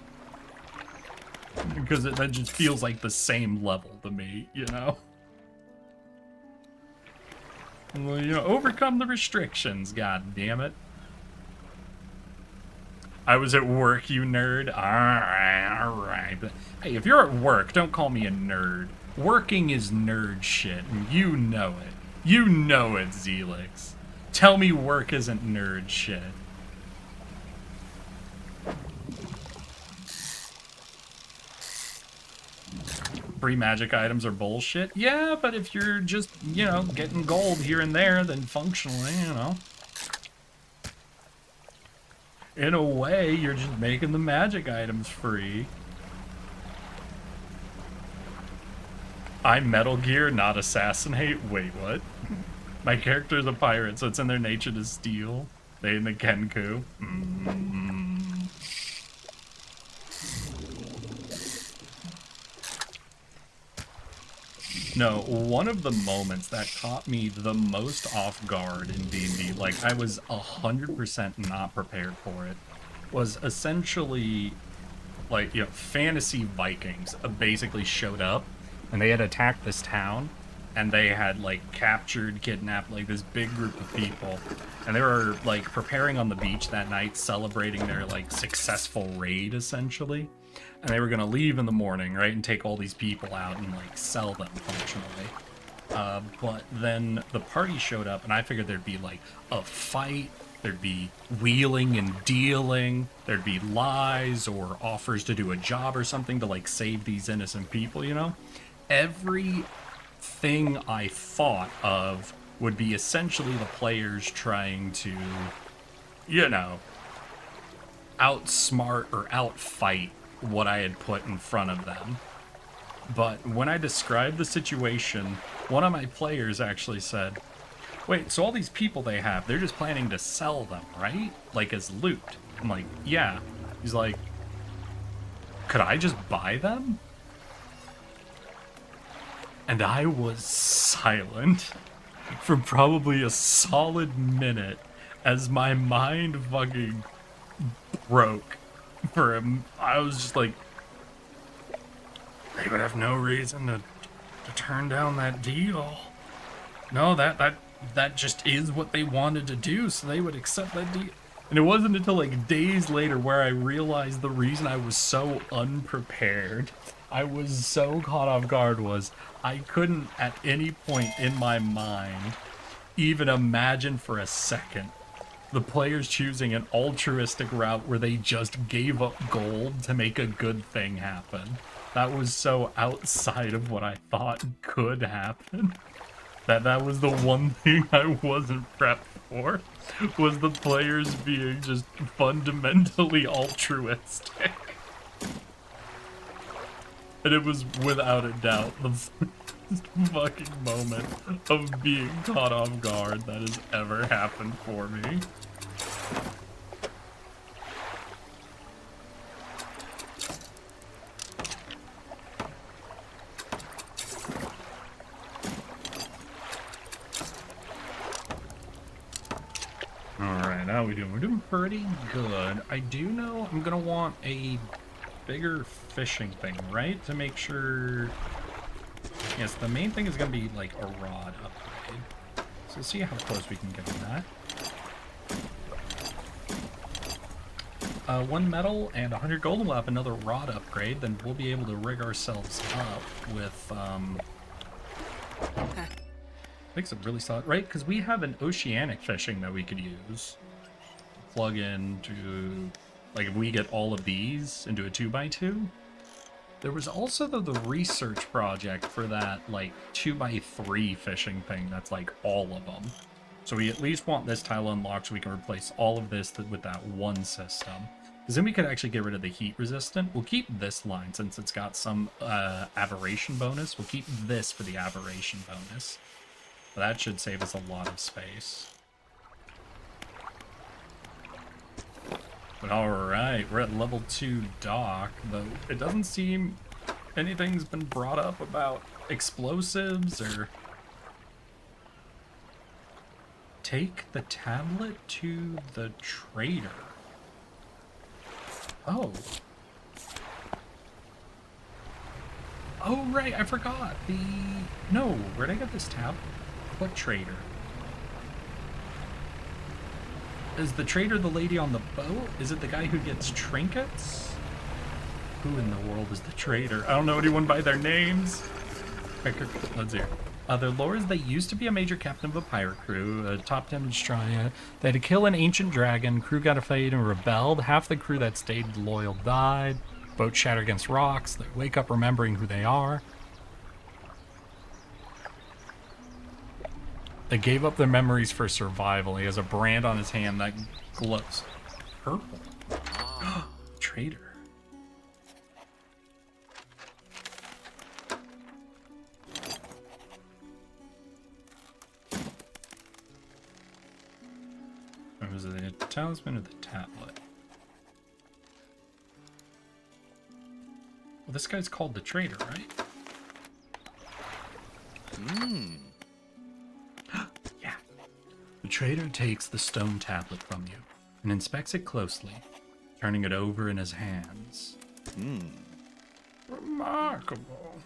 Because that just feels like the same level to me, you know? Well, you know, overcome the restrictions, god damn it. I was at work, you nerd. Alright. Hey, if you're at work, don't call me a nerd. Working is nerd shit, and you know it. You know it, Zelix. Tell me work isn't nerd shit. Free magic items are bullshit. Yeah, but if you're just, you know, getting gold here and there, then functionally, you know, in a way, you're just making the magic items free. I'm Metal Gear, not assassinate. Wait, what? My character's a pirate, so it's in their nature to steal. They in the Kenku. No, one of the moments that caught me the most off guard in D&D, like I was 100% not prepared for it, was essentially, like, you know, fantasy Vikings basically showed up, and they had attacked this town, and they had, like, captured, kidnapped, like, this big group of people, and they were, like, preparing on the beach that night, celebrating their, like, successful raid, essentially. And they were going to leave in the morning, right, and take all these people out and, like, sell them, functionally. But then the party showed up, and I figured there'd be, like, a fight, there'd be wheeling and dealing, there'd be lies or offers to do a job or something to, like, save these innocent people, you know? Everything I thought of would be essentially the players trying to, you know, outsmart or outfight what I had put in front of them. But when I described the situation, one of my players actually said, wait, so all these people they have, they're just planning to sell them, right? Like as loot. I'm like, yeah. He's like, could I just buy them? And I was silent for probably a solid minute as my mind fucking broke. For him, I was just like, they would have no reason to turn down that deal. No, that just is what they wanted to do, so they would accept that deal. And it wasn't until like days later where I realized the reason I was so unprepared, I was so caught off guard, was I couldn't at any point in my mind even imagine for a second the players choosing an altruistic route where they just gave up gold to make a good thing happen. That was so outside of what I thought could happen. That was the one thing I wasn't prepped for, was the players being just fundamentally altruistic. And it was without a doubt the fucking moment of being caught off guard that has ever happened for me. Alright, how are we doing? We're doing pretty good. I do know I'm gonna want a bigger fishing thing, right? To make sure... Yes, the main thing is gonna be like a rod upgrade. So we'll see how close we can get to that. 1 metal and 100 gold, and we'll have another rod upgrade. Then we'll be able to rig ourselves up with, makes it really solid, right? Because we have an oceanic fishing that we could use. Plug into, like, if we get all of these into a 2x2. There was also the research project for that, like, 2x3 fishing thing that's like all of them. So we at least want this tile unlocked so we can replace all of this with that one system. Because then we could actually get rid of the heat resistant. We'll keep this line since it's got some aberration bonus. We'll keep this for the aberration bonus. That should save us a lot of space. But alright, we're at level 2 dock, though it doesn't seem anything's been brought up about explosives or... Take the tablet to the trader. Oh. Oh, right, I forgot. No, where'd I get this tablet? What trader? Is the trader the lady on the boat? Is it the guy who gets trinkets? Who in the world is the trader? I don't know anyone by their names. Let's hear. Their lore is they used to be a major captain of a pirate crew, a top 10 destroyer. They had to kill an ancient dragon. Crew got afraid and rebelled. Half the crew that stayed loyal died. Boat shattered against rocks. They wake up remembering who they are. They gave up their memories for survival. He has a brand on his hand that glows purple. Traitor. Was it the talisman or the tablet? Well, this guy's called the trader, right? Yeah. The trader takes the stone tablet from you and inspects it closely, turning it over in his hands. Remarkable.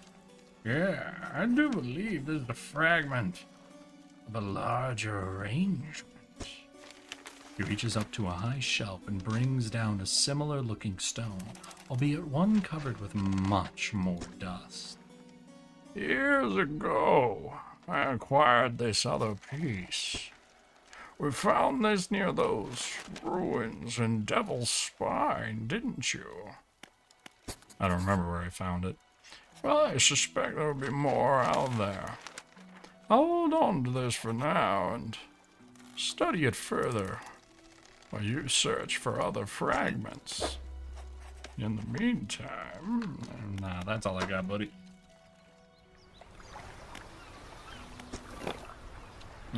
Yeah, I do believe this is a fragment of a larger arrangement. He reaches up to a high shelf and brings down a similar-looking stone, albeit one covered with much more dust. Years ago, I acquired this other piece. We found this near those ruins in Devil's Spine, didn't you? I don't remember where I found it. Well, I suspect there will be more out there. I'll hold on to this for now and study it further, while you search for other fragments. In the meantime... Nah, that's all I got, buddy.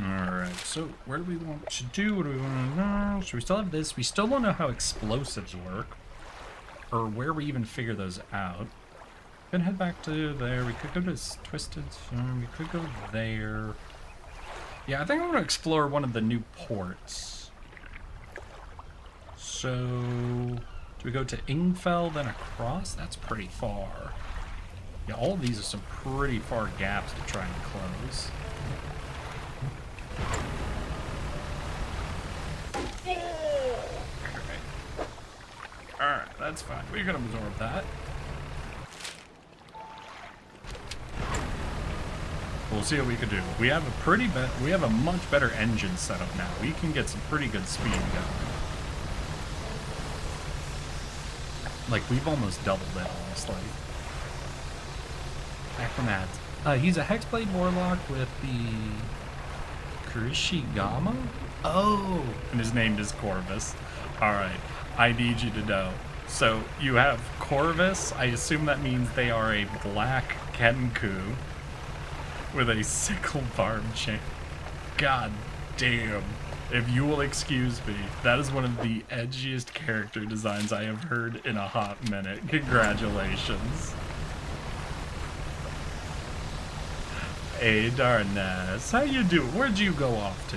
Alright, so where do we want to do? What do we want to know? So we still have this. We still don't know how explosives work. Or where we even figure those out. We can head back to there. We could go to Twisted Zone. We could go there. Yeah, I think I want to explore one of the new ports. So, do we go to Ingfell, then across? That's pretty far. Yeah, all of these are some pretty far gaps to try and close. Alright, that's fine. We can absorb that. We'll see what we can do. We have a much better engine setup now. We can get some pretty good speed going. Like, we've almost doubled it, honestly. Back from ads. He's a Hexblade Warlock with the Kurishigama? Oh! And his name is Corvus. Alright, I need you to know. So, you have Corvus. I assume that means they are a black Kenku with a sickle barbed chain. God damn. If you will excuse me, that is one of the edgiest character designs I have heard in a hot minute. Congratulations. Hey, Darness. How you doing? Where'd you go off to?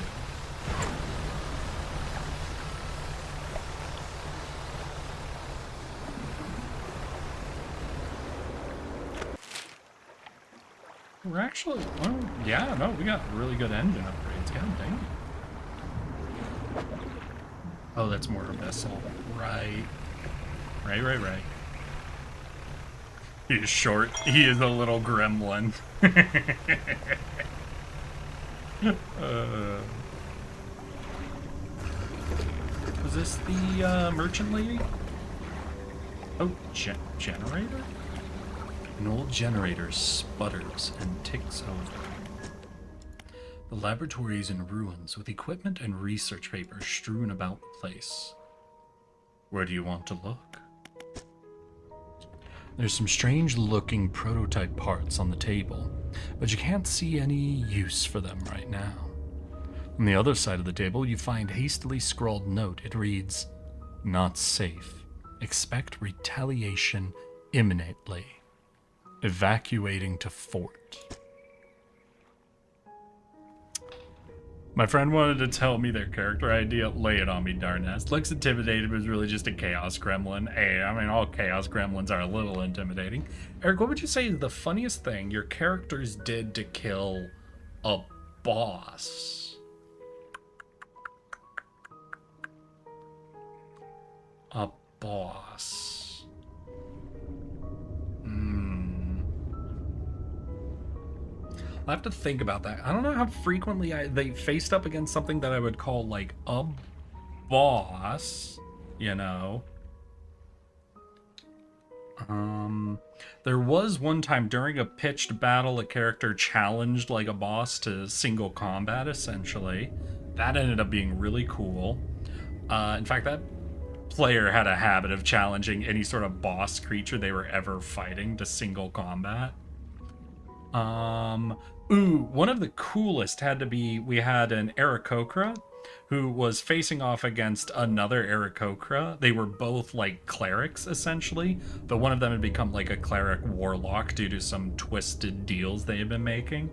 We're actually, well, yeah, no, we got really good engine upgrades. God dang it. Oh, that's more Abyssal. Right. Right. He is short. He is a little gremlin. Was this the merchant lady? Oh, generator? An old generator sputters and ticks over. The laboratory is in ruins, with equipment and research papers strewn about the place. Where do you want to look? There's some strange-looking prototype parts on the table, but you can't see any use for them right now. On the other side of the table, you find a hastily scrawled note. It reads, "Not safe. Expect retaliation imminently. Evacuating to fort." My friend wanted to tell me their character idea. Lay it on me, Darnest. Looks intimidated, but was really just a chaos gremlin. Hey, I mean, all chaos gremlins are a little intimidating. Eric, what would you say is the funniest thing your characters did to kill a boss? A boss. I'll have to think about that. I don't know how frequently they faced up against something that I would call like a boss, you know. There was one time during a pitched battle a character challenged like a boss to single combat essentially. That ended up being really cool. In fact, that player had a habit of challenging any sort of boss creature they were ever fighting to single combat. One of the coolest had to be, we had an Aarakocra who was facing off against another Aarakocra. They were both like clerics essentially, but one of them had become like a cleric warlock due to some twisted deals they had been making.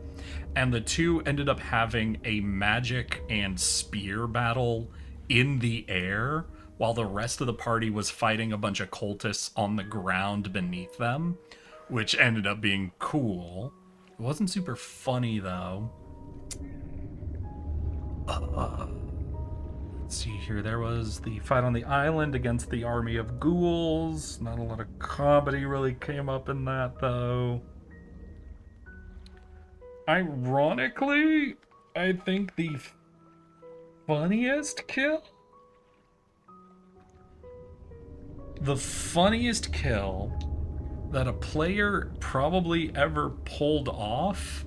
And the two ended up having a magic and spear battle in the air while the rest of the party was fighting a bunch of cultists on the ground beneath them, which ended up being cool. It wasn't super funny, though. Let's see here. There was the fight on the island against the army of ghouls. Not a lot of comedy really came up in that, though. Ironically, I think the funniest kill? The funniest kill that a player probably ever pulled off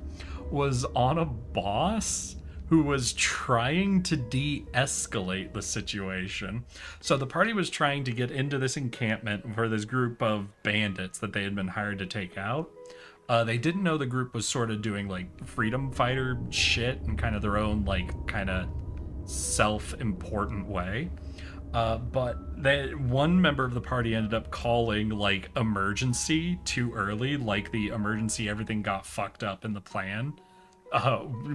was on a boss who was trying to de-escalate the situation. So the party was trying to get into this encampment for this group of bandits that they had been hired to take out. They didn't know the group was sort of doing like freedom fighter shit in kind of their own like kind of self-important way. But one member of the party ended up calling like emergency too early, like the emergency everything got fucked up in the plan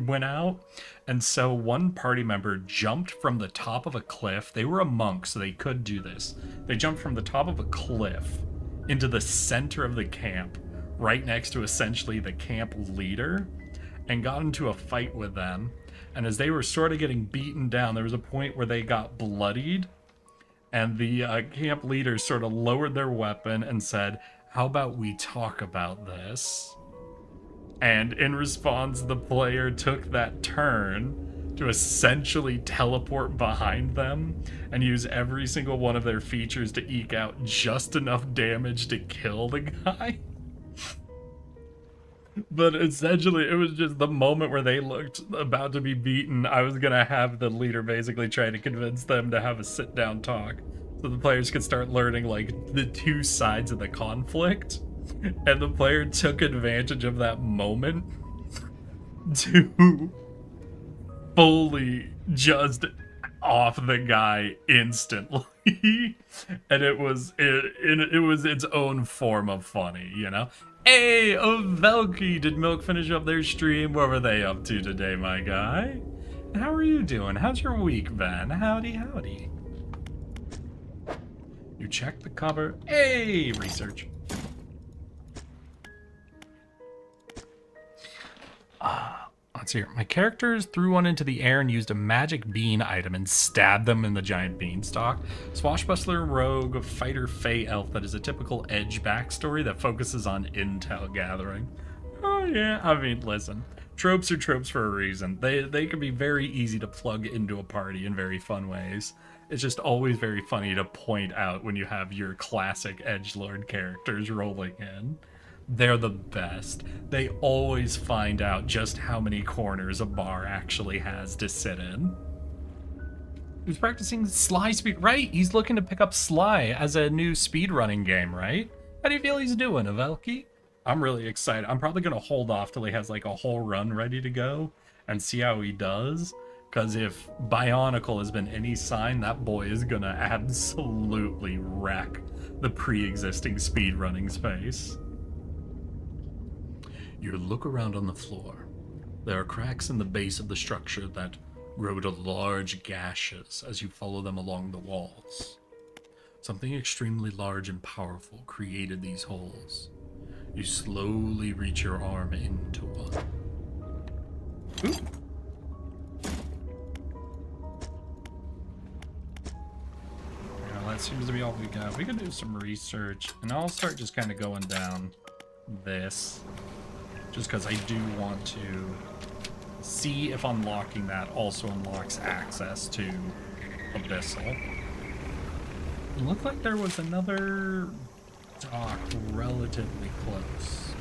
went out. And so one party member jumped from the top of a cliff. They were a monk, so they could do this. They jumped from the top of a cliff into the center of the camp, right next to essentially the camp leader, and got into a fight with them. And as they were sort of getting beaten down, there was a point where they got bloodied. And the camp leaders sort of lowered their weapon and said, "How about we talk about this?" And in response, the player took that turn to essentially teleport behind them and use every single one of their features to eke out just enough damage to kill the guy. But essentially, it was just the moment where they looked about to be beaten. I was gonna have the leader basically try to convince them to have a sit-down talk, so the players could start learning like the two sides of the conflict. And the player took advantage of that moment to fully just off the guy instantly. And it was its own form of funny, you know. Hey, Velky, did Milk finish up their stream? What were they up to today, my guy? How are you doing? How's your week been? Howdy, howdy. You checked the cover. Hey, research. Let's hear. My characters threw one into the air and used a magic bean item and stabbed them in the giant beanstalk. Swashbuckler, rogue, fighter, fey elf that is a typical Edge backstory that focuses on intel gathering. Oh yeah, I mean, listen. Tropes are tropes for a reason. They can be very easy to plug into a party in very fun ways. It's just always very funny to point out when you have your classic edgelord characters rolling in. They're the best. They always find out just how many corners a bar actually has to sit in. He's practicing Sly speed. Right, he's looking to pick up Sly as a new speedrunning game, right? How do you feel he's doing, Avelki? I'm really excited. I'm probably going to hold off till he has like a whole run ready to go and see how he does. Because if Bionicle has been any sign, that boy is going to absolutely wreck the pre-existing speedrunning space. You look around on the floor. There are cracks in the base of the structure that grow to large gashes as you follow them along the walls. Something extremely large and powerful created these holes. You slowly reach your arm into one. Ooh. Yeah, that seems to be all we got. We can do some research, and I'll start just kind of going down this. Just because I do want to see if unlocking that also unlocks access to Abyssal. It looked like there was another dock relatively close.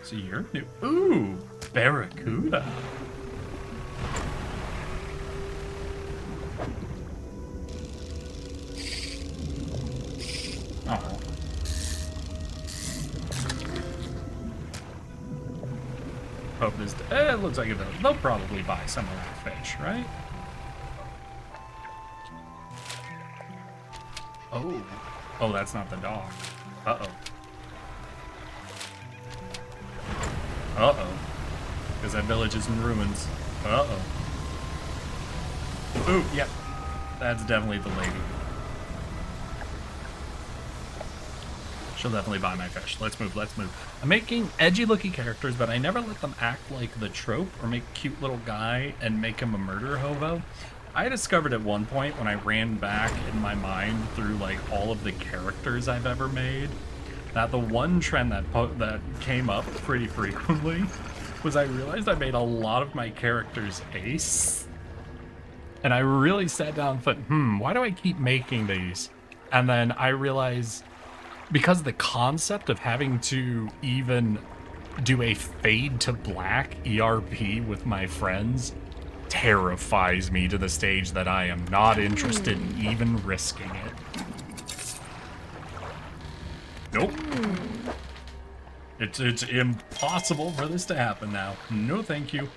So you're new. Ooh, Barracuda. Oh. Hope this. It looks like they'll probably buy some of that fish, right? Oh. Oh, that's not the dock. Uh-oh. Uh-oh. Because that village is in ruins. Uh-oh. Ooh, yep. That's definitely the lady. She'll definitely buy my fish. Let's move, let's move. I'm making edgy looking characters, but I never let them act like the trope or make a cute little guy and make him a murder hobo. I discovered at one point when I ran back in my mind through like all of the characters I've ever made, that the one trend that came up pretty frequently was I realized I made a lot of my characters ace. And I really sat down and thought, why do I keep making these? And then I realized, because the concept of having to even do a fade to black ERP with my friends terrifies me to the stage that I am not interested in even risking it. Nope. It's impossible for this to happen now. No thank you.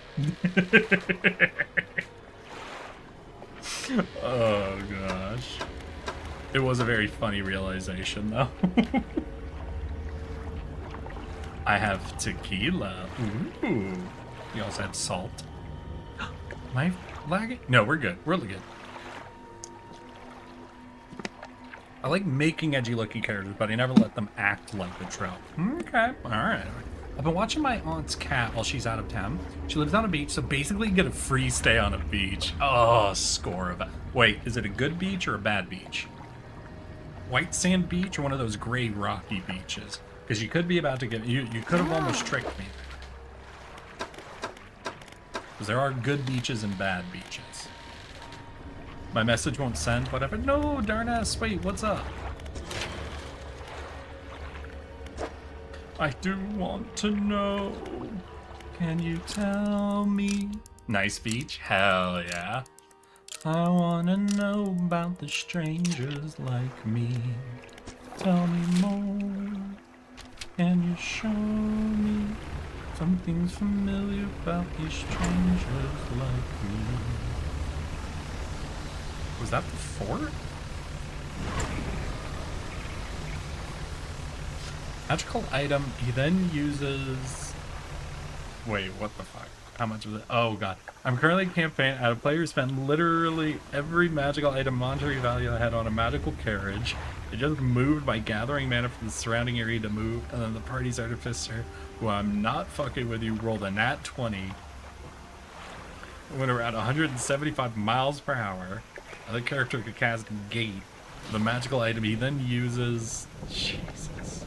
Oh gosh. It was a very funny realization, though. I have tequila. Ooh. You also had salt. Am I lagging? No, we're good. We're good. I like making edgy looking characters, but I never let them act like the trope. Okay, alright. I've been watching my aunt's cat while she's out of town. She lives on a beach, so basically you get a free stay on a beach. Oh, score of it. Wait, is it a good beach or a bad beach? White sand beach or one of those gray rocky beaches? Because you could be about to get... You could have almost tricked me. Because there are good beaches and bad beaches. My message won't send, whatever. No, darn ass. Wait, what's up? I do want to know. Can you tell me? Nice beach? Hell yeah. I wanna know about the strangers like me. Tell me more. Can you show me something's familiar about these strangers like me? Was that the fort? Magical item, he then uses... Wait, what the fuck? How much of it? Oh god. I'm currently campaigning at a player who spent literally every magical item monetary value I had on a magical carriage. It just moved by gathering mana from the surrounding area to move, and then the party's artificer, who I'm not fucking with you, rolled a nat 20. Went around 175 miles per hour. Other character could cast Gate. The magical item he then uses... Jesus.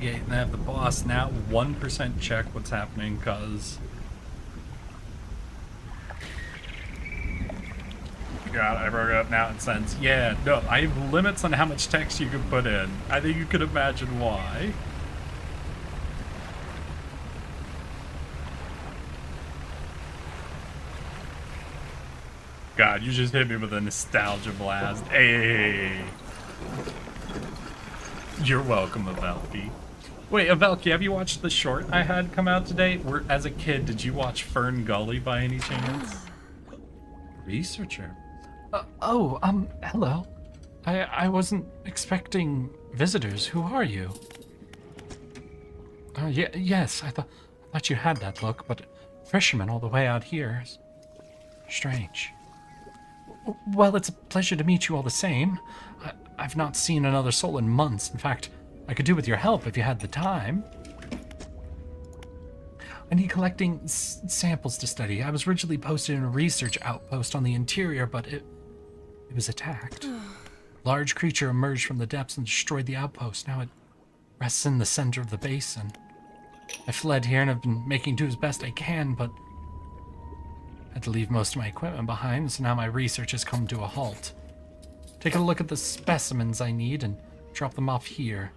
Yeah, and I have the boss now 1% check what's happening, because... God, I broke it up now in sense. Yeah, no, I have limits on how much text you can put in. I think you could imagine why. God, you just hit me with a nostalgia blast. Hey! You're welcome, Avelki. Wait, Avelki, have you watched the short I had come out today? As a kid, did you watch Fern Gully by any chance? Researcher. Hello. I wasn't expecting visitors. Who are you? Yes, I thought you had that look, but fishermen all the way out here is strange. Well, it's a pleasure to meet you all the same. I've not seen another soul in months. In fact, I could do with your help if you had the time. I need collecting samples to study. I was originally posted in a research outpost on the interior, but it was attacked. Large creature emerged from the depths and destroyed the outpost. Now it rests in the center of the basin. I fled here and have been making do as best I can, but I had to leave most of my equipment behind, so now my research has come to a halt. Take a look at the specimens I need and drop them off here.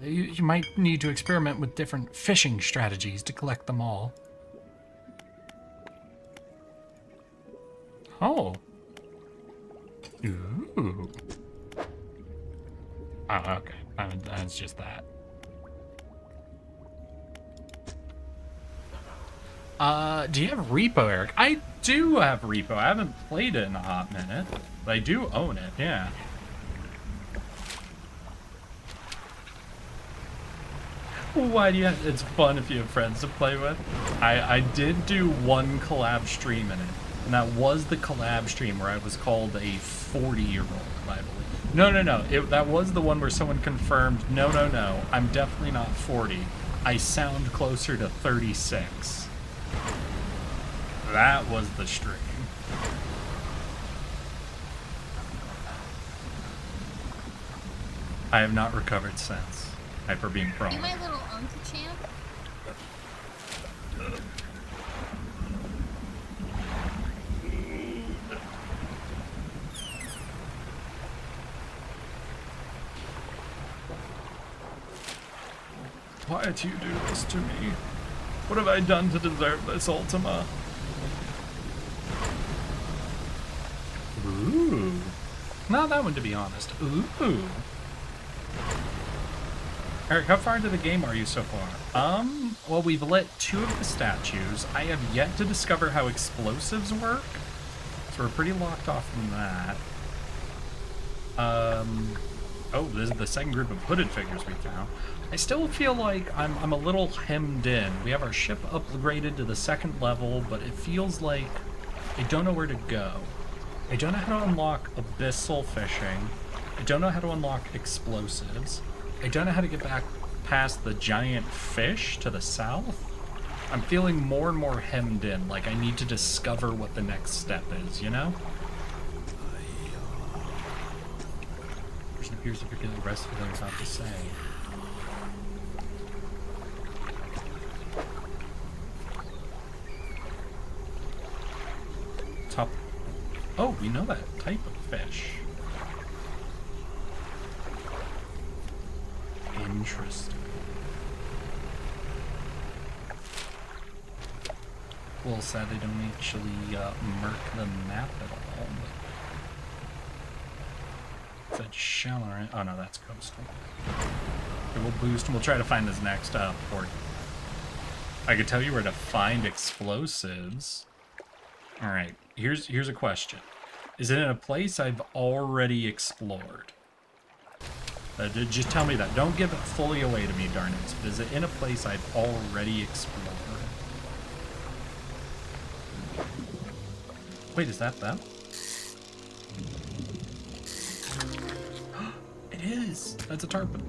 You might need to experiment with different fishing strategies to collect them all. Oh. Ooh. Oh, okay. That's just that. Do you have Repo, Eric? I do have Repo. I haven't played it in a hot minute, but I do own it, yeah. Why do you have, it's fun if you have friends to play with. I did do one collab stream in it, and that was the collab stream where I was called a 40-year-old, I believe. No, that was the one where someone confirmed, no, I'm definitely not 40. I sound closer to 36. That was the stream. I have not recovered since. Hyper being prone. Hey, my little uncle champ. Why do you do this to me? What have I done to deserve this, Ultima? Ooh. Not that one, to be honest. Ooh. Eric, how far into the game are you so far? Well, we've lit 2 of the statues. I have yet to discover how explosives work, so we're pretty locked off from that. Oh, this is the second group of hooded figures we found. I still feel like I'm a little hemmed in. We have our ship upgraded to the 2nd level, but it feels like I don't know where to go. I don't know how to unlock abyssal fishing. I don't know how to unlock explosives. I don't know how to get back past the giant fish to the south. I'm feeling more and more hemmed in, like I need to discover what the next step is, you know? There's an appears to forget the rest of what they're about to say. Top. Oh, we know that type of fish. Interesting. Well, sad they don't actually mark the map at all. Is that shallow, right? Oh no, that's coastal. Okay, we'll boost and we'll try to find this next port. I could tell you where to find explosives. Alright, here's a question. Is it in a place I've already explored? Just tell me that. Don't give it fully away to me, darn it. But is it in a place I've already explored? Wait, is that them? It is! That's a tarpon.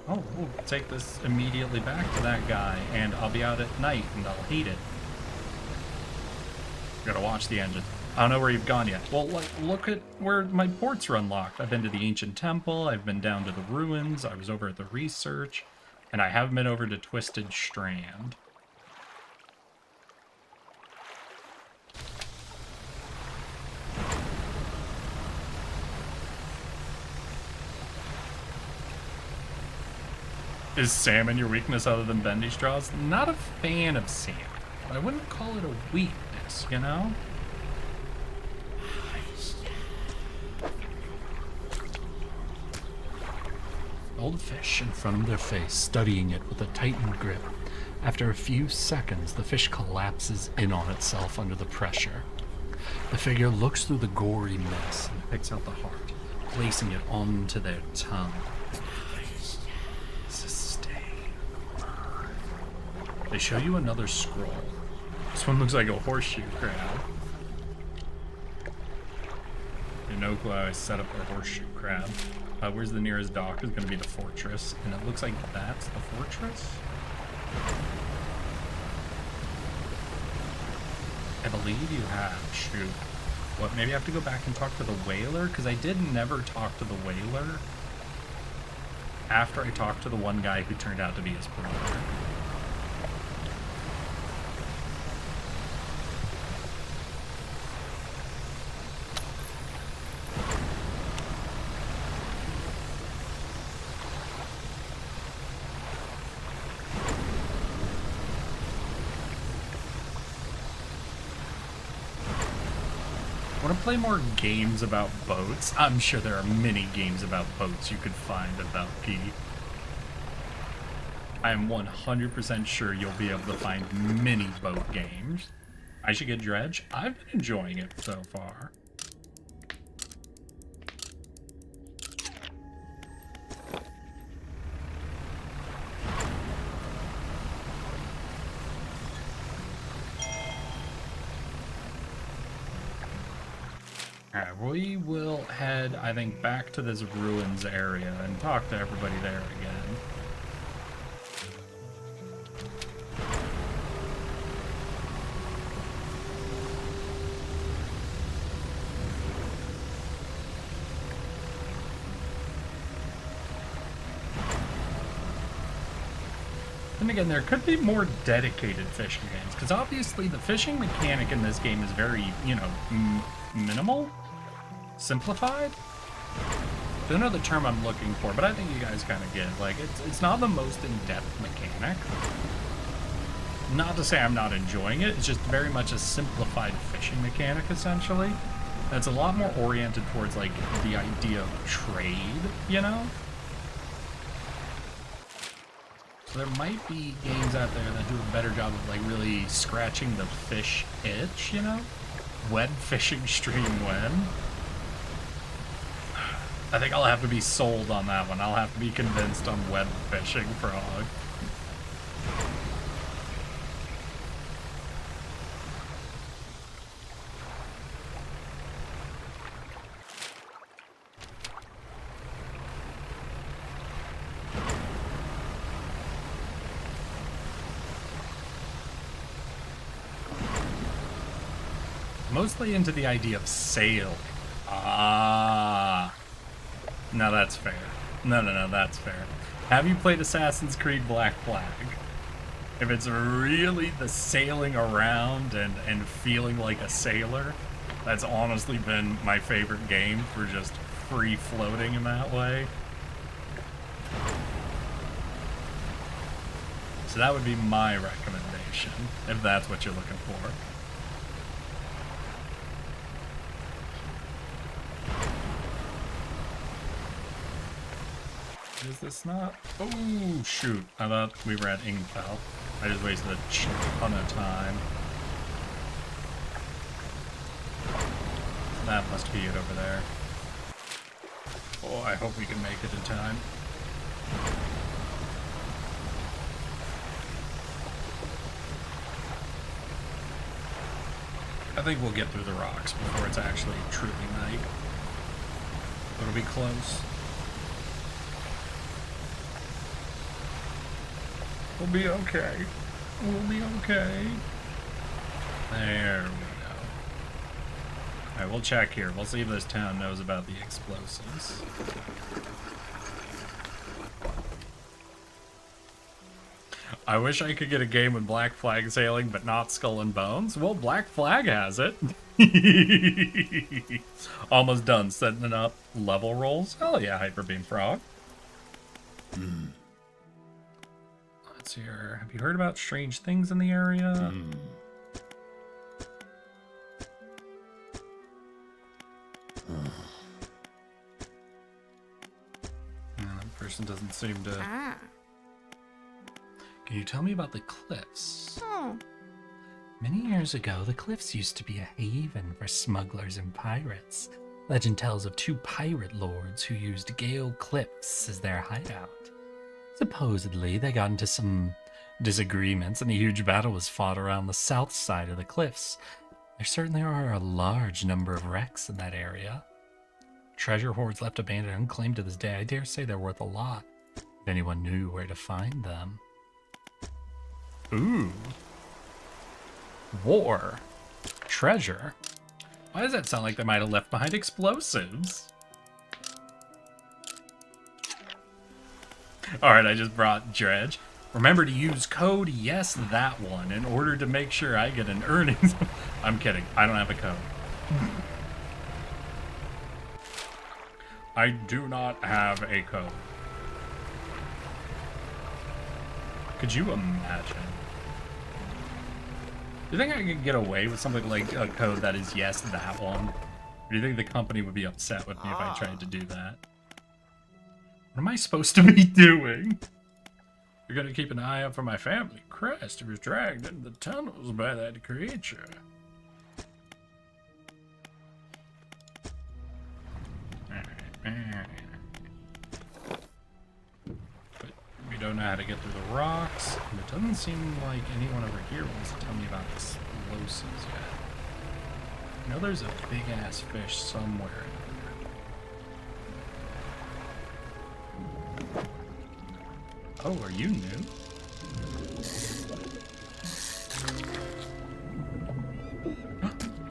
Oh, we'll take this immediately back to that guy, and I'll be out at night, and I'll hate it. Gotta watch the engine. I don't know where you've gone yet. Well, look at where my ports are unlocked. I've been to the ancient temple, I've been down to the ruins, I was over at the research, and I haven't been over to Twisted Strand. Is salmon your weakness other than bendy straws? Not a fan of salmon, but I wouldn't call it a weakness, you know? Hold the fish in front of their face, studying it with a tightened grip. After a few seconds, the fish collapses in on itself under the pressure. The figure looks through the gory mess and picks out the heart, placing it onto their tongue. Sustain. They show you another scroll. This one looks like a horseshoe crab. You know who I set up a horseshoe crab. Where's the nearest dock is going to be the fortress, and it looks like that's the fortress? I believe you have. Shoot. What, maybe I have to go back and talk to the whaler? Because I did never talk to the whaler after I talked to the one guy who turned out to be his brother. Play more games about boats. I'm sure there are many games about boats you could find about P. I am 100% sure you'll be able to find many boat games. I should get Dredge. I've been enjoying it so far. Alright, we will head, I think, back to this ruins area and talk to everybody there again. And again, there could be more dedicated fishing games, because obviously the fishing mechanic in this game is very, you know, minimal? Simplified? Don't know the term I'm looking for, but I think you guys kind of get it. Like, it's not the most in-depth mechanic. Not to say I'm not enjoying it, it's just very much a simplified fishing mechanic, essentially. That's a lot more oriented towards, like, the idea of trade, you know? So there might be games out there that do a better job of, like, really scratching the fish itch, you know? Wed fishing stream when? I think I'll have to be sold on that one. I'll have to be convinced on web fishing frog. Mostly into the idea of sailing. Ah. No, that's fair. No, that's fair. Have you played Assassin's Creed Black Flag? If it's really the sailing around and feeling like a sailor, that's honestly been my favorite game for just free floating in that way. So that would be my recommendation, if that's what you're looking for. Is this not? Oh, shoot. I thought we were at Ingfell. I just wasted a ton of time. That must be it over there. Oh, I hope we can make it in time. I think we'll get through the rocks before it's actually truly night. It'll be close. We'll be okay. We'll be okay. There we go. Alright, we'll check here. We'll see if this town knows about the explosives. I wish I could get a game with Black Flag sailing, but not Skull and Bones. Well, Black Flag has it. Almost done setting up level rolls. Hell yeah, Hyper Beam Frog. Let's see here. Have you heard about strange things in the area? That person doesn't seem to... Can you tell me about the cliffs? Many years ago, the cliffs used to be a haven for smugglers and pirates. Legend tells of two pirate lords who used Gale Cliffs as their hideout. Supposedly, they got into some disagreements and a huge battle was fought around the south side of the cliffs. There certainly are a large number of wrecks in that area. Treasure hoards left abandoned and unclaimed to this day. I dare say they're worth a lot, if anyone knew where to find them. Ooh. War. Treasure. Why does that sound like they might have left behind explosives? Alright, I just brought Dredge. Remember to use code yes that one in order to make sure I get an earnings. I'm kidding. I don't have a code. I do not have a code. Could you imagine? Do you think I could get away with something like a code that is yes that one? Or do you think the company would be upset with me if I tried to do that? What am I supposed to be doing? You're gonna keep an eye out for my family. Crest was dragged into the tunnels by that creature. But we don't know how to get through the rocks, and it doesn't seem like anyone over here wants to tell me about explosives yet. I know there's a big ass fish somewhere in there. Oh, are you new?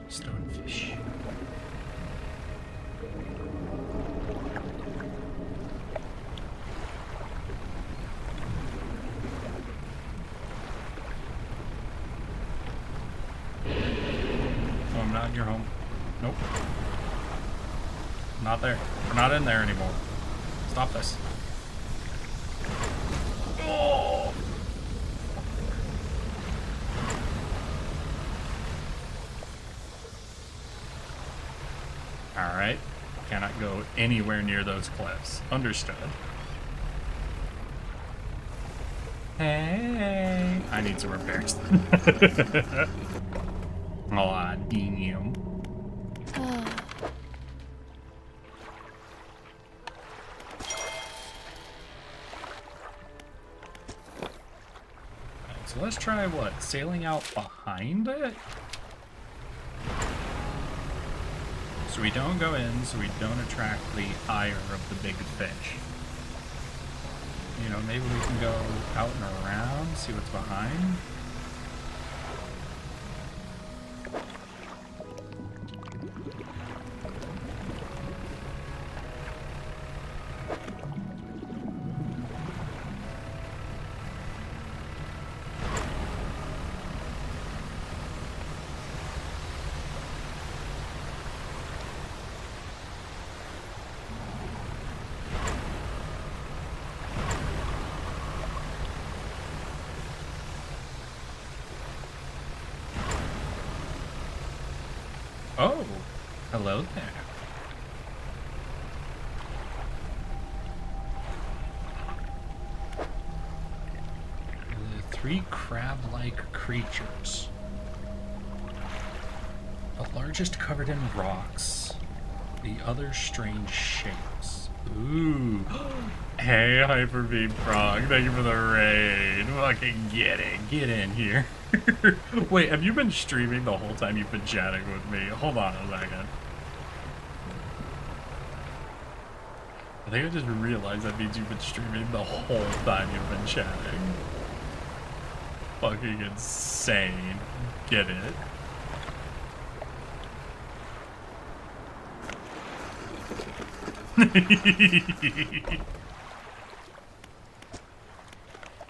Stonefish. Oh, I'm not in your home. Nope. Not there. We're not in there anymore. Stop this. Oh. Alright. Cannot go anywhere near those cliffs. Understood. Hey. I need some repairs. Aw, damn. So let's try what? Sailing out behind it? So we don't go in, so we don't attract the ire of the big fish. You know, maybe we can go out and around, see what's behind. Oh, hello there. The three crab-like creatures. The largest covered in rocks, the other strange shapes. Ooh. Hey, Hyper Beam Frog, thank you for the raid. Fucking get in here. Wait, have you been streaming the whole time you've been chatting with me? Hold on a second. I think I just realized that means you've been streaming the whole time you've been chatting. Fucking insane. Get it?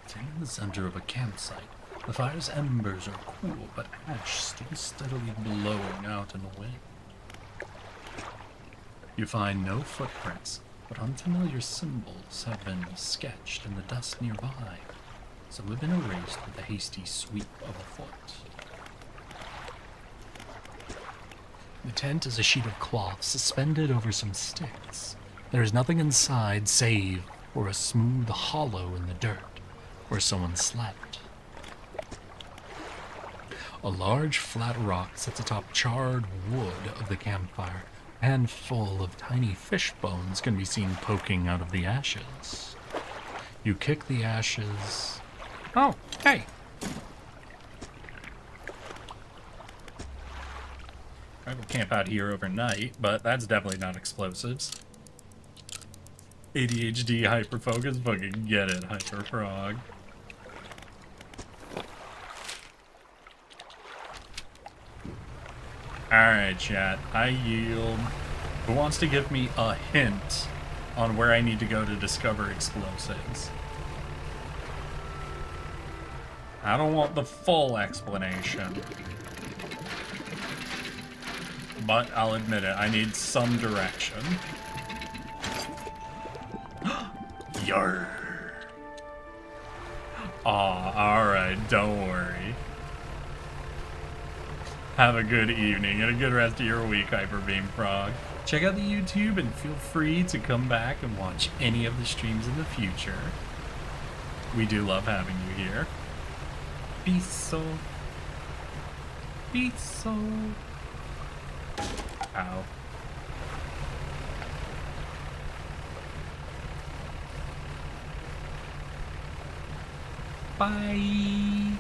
Standing in the center of a campsite, the fire's embers are cool, but ash still steadily blowing out in the wind. You find no footprints, but unfamiliar symbols have been sketched in the dust nearby. Some have been erased with a hasty sweep of a foot. The tent is a sheet of cloth suspended over some sticks. There is nothing inside save for a smooth hollow in the dirt where someone slept. A large flat rock sits atop charred wood of the campfire. A handful of tiny fish bones can be seen poking out of the ashes. You kick the ashes. Oh, hey! I will camp out here overnight, but that's definitely not explosives. ADHD hyperfocus, fucking get it, Hyper Frog. Alright, chat, I yield. Who wants to give me a hint on where I need to go to discover explosives? I don't want the full explanation. But I'll admit it, I need some direction. Yarr. Aw, alright, don't worry. Have a good evening and a good rest of your week, Hyper Beam Frog. Check out the YouTube and feel free to come back and watch any of the streams in the future. We do love having you here. Piso. Piso. Ow. Bye.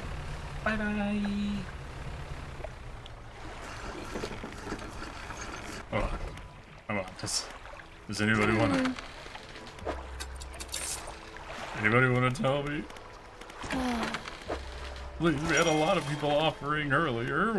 Bye-bye. Hold on. Does anybody want to tell me? Please, we had a lot of people offering earlier.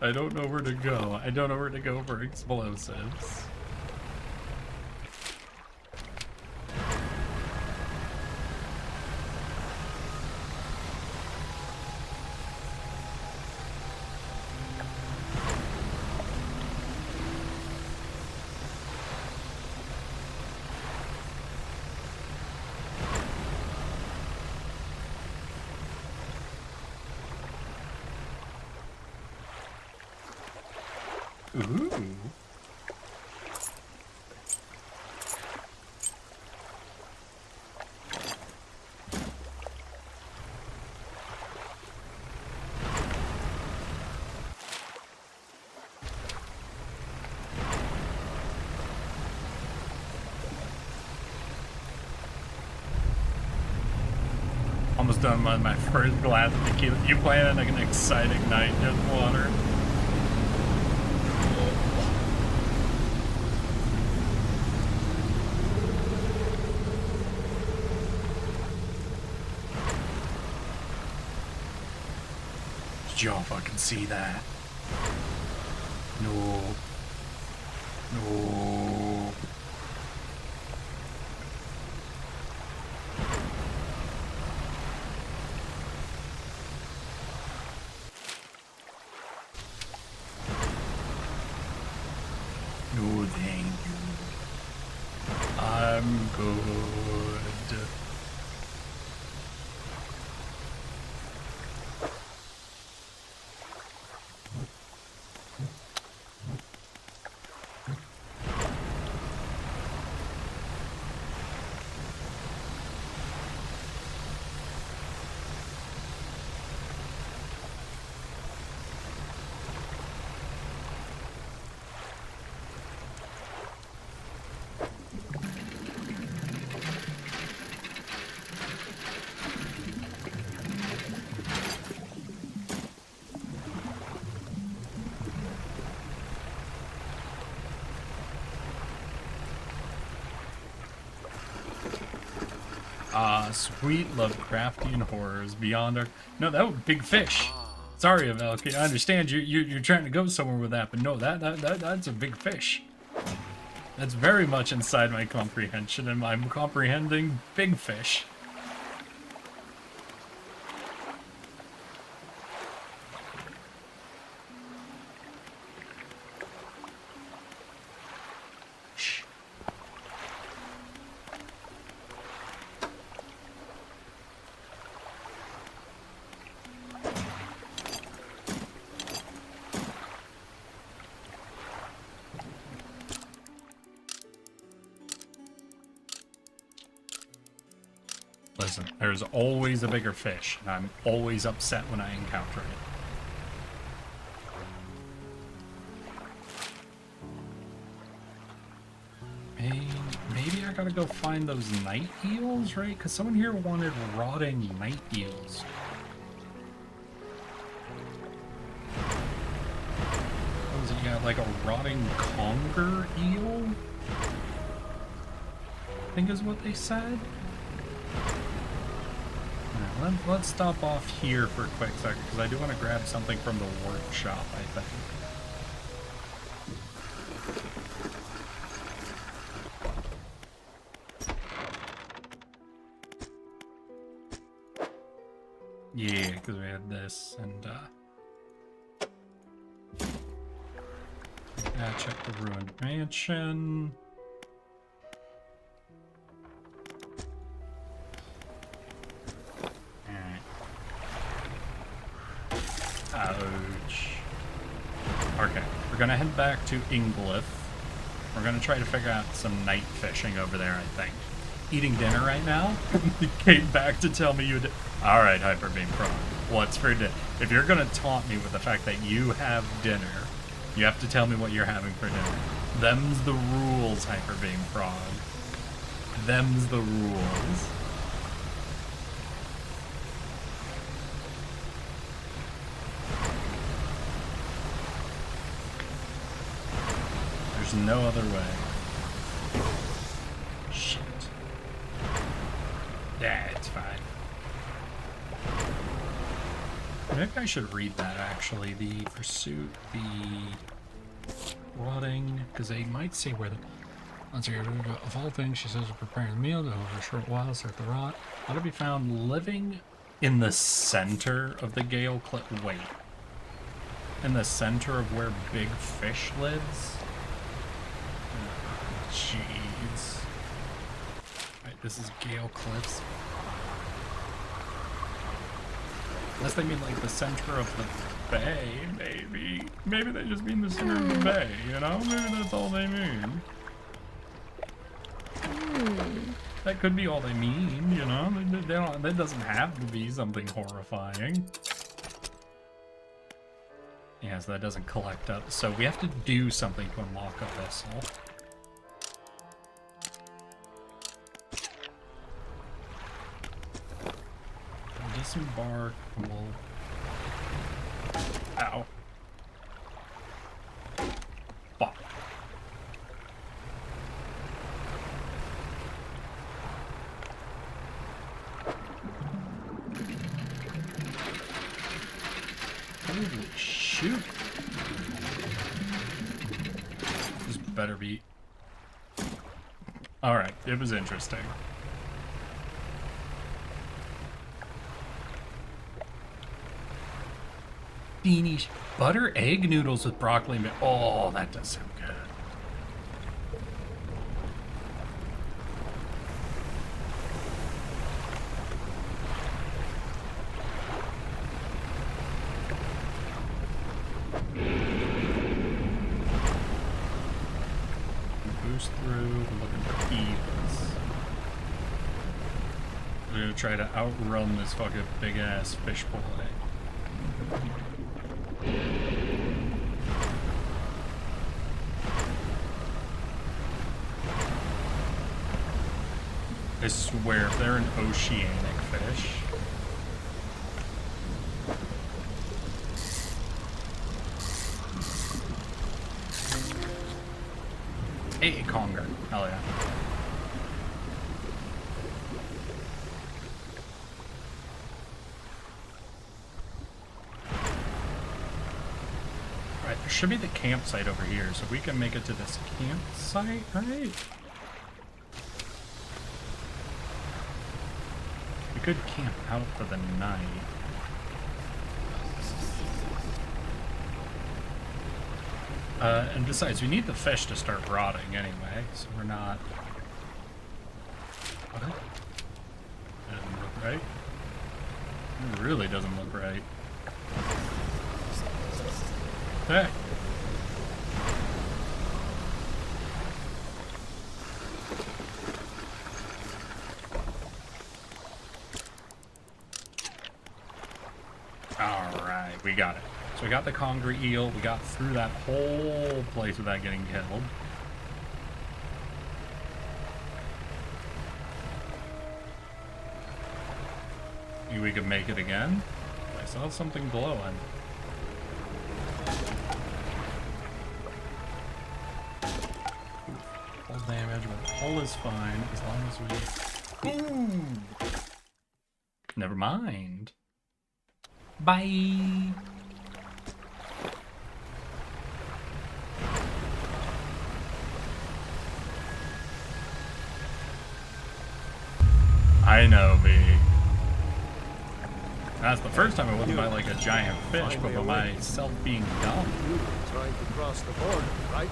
I don't know where to go. I don't know where to go for explosives. Ooh. Almost done with my first glass of tequila. You planning like an exciting night, just water? Did y'all fucking see that? No. No. I'm good. Sweet Lovecraftian horrors beyond our... No, that was big fish. Sorry, Amelki. I understand you're trying to go somewhere with that, but no, that's a big fish. That's very much inside my comprehension, and I'm comprehending big fish. Listen, there's always a bigger fish, and I'm always upset when I encounter it. Maybe I gotta go find those night eels, right? Because someone here wanted rotting night eels. What was it? You got like a rotting conger eel? I think is what they said. Let's stop off here for a quick second, because I do want to grab something from the workshop, I think. Yeah, because we had this, and, check the ruined mansion. Ouch. Okay, we're gonna head back to Inglith. We're gonna try to figure out some night fishing over there, I think. Eating dinner right now? You came back to tell me you did. Alright, Hyper Beam Frog. What's for dinner? If you're gonna taunt me with the fact that you have dinner, you have to tell me what you're having for dinner. Them's the rules, Hyper Beam Frog. Them's the rules. There's no other way. Shit. Yeah, it's fine. Maybe I should read that, actually. The pursuit, the rotting, because they might say where the... Of all things, she says, preparing the meal, over a short while, start the rot. Ought to be found living in the center of the Gale Cliff. Wait. In the center of where Big Fish lives? Jeez. Right, this is Gale Cliffs. Unless they mean like the center of the bay, maybe. Maybe they just mean the center of the bay, you know? Maybe that's all they mean. That could be all they mean, you know? They don't, that doesn't have to be something horrifying. Yeah, so that doesn't collect up. So we have to do something to unlock a vessel. We'll disembark and we'll... Ow. Fuck. Holy shoot. This better be... Alright, it was interesting. Beanies. Butter egg noodles with broccoli. Oh, that does sound good. through, looking for eels. We're gonna try to outrun this fucking big ass fish boy. I swear, if they're an oceanic fish. Hey, conger. Hell yeah. Alright, there should be the campsite over here, so we can make it to this campsite, right? We could camp out for the night. And besides, we need the fish to start rotting anyway, so we're not... What? That doesn't look right. It really doesn't look right. Hey! Alright, we got it. So we got the conger eel, we got through that whole place without getting killed. Maybe we could make it again? I saw something glowing. Full damage, but hull is fine as long as we... Ooh! Never mind. Bye! I know, B. That's the first time I wasn't by like a giant fish, but by myself being dumb. You trying to cross the border, right?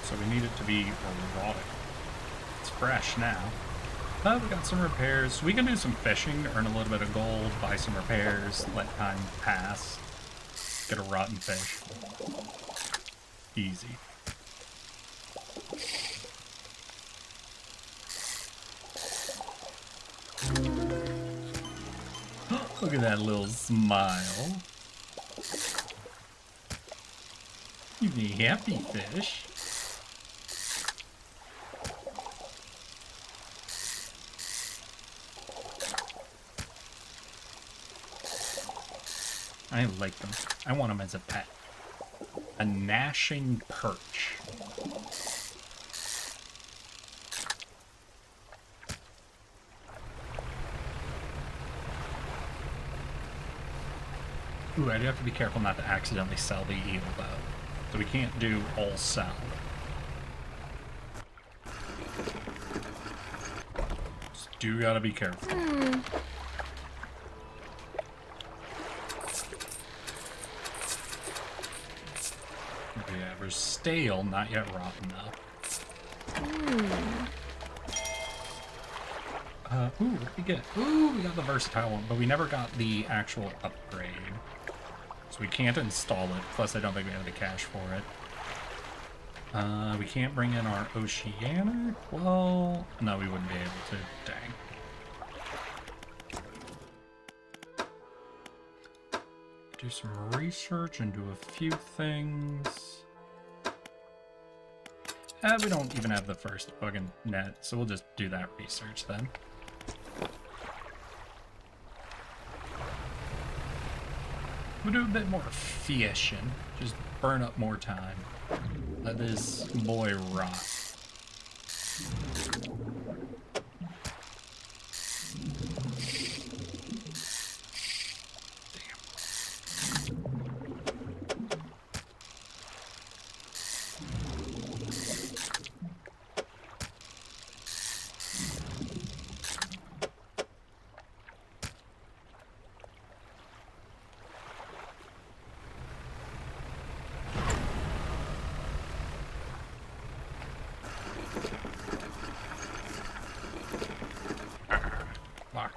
So we need it to be erotic. It's fresh now. We got some repairs. We can do some fishing to earn a little bit of gold, buy some repairs, let time pass. Get a rotten fish. Easy. Look at that little smile. You be happy, fish. I like them. I want them as a pet. A gnashing perch. Ooh, I do have to be careful not to accidentally sell the eel, though. So we can't do all sell. Just do gotta be careful. Yeah, we're stale, not yet rotten though. Ooh, what did we get? Ooh, we got the versatile one, but we never got the actual upgrade. So we can't install it, plus I don't think we have the cash for it. We can't bring in our Oceaner? Well, no, we wouldn't be able to. Dang. Do some research and do a few things. We don't even have the first fucking net, so we'll just do that research then. We'll do a bit more fishing. Just burn up more time. Let this boy rot.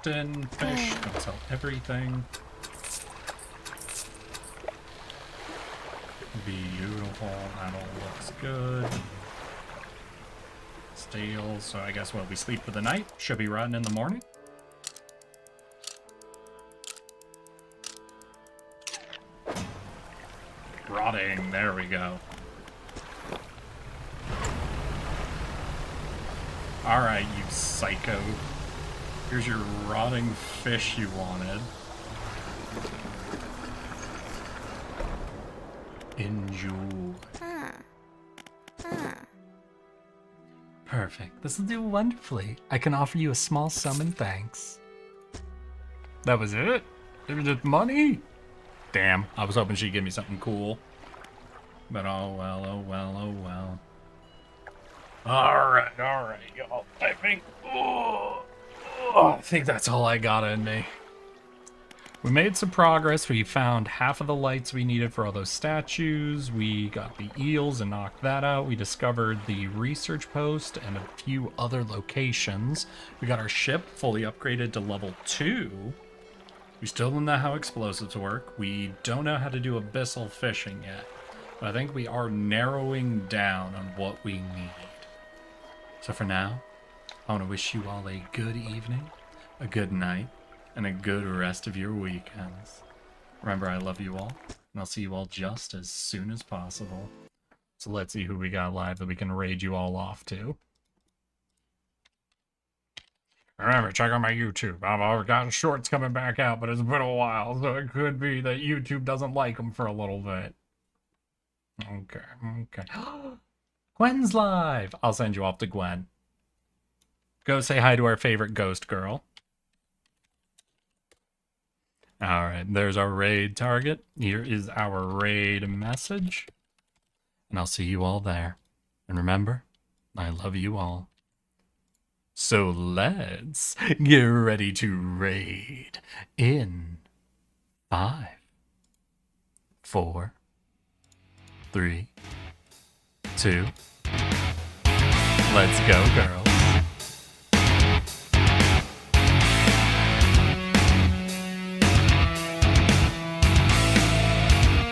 hooked in fish. Don't sell everything. Beautiful. That all looks good. Stale. So I guess we sleep for the night. Should be rotten in the morning. Rotting. There we go. Alright, you psycho. Here's your rotting fish you wanted. Enjoy. Perfect. This will do wonderfully. I can offer you a small sum in thanks. That was it? It was just money? Damn, I was hoping she'd give me something cool. But oh well, oh well, oh well. Alright, y'all. I think that's all I got in me. We made some progress. We found half of the lights we needed for all those statues. We got the eels and knocked that out. We discovered the research post and a few other locations. We got our ship fully upgraded to level 2. We still don't know how explosives work. We don't know how to do abyssal fishing yet. But I think we are narrowing down on what we need. So for now, I want to wish you all a good evening, a good night, and a good rest of your weekends. Remember, I love you all, and I'll see you all just as soon as possible. So let's see who we got live that we can raid you all off to. Remember, check out my YouTube. I've got shorts coming back out, but it's been a while, so it could be that YouTube doesn't like them for a little bit. Okay. Gwen's live! I'll send you off to Gwen. Go say hi to our favorite ghost girl. Alright, there's our raid target. Here is our raid message. And I'll see you all there. And remember, I love you all. So let's get ready to raid in 5, 4, 3, 2. Let's go, girl.